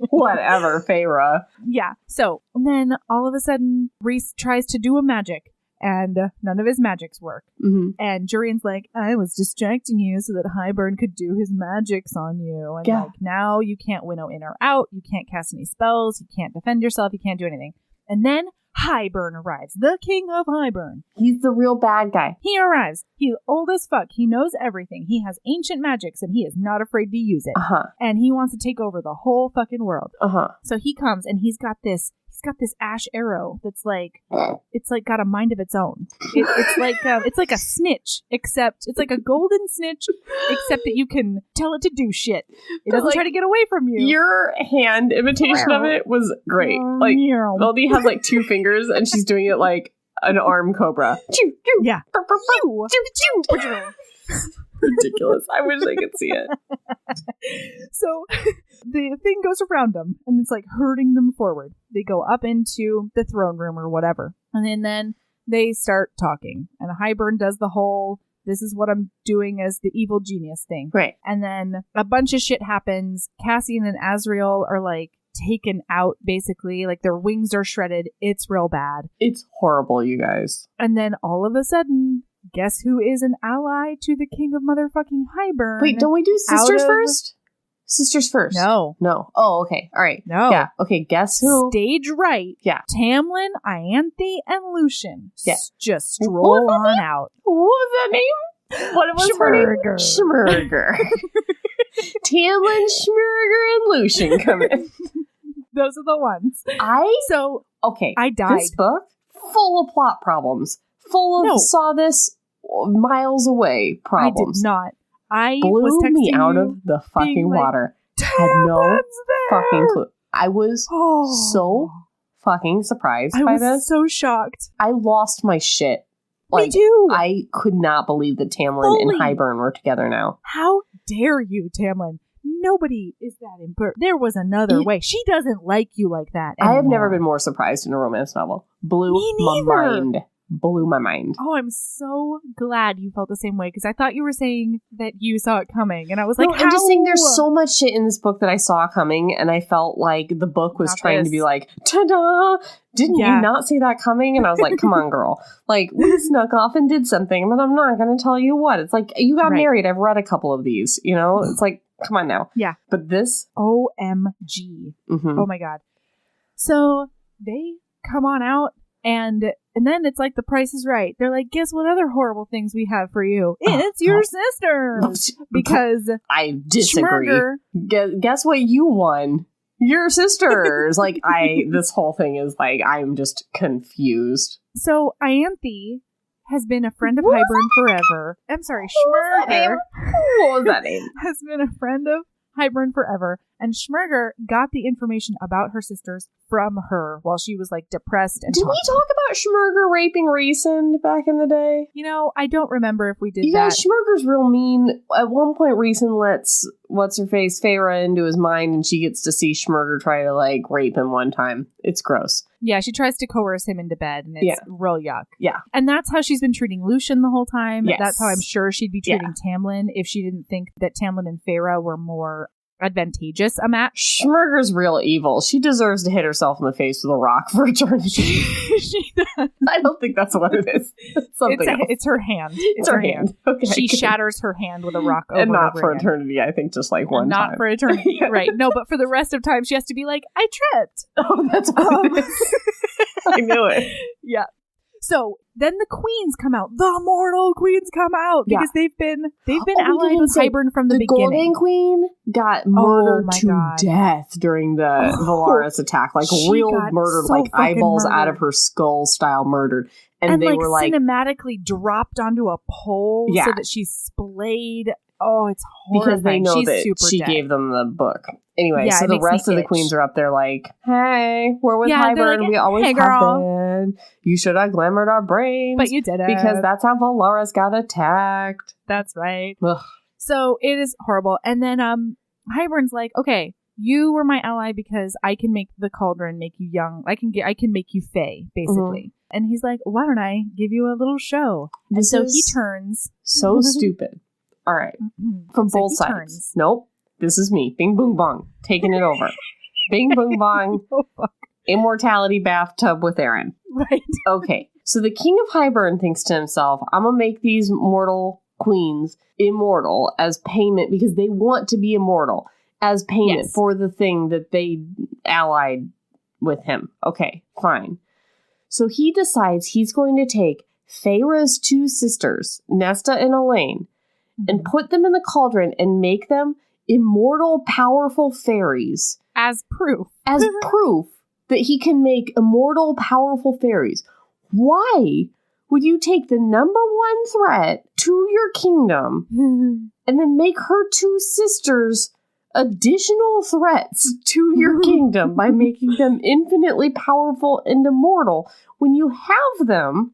Whatever, Feyre. Yeah. So, and then all of a sudden, Rhys tries to do a magic. And none of his magics work. Mm-hmm. And Jurian's like, I was distracting you so that Hybern could do his magics on you. And like, now you can't winnow in or out. You can't cast any spells. You can't defend yourself. You can't do anything. And then Hybern arrives. The king of Hybern. He's the real bad guy. He arrives. He's old as fuck. He knows everything. He has ancient magics and he is not afraid to use it. And he wants to take over the whole fucking world. So he comes and he's got this ash arrow that's like, it's like got a mind of its own. It's like a snitch, except it's like a golden snitch, except that you can tell it to do shit. It doesn't try to get away from you. Your hand imitation of it was great. Like, Melody has like 2 fingers and she's doing it like an arm cobra. Yeah. Ridiculous. I wish I could see it. So the thing goes around them and it's like herding them forward. They go up into the throne room or whatever. And then they start talking. And Hybern does the whole, this is what I'm doing as the evil genius thing. Right. And then a bunch of shit happens. Cassian and Azriel are like taken out, basically. Like their wings are shredded. It's real bad. It's horrible, you guys. And then all of a sudden, guess who is an ally to the king of motherfucking Hybern? Wait, don't we do sisters first? Sisters first. No. Oh, okay. All right. No. Yeah. Okay, guess who? Stage right. Yeah. Tamlin, Ianthe, and Lucian. Yeah. Just stroll on out. What was that name? What was her name? Schmurger. Tamlin, Schmurger, and Lucian come in. Those are the ones. Okay. I died. This book, full of plot problems. Full of saw this miles away problems. I did not. I blew was texting me out you of the fucking like, water. Had no fucking clue. I was so fucking surprised by this. I was so shocked. I lost my shit. Me too. I could not believe that Tamlin and Hybern were together now. How dare you, Tamlin? Nobody is that important. There was another way. She doesn't like you like that anymore. I have never been more surprised in a romance novel. Blew my mind. Blew my mind. Oh, I'm so glad you felt the same way, because I thought you were saying that you saw it coming, and I was like, I'm just saying there's so much shit in this book that I saw coming, and I felt like the book was trying to be like, ta-da! Didn't you not see that coming? And I was like, come on, girl. Like, we snuck off and did something, but I'm not going to tell you what. It's like, you got married. I've read a couple of these, you know? It's like, come on now. Yeah. But this? OMG. Oh my God. So they come on out, and then it's like The Price is Right. They're like, guess what other horrible things we have for you? It's your sisters. Because I disagree. Schmurger, guess what you won? Your sisters. Like, this whole thing is like, I'm just confused. So Ianthe has been a friend of Hybern forever. I'm sorry, Schmurger. What was that name? Has been a friend of Hybern forever. And Schmurger got the information about her sisters from her while she was like depressed. And did we talk about Schmurger raping Rhysand back in the day? You know, I don't remember if we did that. You guys, Schmurger's real mean. At one point, Rhysand lets what's-her-face Feyre into his mind, and she gets to see Schmurger try to like rape him one time. It's gross. Yeah, she tries to coerce him into bed, and it's real yuck. Yeah. And that's how she's been treating Lucian the whole time. Yes. That's how I'm sure she'd be treating Tamlin if she didn't think that Tamlin and Feyre were more advantageous a match. Schmurger's real evil. She deserves to hit herself in the face with a rock for eternity. She does. I don't think that's what it is. It's something else. It's her hand. It's her hand. Okay. She shatters her hand with a rock over and not over for again. Eternity. I think just like one time. Not for eternity. Right. No, but for the rest of time, she has to be like, I tripped. Oh, that's what it is. I knew it. Yeah. So then the queens come out. The mortal queens come out because they've been allied with Hybern from the beginning. The Golden Queen got murdered to death during the Valaris attack, like real murdered, like eyeballs out of her skull style murdered. And they were like cinematically dropped onto a pole so that she's splayed. Oh, it's horrifying. Because they know that she gave them the book. Anyway, so the rest of the queens are up there like, hey, we're with Hybern. Like, we always have been. You should have glamoured our brains. But you didn't. Because that's how Valaris got attacked. That's right. Ugh. So it is horrible. And then Hybern's like, okay, you were my ally because I can make the cauldron make you young. I can make you Fae, basically. Mm-hmm. And he's like, why don't I give you a little show? And so he turns. So stupid. All right. From both sides. Turns. Nope. This is me. Bing, boom, bong. Taking it over. Bing, boom, bong. Immortality bathtub with Erin. Right. Okay. So the King of Hybern thinks to himself, I'm going to make these mortal queens immortal as payment because they want to be immortal as payment for the thing that they allied with him. Okay, fine. So he decides he's going to take Feyre's two sisters, Nesta and Elaine, and put them in the cauldron and make them immortal, powerful fairies. As proof. As proof that he can make immortal, powerful fairies. Why would you take the number one threat to your kingdom and then make her two sisters additional threats to your kingdom by making them infinitely powerful and immortal when you have them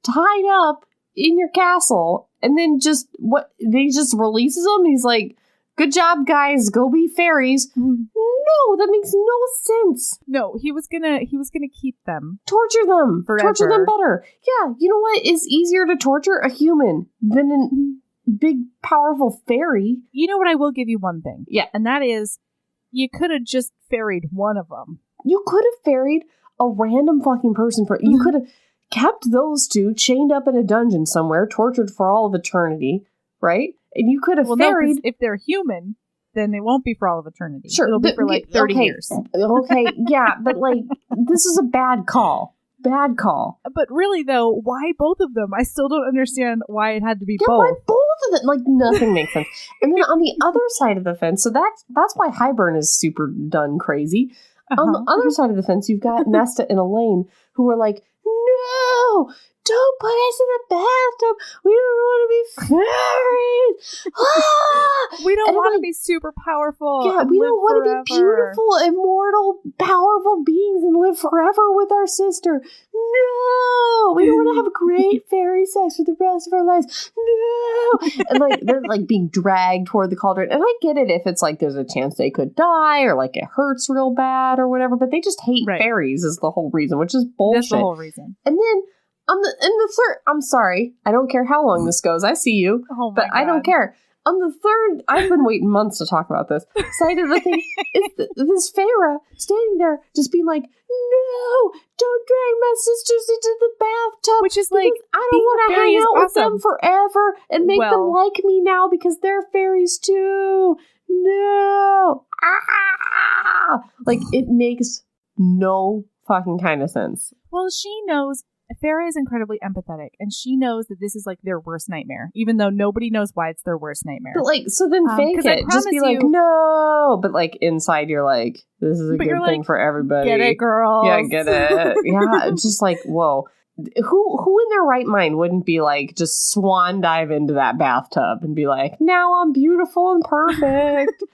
tied up in your castle and then they just releases them and he's like, good job guys, go be fairies. No, that makes no sense. No, he was gonna keep them. Torture them. Forever. Torture them better. Yeah, you know what is easier to torture? A human than a big powerful fairy. You know what, I will give you one thing. Yeah. And that is, you could have just ferried one of them. You could have ferried a random fucking person you could have kept those two chained up in a dungeon somewhere, tortured for all of eternity, right? And you could have ferried... No, if they're human, then it won't be for all of eternity. Sure. It'll be for like 30 years. Okay, yeah, but like, this is a bad call. Bad call. But really, though, why both of them? I still don't understand why it had to be both. Why both both of them, like, nothing makes sense. And then on the other side of the fence, so that's why Hybern is super done crazy. On the other side of the fence, you've got Nesta and Elaine, who are like, no, don't put us in the bathtub. We don't want to be fairies. We don't want to be super powerful. Yeah, we don't want to be beautiful, immortal, powerful beings and live forever with our sister. No, we don't want to have great fairy sex for the rest of our lives. No. And like they're like being dragged toward the cauldron. And I get it if it's like there's a chance they could die or like it hurts real bad or whatever, but they just hate fairies is the whole reason, which is bullshit. That's the whole reason. And then in the third, I'm sorry, I don't care how long this goes. I see you, but I don't care. On the third, I've been waiting months to talk about this side of the thing. Is this Feyre standing there just being like, no, don't drag my sisters into the bathtub. Which is like, I don't want to hang out with them forever and make them like me now because they're fairies too. No. Ah! Like, it makes no fucking kind of sense. Well, she knows, Feyre is incredibly empathetic, and she knows that this is like their worst nightmare, even though nobody knows why it's their worst nightmare. But like, so then fake it. Just be like, no. But like, inside you're like, this is a good thing for everybody. Get it, girl. Yeah, get it. Yeah, just like, whoa. Who in their right mind wouldn't be like, just swan dive into that bathtub and be like, now I'm beautiful and perfect.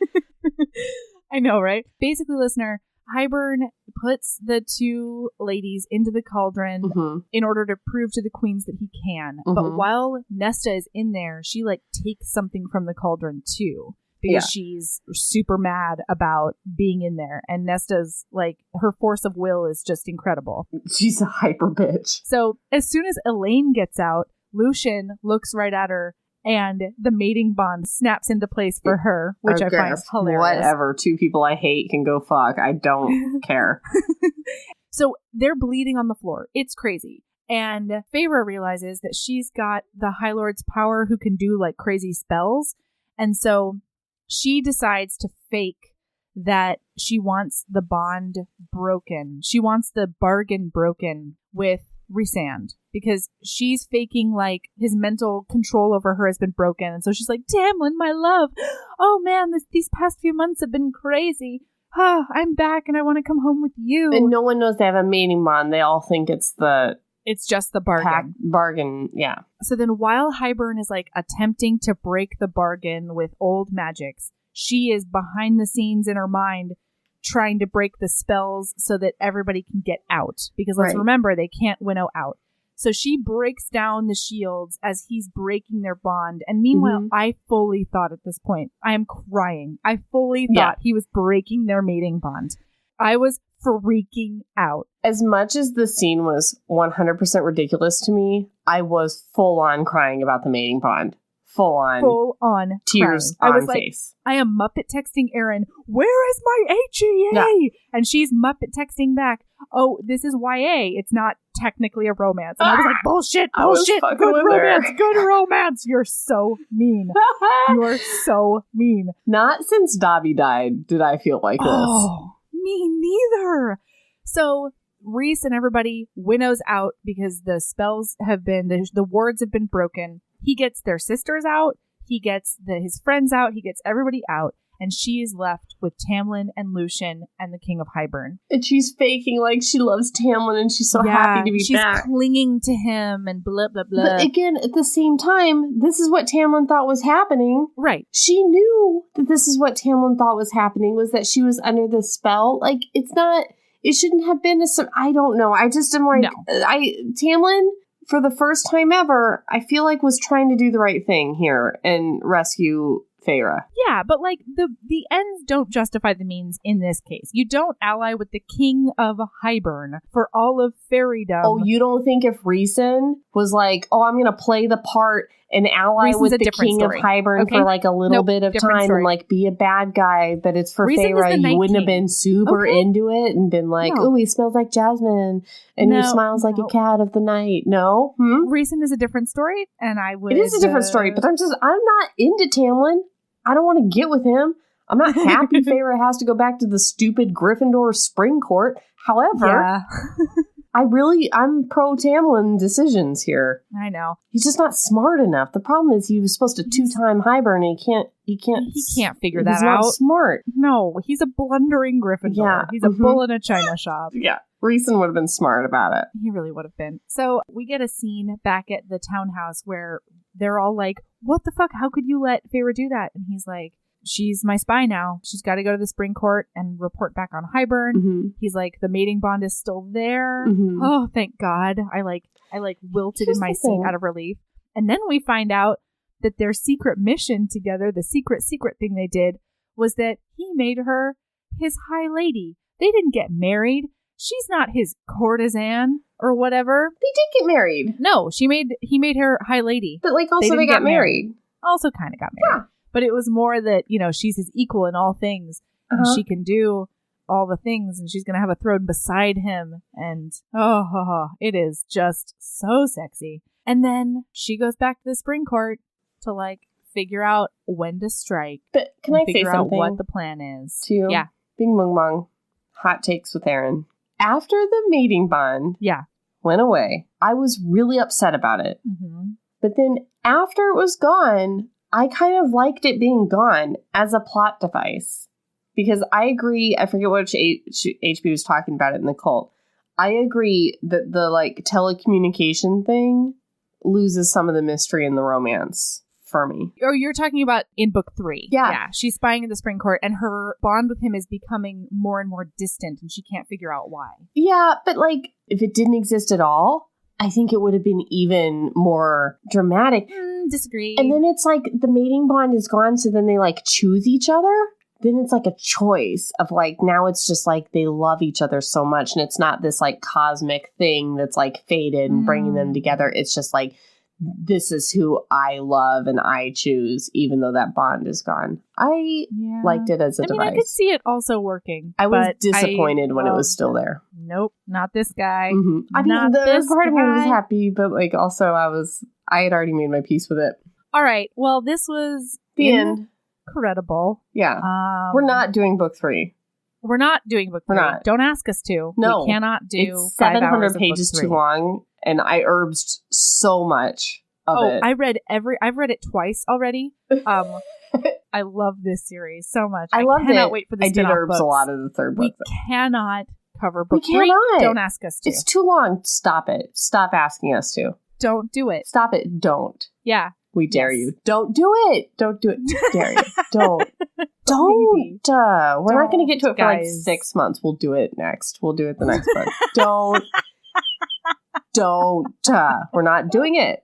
I know, right? Basically, listener, Hybern puts the two ladies into the cauldron in order to prove to the queens that he can. But while Nesta is in there, she like takes something from the cauldron too, because she's super mad about being in there. And Nesta's like, her force of will is just incredible. She's a hyper bitch. So as soon as Elaine gets out, Lucien looks right at her, and the mating bond snaps into place for her, which I find hilarious. Whatever. Two people I hate can go fuck. I don't care. So they're bleeding on the floor. It's crazy. And Feyre realizes that she's got the High Lord's power who can do like crazy spells. And so she decides to fake that she wants the bond broken. She wants the bargain broken with Rhysand, because she's faking like his mental control over her has been broken. And so she's like, Tamlin, my love, oh man, these past few months have been crazy. I'm back and I want to come home with you. And no one knows they have a mating bond. They all think it's just the bargain. Bargain, yeah. So then while Hybern is like attempting to break the bargain with old magics, she is behind the scenes in her mind trying to break the spells so that everybody can get out. Because let's remember, they can't winnow out. So she breaks down the shields as he's breaking their bond. And meanwhile, I fully thought at this point, I am crying. I fully thought he was breaking their mating bond. I was freaking out. As much as the scene was 100% ridiculous to me, I was full on crying about the mating bond. Full on tears crying. on I was face. Like, I am Muppet texting Erin, where is my HEA? Yeah. And she's Muppet texting back, oh, this is YA. It's not technically a romance. And I was like, bullshit. Good romance. You're so mean. You're so mean. Not since Dobby died did I feel like this. Oh, me neither. So Rhys and everybody winnows out because the spells have been, the wards have been broken. He gets their sisters out, he gets his friends out, he gets everybody out, and she is left with Tamlin and Lucien and the King of Hybern. And she's faking like she loves Tamlin and she's so happy to be back. She's clinging to him and blah, blah, blah. But again, at the same time, this is what Tamlin thought was happening. Right. She knew that this is what Tamlin thought was happening, was that she was under the spell. Like, it's not, it shouldn't have been I don't know. I just am like, Tamlin, for the first time ever, I feel like was trying to do the right thing here and rescue Feyre. Yeah, but like the ends don't justify the means in this case. You don't ally with the King of Hybern for all of fairydom. Oh, you don't think if Rhysand was like, oh, I'm going to play the part and ally with the King of Hybern for like a little bit of time and like be a bad guy, but it's for Feyre, you wouldn't have been super into it and been like, oh, he smells like jasmine and he smiles like a cat of the night. No? Rhysand is a different story, and I would... It is a different story, but I'm not into Tamlin. I don't want to get with him. I'm not happy Feyre has to go back to the stupid Gryffindor spring court. However, I'm pro Tamlin decisions here. I know. He's just not smart enough. The problem is he was supposed to 2-time hibern and he can't figure that out. He's not smart. No, he's a blundering Gryffindor. Yeah. He's a bull in a china shop. Yeah. Rhysand would have been smart about it. He really would have been. So we get a scene back at the townhouse where they're all like, what the fuck? How could you let Feyre do that? And he's like, she's my spy now. She's got to go to the spring court and report back on Hybern. Mm-hmm. He's like, the mating bond is still there. Mm-hmm. Oh, thank God. I wilted in my seat out of relief. And then we find out that their secret mission together, the secret thing they did, was that he made her his high lady. They didn't get married. She's not his courtesan or whatever. They did get married. No, he made her high lady. But also they got married. Also kind of got married. Yeah. But it was more that, she's his equal in all things. And she can do all the things. And she's going to have a throne beside him. And, it is just so sexy. And then she goes back to the spring court to, figure out when to strike. But can I say something? Figure out what the plan is. To you? Yeah. Bing bong bong. Hot takes with Erin. After the mating bond went away, I was really upset about it. Mm-hmm. But then after it was gone, I kind of liked it being gone as a plot device. Because I agree, I forget what HB was talking about it in the cult. I agree that the telecommunication thing loses some of the mystery in the romance for me. Oh, you're talking about in book 3. Yeah. She's spying in the spring court and her bond with him is becoming more and more distant and she can't figure out why. Yeah, but if it didn't exist at all, I think it would have been even more dramatic. Disagree. And then it's the mating bond is gone, so then they choose each other. Then it's a choice of now it's just they love each other so much, and it's not this cosmic thing that's fated and bringing them together. It's just this is who I love and I choose, even though that bond is gone. I liked it as a device. I could see it also working. I was disappointed when it was still there. Nope, not this guy. Mm-hmm. I mean, the part of me was happy, but also I had already made my peace with it. All right. Well, this was the end. Incredible. Yeah. We're not doing book 3. We're not doing book 3. Don't ask us to. No. We cannot do it's 700 pages too long, and I herbed so much of it. I've read it twice already. I love this series so much. I cannot wait for the I did spin-off herbs books. a lot of the third book. We cannot cover book 3. Cannot. Don't ask us to. It's too long. Stop it. Stop asking us to. Don't do it. Stop it. Don't. Yeah. We dare you. Don't do it. Don't do it. Dare you. Don't. We're not going to get to it for 6 months. We'll do it next. We'll do it the next book. Don't. We're not doing it.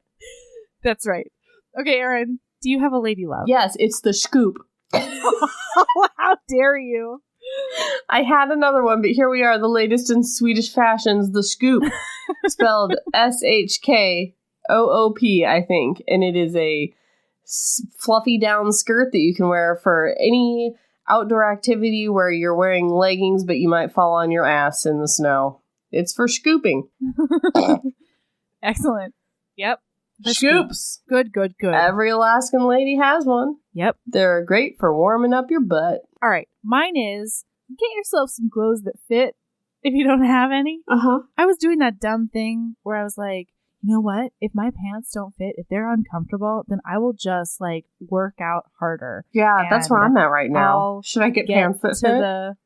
That's right. Okay, Erin, do you have a lady love? Yes, it's the Shkoop. How dare you? I had another one, but here we are, the latest in Swedish fashions, the Shkoop. Spelled SHKOOP, I think. And it is a fluffy down skirt that you can wear for any outdoor activity where you're wearing leggings, but you might fall on your ass in the snow. It's for scooping. Excellent. Yep. Scoops. Good. Every Alaskan lady has one. Yep. They're great for warming up your butt. All right. Mine is get yourself some clothes that fit if you don't have any. Uh-huh. I was doing that dumb thing where I was like, you know what? If my pants don't fit, if they're uncomfortable, then I will just work out harder. Yeah, that's where I'm at right now. Should I get pants that fit?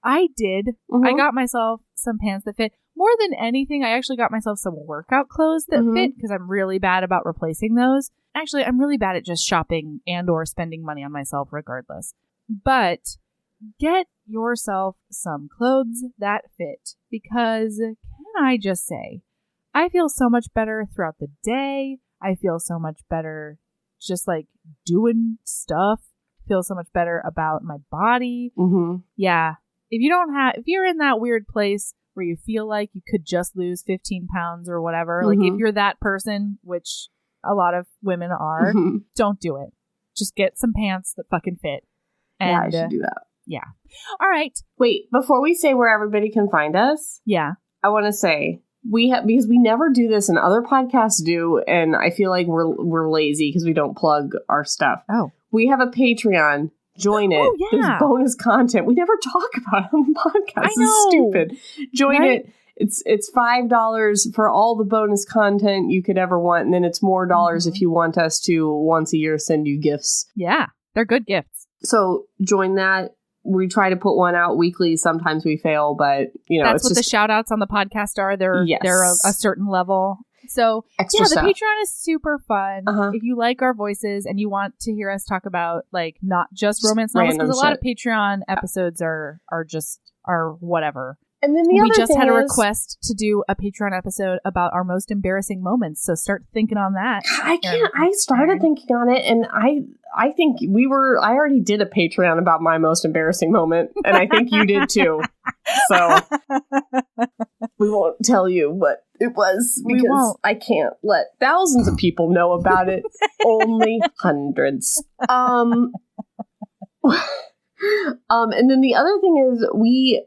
I did. Mm-hmm. I got myself some pants that fit. More than anything, I actually got myself some workout clothes that fit because I'm really bad about replacing those. Actually, I'm really bad at just shopping and or spending money on myself regardless. But get yourself some clothes that fit because can I just say, I feel so much better throughout the day. I feel so much better just doing stuff. I feel so much better about my body. Mm-hmm. Yeah. If you're in that weird place where you feel like you could just lose 15 pounds or whatever, if you're that person, which a lot of women are, don't do it. Just get some pants that fucking fit. And, I should do that. Yeah. All right. Wait, before we say where everybody can find us, I want to say because we never do this and other podcasts do, and I feel like we're lazy because we don't plug our stuff. Oh. We have a Patreon. Join it. Oh, yeah. There's bonus content. We never talk about it on the podcast. This is stupid. Join it. It's $5 for all the bonus content you could ever want, and then it's more dollars if you want us to once a year send you gifts. Yeah, they're good gifts. So join that. We try to put one out weekly. Sometimes we fail, but that's it's what just, the shout outs on the podcast are. They're a certain level. So extra stuff. The Patreon is super fun. If you like our voices and you want to hear us talk about like not just romance novels, because a lot of Patreon episodes are whatever. And then we just had a request to do a Patreon episode about our most embarrassing moments. So start thinking on that. I started thinking on it, and I think I already did a Patreon about my most embarrassing moment, and I think you did too. So we won't tell you what it was because I can't let thousands of people know about it. Only hundreds. And then the other thing is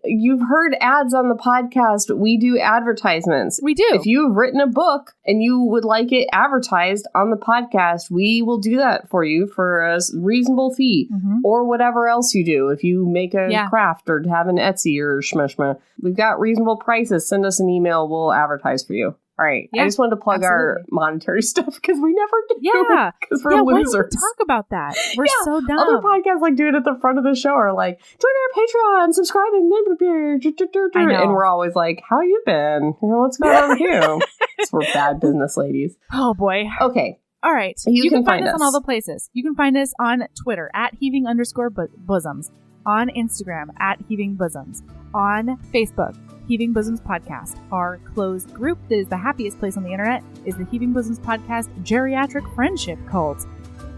you've heard ads on the podcast. We do advertisements. We do. If you've written a book and you would like it advertised on the podcast, we will do that for you for a reasonable fee or whatever else you do. If you make a craft or have an Etsy or shmeshma, we've got reasonable prices. Send us an email. We'll advertise for you. All right. Yeah, I just wanted to plug our monetary stuff because we never do. Yeah. Because we're losers. Why don't we talk about that? We're so dumb. Other podcasts like do it at the front of the show are like, join our Patreon, subscribe, and I know. And we're always like, how you been? What's going on with you? Because we're bad business ladies. Oh, boy. Okay. All right. You can find us on all the places. You can find us on Twitter at heaving_bosoms, on Instagram at heaving bosoms, on Facebook. Heaving Bosoms Podcast. Our closed group that is the happiest place on the internet is the Heaving Bosoms Podcast Geriatric Friendship Cult.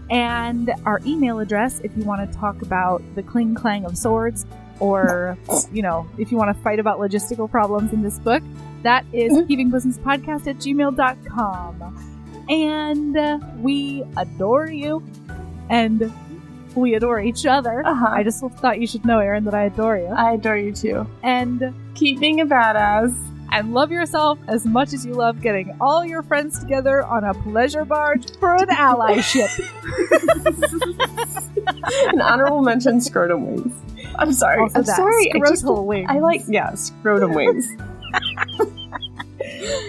And our email address, if you want to talk about the cling clang of swords, or, if you want to fight about logistical problems in this book, that is heavingbosoms@gmail.com. And we adore you. And we adore each other. I just thought you should know, Erin, that I adore you. I adore you too. And keep being a badass. And love yourself as much as you love getting all your friends together on a pleasure barge for an allyship. An honorable mention, scrotum wings. I'm sorry. Also sorry. Scrotal wings. I like, scrotum wings.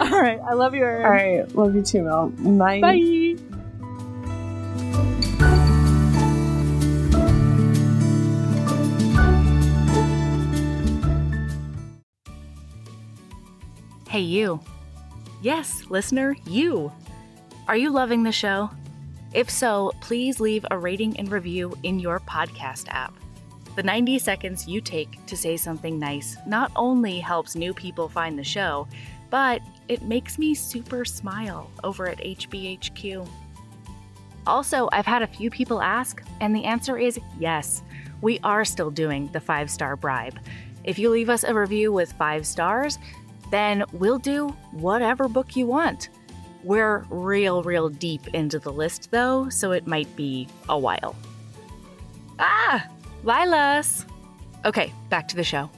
All right. I love you, Erin. All right. Love you too, Mel. Bye. Bye. Hey, you. Yes, listener, you. Are you loving the show? If so, please leave a rating and review in your podcast app. The 90 seconds you take to say something nice not only helps new people find the show, but it makes me super smile over at HBHQ. Also, I've had a few people ask, and the answer is yes. We are still doing the 5-star bribe. If you leave us a review with 5 stars, then we'll do whatever book you want. We're real deep into the list, though, so it might be a while. Lilas! Okay, back to the show.